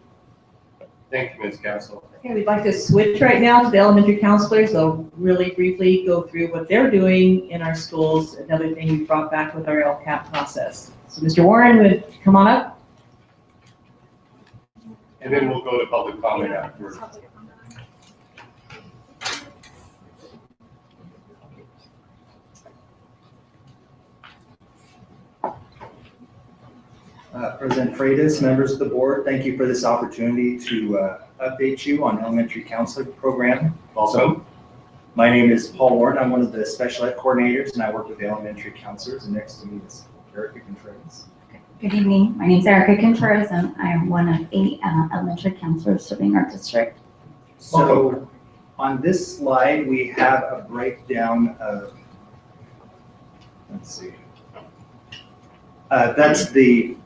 Thank you, Ms. Castle. Okay, we'd like to switch right now to the elementary counselors. They'll really briefly go through what they're doing in our schools, another thing we brought back with our LCAP process. So Mr. Warren would come on up. And then we'll go to public comment afterwards. President Freitas, members of the board, thank you for this opportunity to update you on elementary counselor program. Also, My name is Paul Warren. I'm one of the special ed coordinators, and I work with the elementary counselors. And next to me is Erica Contreras. Good evening. My name is Erica Contreras, and I am one of 8 elementary counselors serving our district. So on this slide, we have a breakdown of, let's see, that's the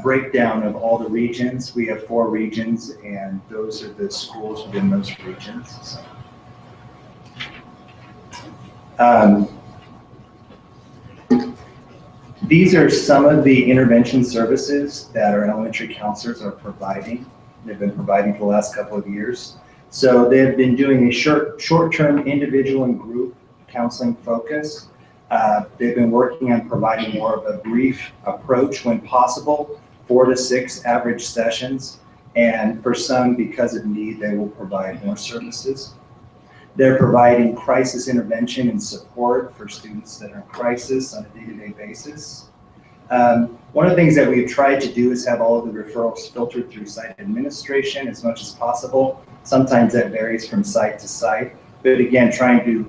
breakdown of all the regions. We have 4 regions, and those are the schools within those regions. So. These are some of the intervention services that our elementary counselors are providing. They've been providing for the last couple of years. So they've been doing a short-term individual and group counseling focus. They've been working on providing more of a brief approach when possible, 4 to 6 average sessions. And for some, because of need, they will provide more services. They're providing crisis intervention and support for students that are in crisis on a day-to-day basis. One of the things that we've tried to do is have all of the referrals filtered through site administration as much as possible. Sometimes that varies from site to site, but again, trying to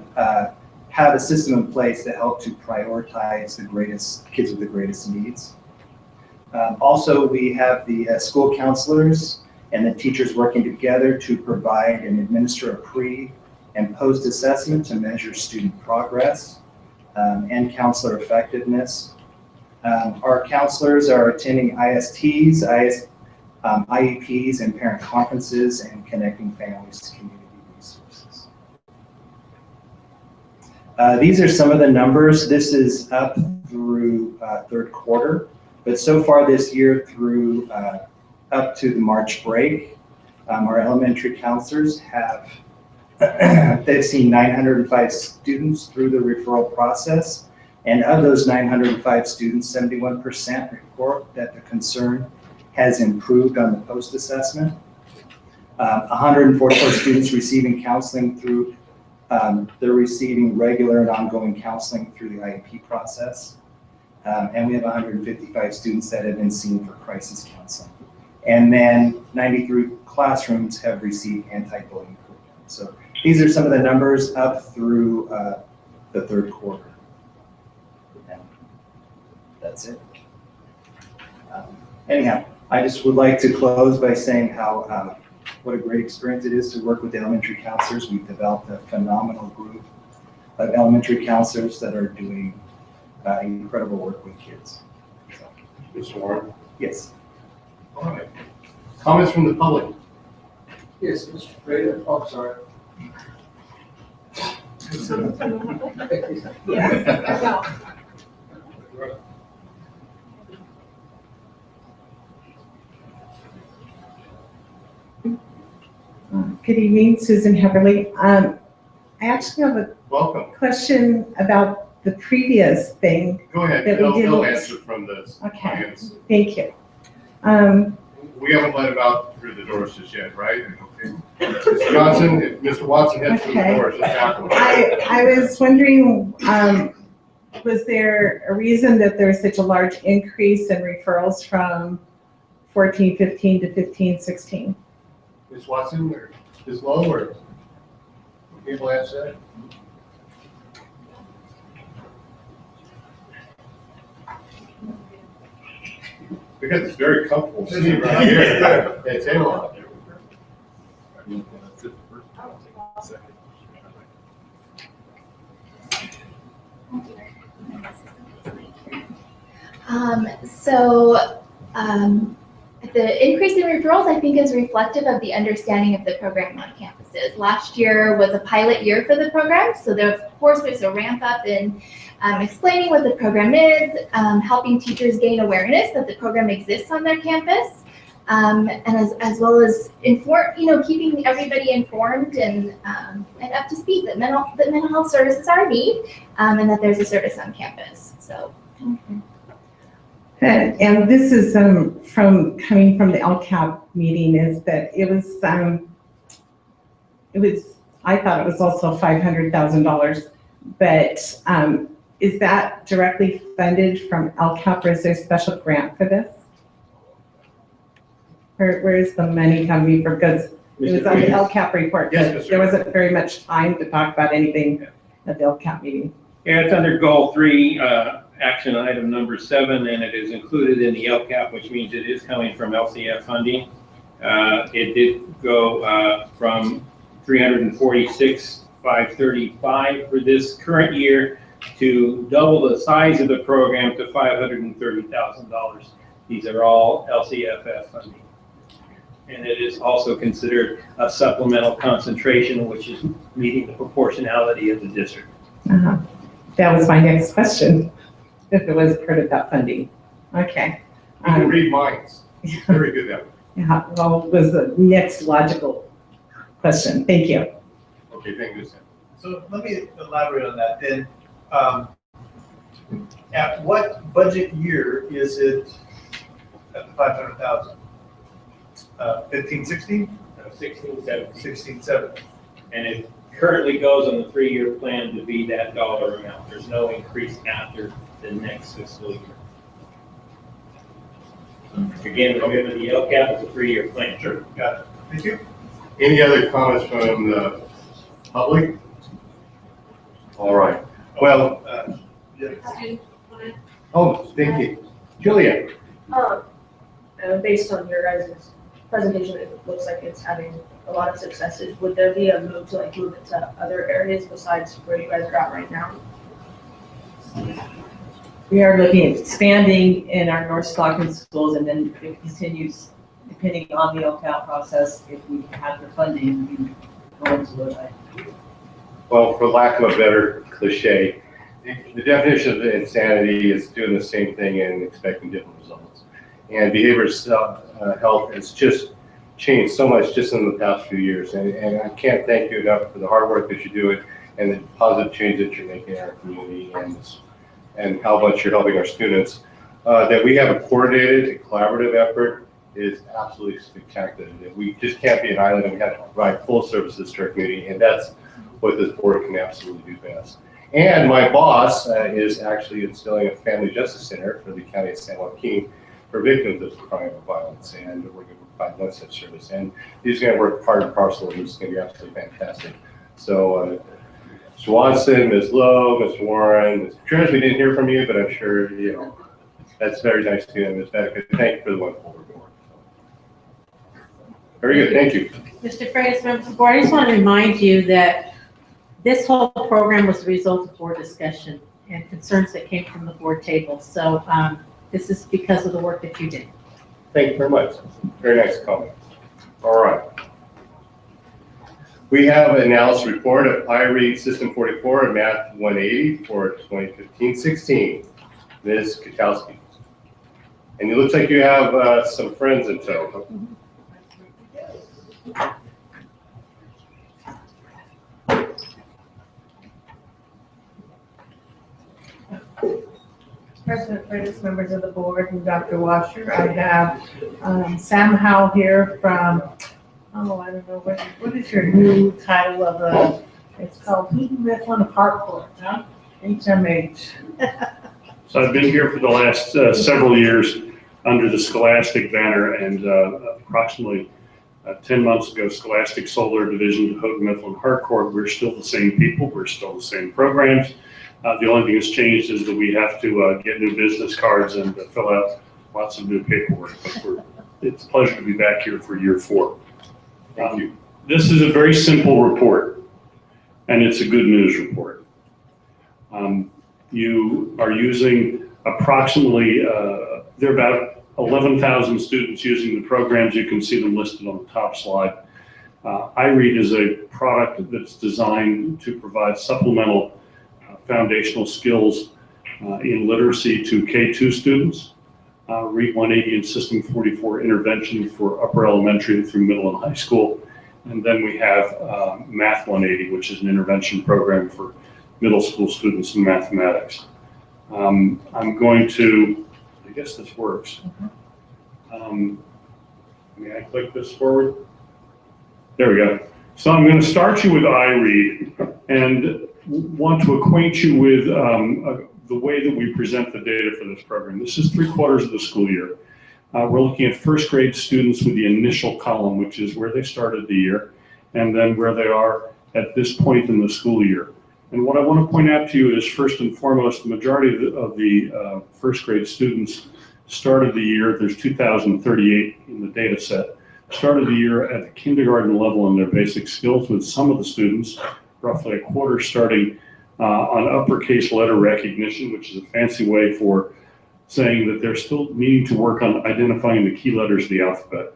have a system in place to help to prioritize the kids with the greatest needs. Also, we have the school counselors and the teachers working together to provide and administer a pre- and post-assessment to measure student progress and counselor effectiveness. Our counselors are attending ISTs, IEPs, and parent conferences and connecting families to community resources. These are some of the numbers. This is up through 3rd quarter, but so far this year through up to the March break, our elementary counselors have they've seen 905 students through the referral process, and of those 905 students, 71% report that the concern has improved on the post-assessment. 144 students receiving counseling through, they're receiving regular and ongoing counseling through the IEP process. And we have 155 students that have been seen for crisis counseling. And then 93 classrooms have received anti-bullying programs. So these are some of the numbers up through the 3rd quarter. And that's it. Anyhow, I just would like to close by saying how what a great experience it is to work with the elementary counselors. We've developed a phenomenal group of elementary counselors that are doing incredible work with kids. Mr. Warren? Yes. All right. Comments from the public? Yes, Mr. Prater. Oh, sorry. Good evening, Susan Heberly. I actually have a Welcome. question about the previous thing. Go ahead. That we They'll didn't- answer from the Okay. audience. Thank you. We haven't let him out through the doors just yet, right? Okay. Mr. Johnson, if Mr. Watson heads through the Okay. doors, just tackle him. I was wondering, was there a reason that there's such a large increase in referrals from 14-15 to 15-16? Ms. Watson or Ms. Lowe or people answer that? We got this very comfortable seat right here. Yeah, table out there. The increase in referrals, I think, is reflective of the understanding of the program on campuses. Last year was a pilot year for the program, so there, of course, there's a ramp up in explaining what the program is, helping teachers gain awareness that the program exists on their campus, and as well as keeping everybody informed and up to speed that mental health services are a need, and that there's a service on campus. So. And this is coming from the LCAP meeting, is that it was I thought it was also $500,000, but is that directly funded from LCAP, or is there a special grant for this? Where is the money coming from? Because It was on the LCAP report. Yes, but Mr. There wasn't very much time to talk about anything at the LCAP meeting. Yeah, it's under goal 3, action item number 7, and it is included in the LCAP, which means it is coming from LCF funding. It did go from 346,535 for this current year to double the size of the program to $530,000. These are all LCFF funding. And it is also considered a supplemental concentration, which is meeting the proportionality of the district. That was my next question, if it was part of that funding. Okay. You can read minds. Very good at Yeah, well, was the next logical question. Thank you. Okay, thank you, Sam. So let me elaborate on that then. At what budget year is it at the 500,000? 15, 16? 16, 17. 16, 17. And it currently goes on the 3-year plan to be that dollar amount. There's no increase after the next fiscal year. Again, remember the LCAP is a 3-year plan. Sure, got it. Thank you. Any other comments from the public? All right. Well, oh, thank you. Julia. Based on your guys' presentation, it looks like it's having a lot of successes. Would there be a move to move it to other areas besides where you guys are at right now? We are looking at expanding in our North Stockton schools, and then it continues, depending on the LCAP process, if we have the funding, we go into Lodi. Well, for lack of a better cliche, the definition of insanity is doing the same thing and expecting different results. And behavioral health has just changed so much just in the past few years. And I can't thank you enough for the hard work that you're doing and the positive change that you're making in our community and how much you're helping our students. That we have a coordinated and collaborative effort is absolutely spectacular. We just can't be an island, and we have to provide full services to our community, and that's what this board can absolutely do best. And my boss is actually instilling a family justice center for the county of San Joaquin for victims of crime and violence, and we're going to provide one-step service. And these are going to work part and parcel, and it's going to be absolutely fantastic. So, Mr. Watson, Ms. Lowe, Mr. Warren, Mr. Trent, we didn't hear from you, but I'm sure, you know, that's very nice to you, and Ms. Bedecker, thank you for the wonderful report. Very good, thank you. Mr. Freitas, members of the board, I just want to remind you that this whole program was the result of board discussion and concerns that came from the board table. So this is because of the work that you did. Thank you very much. Very nice comment. All right. We have an analysis report of IREAD System 44 and Math 180 for 2015-16. Ms. Kutowski. And it looks like you have some friends in tow. President Freitas, members of the board, and Dr. Washer, I have Sam Howe here from, I don't know, what is your new title of it's called Mifflin Harcourt, huh? HMH. So I've been here for the last several years under the Scholastic banner, and approximately 10 months ago, Scholastic sold their division to Houghton Mifflin Harcourt. We're still the same people, we're still the same programs. The only thing that's changed is that we have to get new business cards and fill out lots of new paperwork. But it's a pleasure to be back here for year 4. Thank you. This is a very simple report, and it's a good news report. You are using approximately, there are about 11,000 students using the programs. You can see them listed on the top slide. IREAD is a product that's designed to provide supplemental foundational skills in literacy to K-2 students. READ 180 and System 44 intervention for upper elementary through middle and high school. And then we have Math 180, which is an intervention program for middle school students in mathematics. I'm going to, I guess this works. May I click this forward? There we go. So I'm going to start you with IREAD and want to acquaint you with the way that we present the data for this program. This is 3/4 of the school year. We're looking at first grade students with the initial column, which is where they started the year, and then where they are at this point in the school year. And what I want to point out to you is, first and foremost, the majority of the first grade students started the year, there's 2,038 in the data set, started the year at the kindergarten level in their basic skills, with some of the students, roughly a quarter, starting on uppercase letter recognition, which is a fancy way for saying that they're still needing to work on identifying the key letters of the alphabet.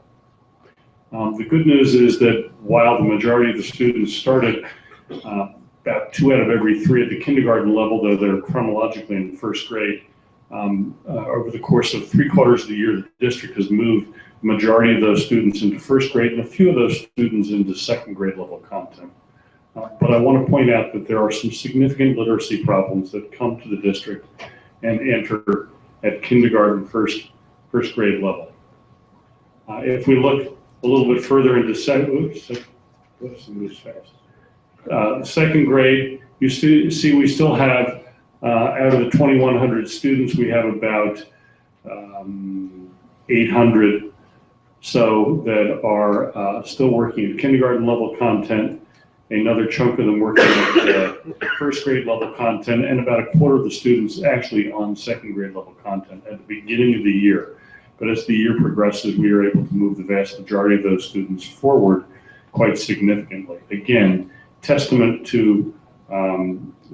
The good news is that while the majority of the students started about 2 out of every 3 at the kindergarten level, though they're chronologically in first grade, over the course of 3/4 of the year, the district has moved the majority of those students into first grade and a few of those students into second grade level content. But I want to point out that there are some significant literacy problems that come to the district and enter at kindergarten first grade level. If we look a little bit further into second grade, you see we still have, out of the 2,100 students, we have about 800 so that are still working at kindergarten level content, another chunk of them working at first grade level content, and about a quarter of the students actually on second grade level content at the beginning of the year. But as the year progresses, we are able to move the vast majority of those students forward quite significantly. Again, testament to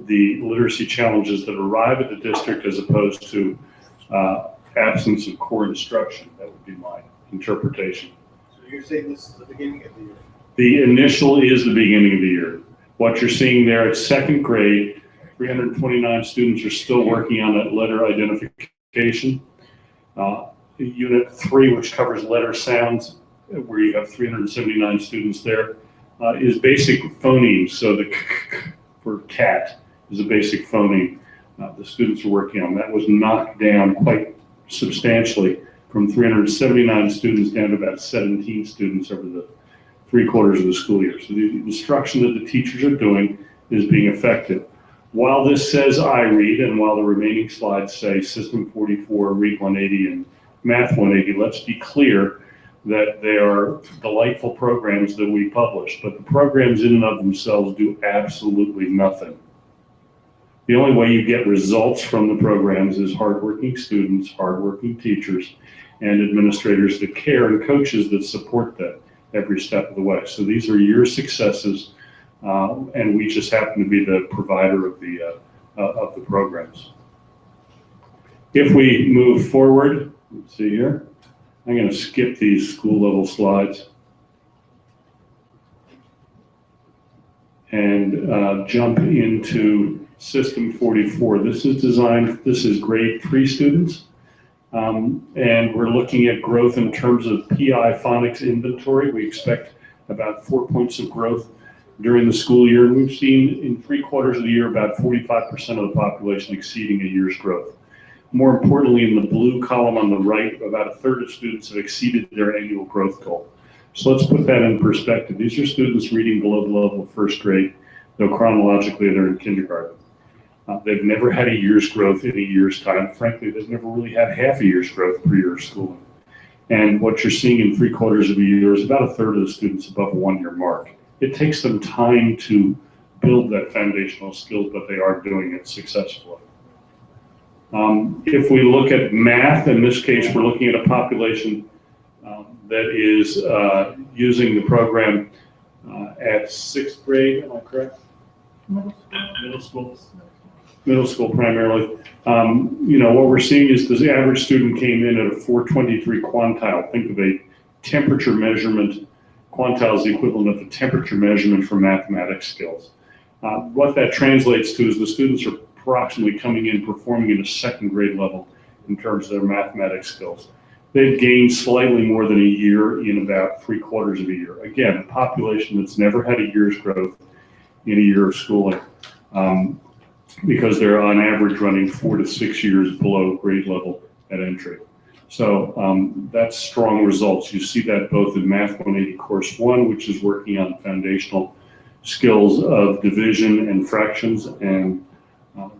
the literacy challenges that arrive at the district as opposed to absence of core instruction. That would be my interpretation. So you're saying this is the beginning of the year? The initial is the beginning of the year. What you're seeing there at second grade, 329 students are still working on that letter identification. Unit 3, which covers letter sounds, where you have 379 students there, is basic phonemes. So the k for cat is a basic phoneme. The students are working on that. Was knocked down quite substantially from 379 students down to about 17 students over the 3/4 of the school year. So the instruction that the teachers are doing is being effective. While this says I read, and while the remaining slides say System 44, Read 180, and Math 180, let's be clear that they are delightful programs that we publish, but the programs in and of themselves do absolutely nothing. The only way you get results from the programs is hardworking students, hardworking teachers, and administrators that care, and coaches that support that every step of the way. So these are your successes, and we just happen to be the provider of the programs. If we move forward, let's see here. I'm going to skip these school level slides and jump into System 44. This is grade 3 students. And we're looking at growth in terms of PI phonics inventory. We expect about 4 points of growth during the school year. And we've seen in 3/4 of the year about 45% of the population exceeding a year's growth. More importantly, in the blue column on the right, about a third of students have exceeded their annual growth goal. So let's put that in perspective. These are students reading below the level of first grade, though chronologically they're in kindergarten. They've never had a year's growth in a year's time. Frankly, they've never really had half a year's growth per year of schooling. And what you're seeing in 3/4 of a year is about a third of the students above a 1-year mark. It takes them time to build that foundational skills, but they are doing it successfully. If we look at math, in this case, we're looking at a population that is using the program at 6th grade, am I correct? Middle school primarily. What we're seeing is the average student came in at a 423 quantile. Think of a temperature measurement. Quantile is the equivalent of the temperature measurement for mathematics skills. What that translates to is the students are approximately coming in performing at a 2nd grade level in terms of their mathematics skills. They've gained slightly more than a year in about 3/4 of a year. Again, a population that's never had a year's growth in a year of schooling, because they're on average running 4 to 6 years below grade level at entry. So that's strong results. You see that both in Math 180 Course 1, which is working on foundational skills of division and fractions, and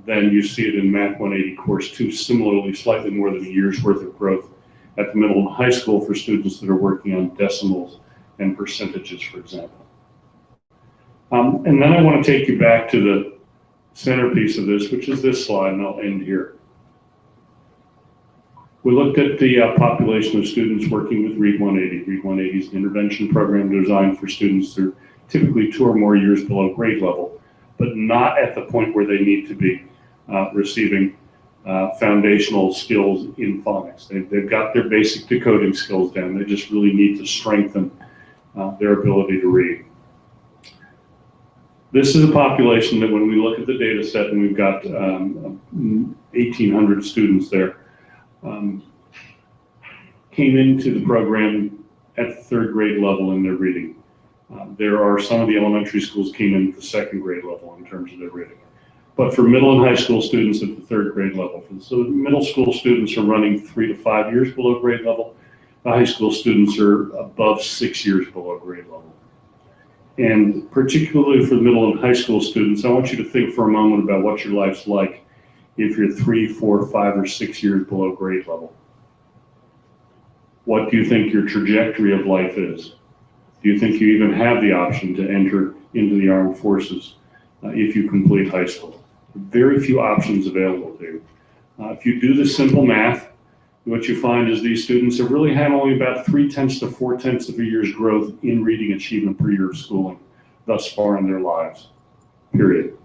then you see it in Math 180 Course 2, similarly slightly more than a year's worth of growth at the middle and high school for students that are working on decimals and percentages, for example. And then I want to take you back to the centerpiece of this, which is this slide, and I'll end here. We looked at the population of students working with Read 180. Read 180 is an intervention program designed for students that are typically 2 or more years below grade level, but not at the point where they need to be receiving foundational skills in phonics. They've got their basic decoding skills down. They just really need to strengthen their ability to read. This is a population that when we look at the data set, and we've got 1,800 students there, came into the program at the 3rd grade level in their reading. There are some of the elementary schools came in at the 2nd grade level in terms of their reading. But for middle and high school students at the 3rd grade level, so middle school students are running 3 to 5 years below grade level. The high school students are above 6 years below grade level. And particularly for the middle and high school students, I want you to think for a moment about what your life's like if you're 3, 4, 5, or 6 years below grade level. What do you think your trajectory of life is? Do you think you even have the option to enter into the armed forces if you complete high school? Very few options available to you. If you do the simple math, what you find is these students have really had only about 3/10 to 4/10 of a year's growth in reading achievement per year of schooling thus far in their lives, period.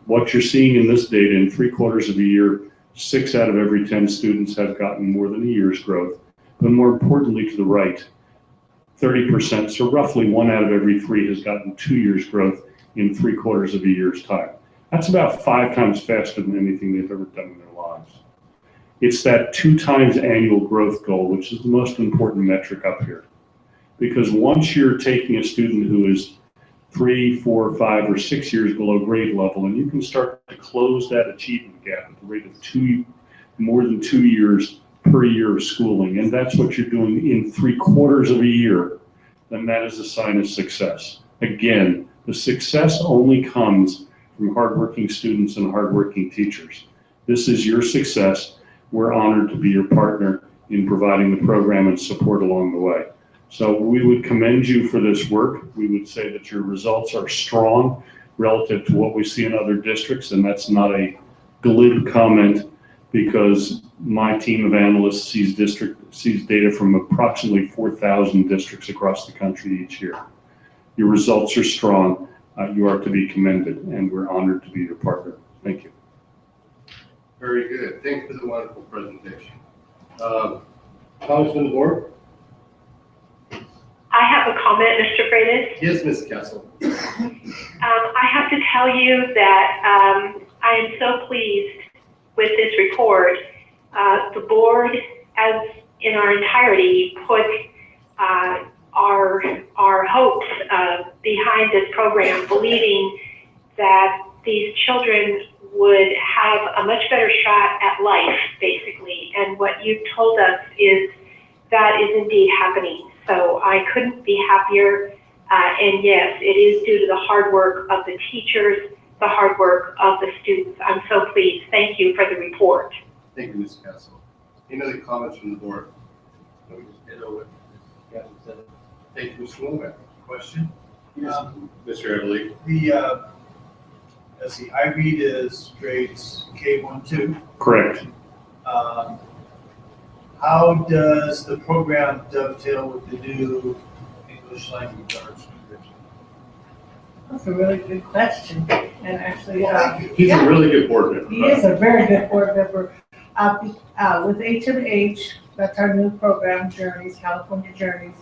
What you're seeing in this data, in 3/4 of a year, 6 out of every 10 students have gotten more than a year's growth. But more importantly, to the right, 30%, so roughly 1 out of every 3 has gotten 2 years growth in 3/4 of a year's time. That's about 5 times faster than anything they've ever done in their lives. It's that 2 times annual growth goal, which is the most important metric up here. Because once you're taking a student who is 3, 4, 5, or 6 years below grade level, and you can start to close that achievement gap at the rate of more than 2 years per year of schooling, and that's what you're doing in 3/4 of a year, then that is a sign of success. Again, the success only comes from hardworking students and hardworking teachers. This is your success. We're honored to be your partner in providing the program and support along the way. So we would commend you for this work. We would say that your results are strong relative to what we see in other districts, and that's not a glib comment, because my team of analysts sees data from approximately 4,000 districts across the country each year. Your results are strong. You are to be commended, and we're honored to be your partner. Thank you. Very good. Thank you for the wonderful presentation. Comments from the board? I have a comment, Mr. Freitas. Yes, Ms. Kessel. I have to tell you that I am so pleased with this report. The board, as in our entirety, put our hopes behind this program, believing that these children would have a much better shot at life, basically. And what you've told us is that is indeed happening. So I couldn't be happier. And yes, it is due to the hard work of the teachers, the hard work of the students. I'm so pleased. Thank you for the report. Thank you, Ms. Castle. Any other comments from the board? Thank you, Mr. Womack. Question? Mr. Everly. Let's see, I read is grades K1, 2. Correct. How does the program dovetail with the new English language arts curriculum? That's a really good question. And actually, He's a really good board member. he is a very good board member. With HMH, that's our new program, Journeys, California Journeys.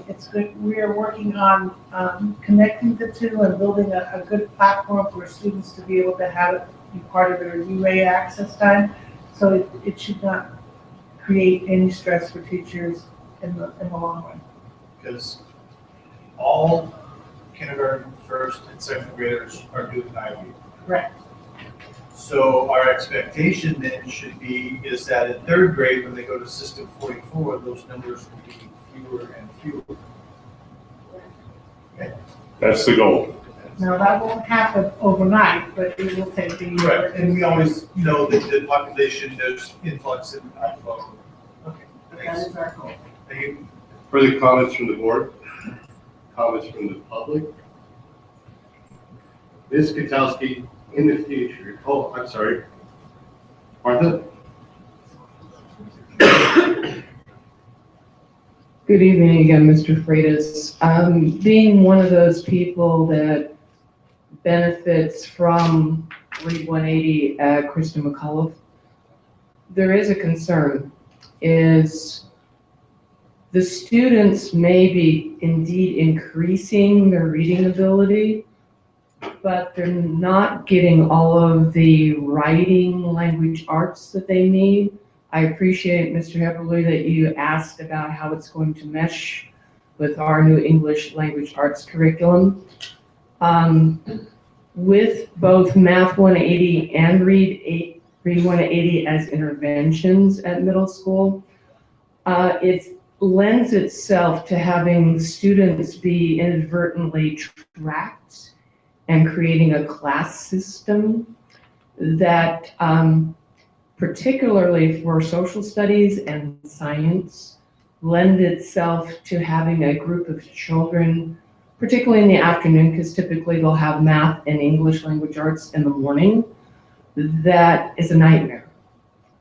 It's good. We are working on connecting the two and building a good platform for students to be able to have it be part of their UA access time. So it should not create any stress for teachers in the long run. Because all kindergarten, first, and second graders are doing IB. Correct. So our expectation then should be is that in 3rd grade, when they go to System 44, those numbers will be fewer and fewer. Okay. That's the goal. Now, that won't happen overnight, but it will take the year. Correct, and we always know that the population, there's influx and outflow. Okay. That is our goal. Thank you. Further comments from the board? Comments from the public? Ms. Kotowski, in the future, oh, I'm sorry. Martha? Good evening again, Mr. Freitas. Being one of those people that benefits from Read 180 at Krista McAuliffe, there is a concern, is the students may be indeed increasing their reading ability, but they're not getting all of the writing language arts that they need. I appreciate, Mr. Heberly, that you asked about how it's going to mesh with our new English language arts curriculum. With both Math 180 and Read 180 as interventions at middle school, it lends itself to having students be inadvertently tracked and creating a class system that particularly for social studies and science, lend itself to having a group of children, particularly in the afternoon, because typically they'll have math and English language arts in the morning. That is a nightmare.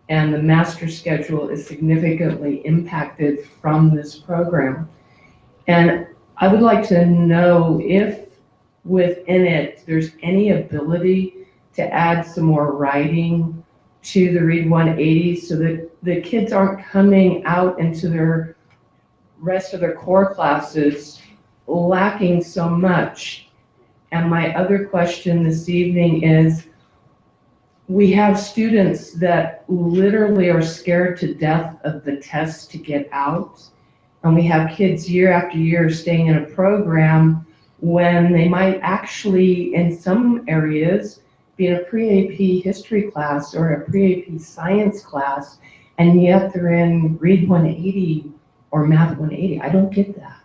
And the master schedule is significantly impacted from this program. And I would like to know if within it, there's any ability to add some more writing to the Read 180 so that the kids aren't coming out into their rest of their core classes lacking so much. And my other question this evening is, we have students that literally are scared to death of the tests to get out. And we have kids year after year staying in a program when they might actually, in some areas, be in a pre-AP history class or a pre-AP science class, and yet they're in Read 180 or Math 180. I don't get that.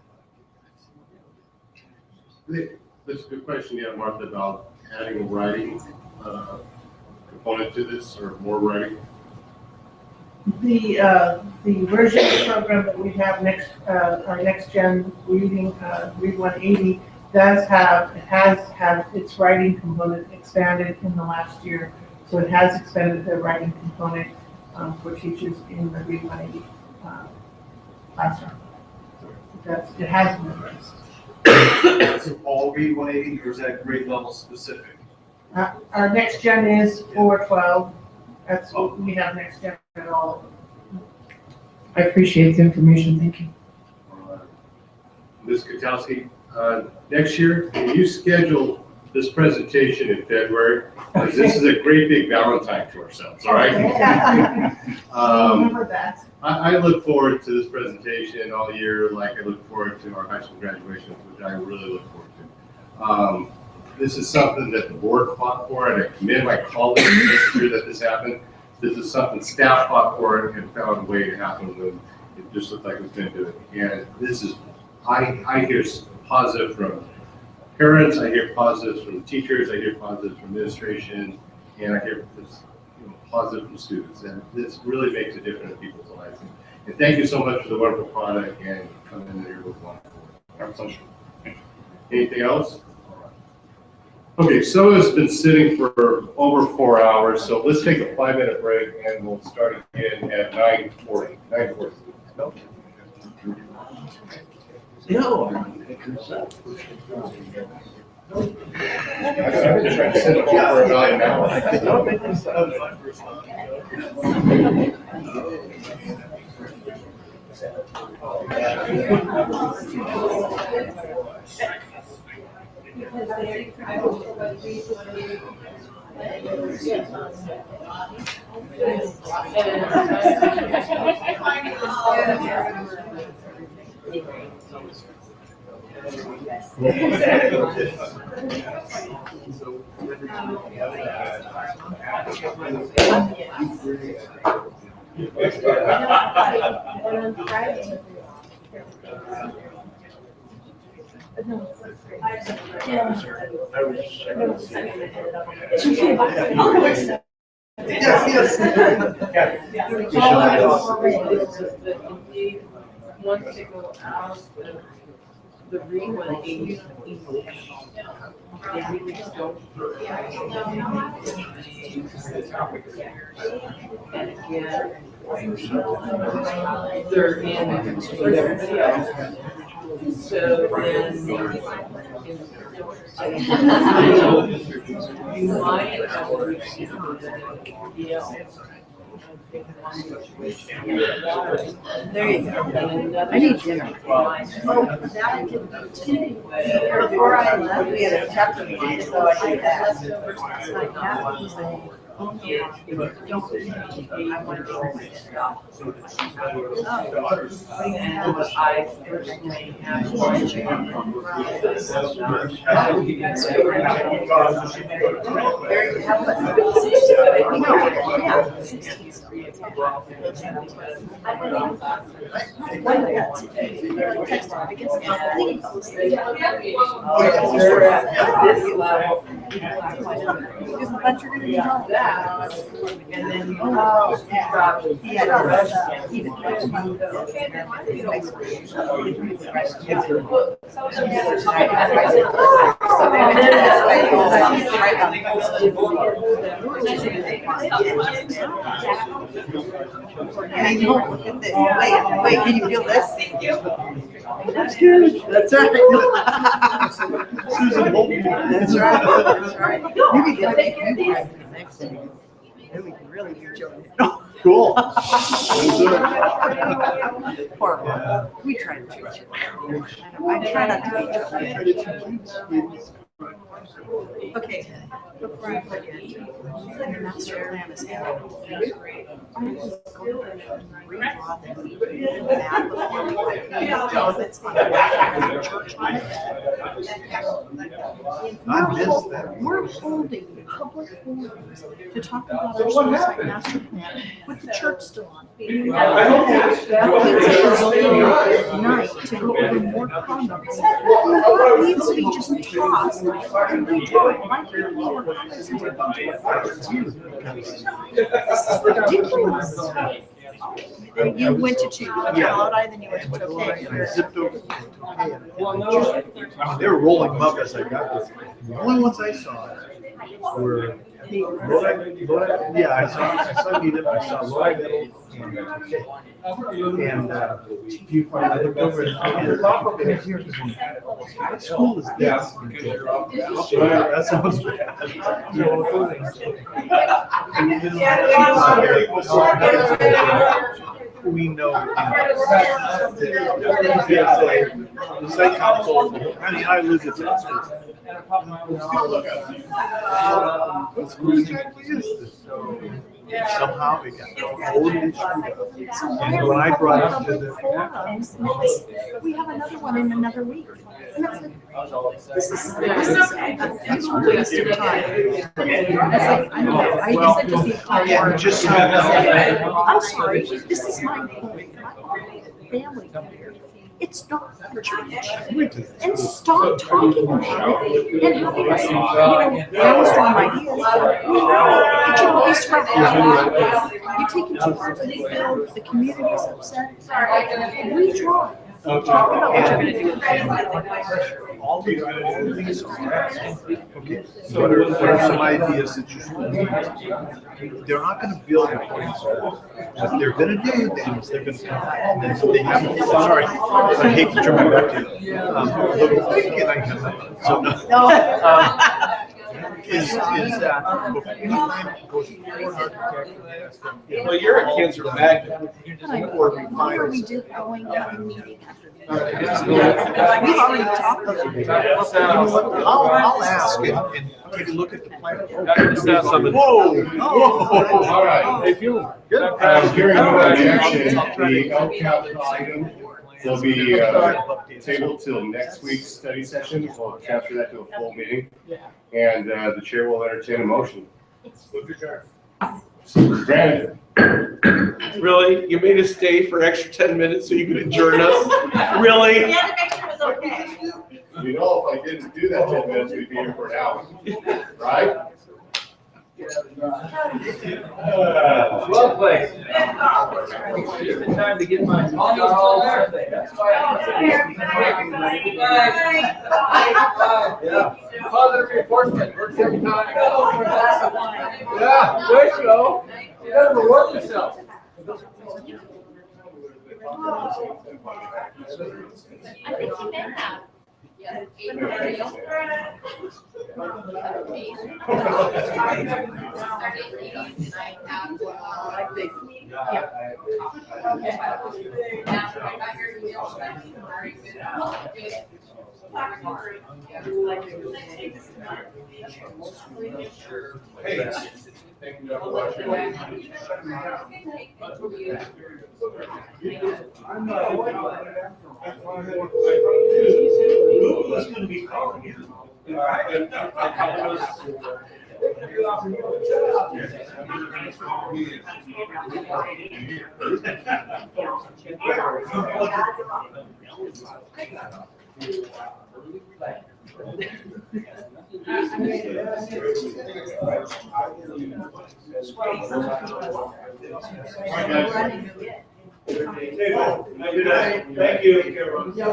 That's a good question, yeah, Martha, about adding a writing component to this, or more writing. The version of the program that we have next, our next gen reading, Read 180, has had its writing component expanded in the last year. So it has expanded the writing component for teachers in the Read 180 classroom. It has been addressed. So all Read 180, or is that grade level specific? Our next gen is 412. That's what we have next gen at all of them. I appreciate the information, thank you. Ms. Kotowski, next year, can you schedule this presentation in February? Because this is a great big Valentine to ourselves, all right? Remember that. I look forward to this presentation all year, like I look forward to our high school graduations, which I really look forward to. This is something that the board fought for, and I commend my colleagues to make sure that this happened. This is something staff fought for and found a way to happen when it just looked like it was going to do it. And this is, I hear positive from parents, I hear positives from teachers, I hear positives from administration, and I hear positive from students. And this really makes a difference in people's lives. And thank you so much for the wonderful product and coming in here with wonderful. Anything else? Okay, so it's been sitting for over 4 hours, so let's take a 5-minute break and we'll start again at 9:40. 9:40. No? No. Yes, All I know is that indeed, once you go out, the real English, they really don't. And again, they're in everybody else. So then, you might have There you go. I need dinner. Oh, that I didn't do today. Before I left, we had a chapter meeting, so I did that. I want to and then Hey, don't look at this. Wait, can you feel this? That's good. That's right. That's right. You can get it next time. Then we can really be joking. Cool. Poor, we try to treat you. I try not to be joking. Okay, before I forget, the master plan is out. I was going to redraw the map before we know it's going to church. We're holding public forums to talk about our school site master plan with the church still on. That means a night to go over more comments. That needs to be just tossed. Ridiculous. You went to two, Lodi, then you went to Tokyo. Zipped over. They were rolling them up as I got there. The only ones I saw were Lodi, yeah, I saw Edith, I saw Lodi Middle, and I looked over and here, what school is this? That sounds bad. We know, the site council, I lose it. Somehow it got totally screwed up. And when I brought it to the. We have another one in another week. And it's like, this is a waste of time. It's like, I don't know, I guess I just need to call Yeah, more. just so you know. I'm sorry, this is my family here. It's not a church. And stop talking about it and having us, brainstorm ideas. It should always start with you take it too far to the field, the community's upset. Redraw. Talk about what you're going to do. All these okay, what are some ideas that you, they're not gonna build a place. What they're gonna do then is they're gonna come back and then they have, sorry, I hate to turn my back to you. Is that before goes architect. Well, you're a cancer magnet. Why are we just going having meeting after meeting? We've already talked about it. I'll ask and take a look at the plan. Whoa, whoa, all right. Hey, feeling good. Hearing no objection, the LCAP item will be tabled till next week's study session. We'll transfer that to a full meeting. And the chair will entertain a motion. Granted. Really? You made us stay for extra 10 minutes so you could adjourn us? Really? Yeah, to make sure it was okay. You know, if I didn't do that 10 minutes, we'd be here for an hour, right? Well played. Just in time to get my. That's why I'm yeah. Positive reinforcement works every time. Yeah, there you go. You gotta reward yourself. I think you may have. Who's gonna be calling you? All right. Good night. Thank you. No,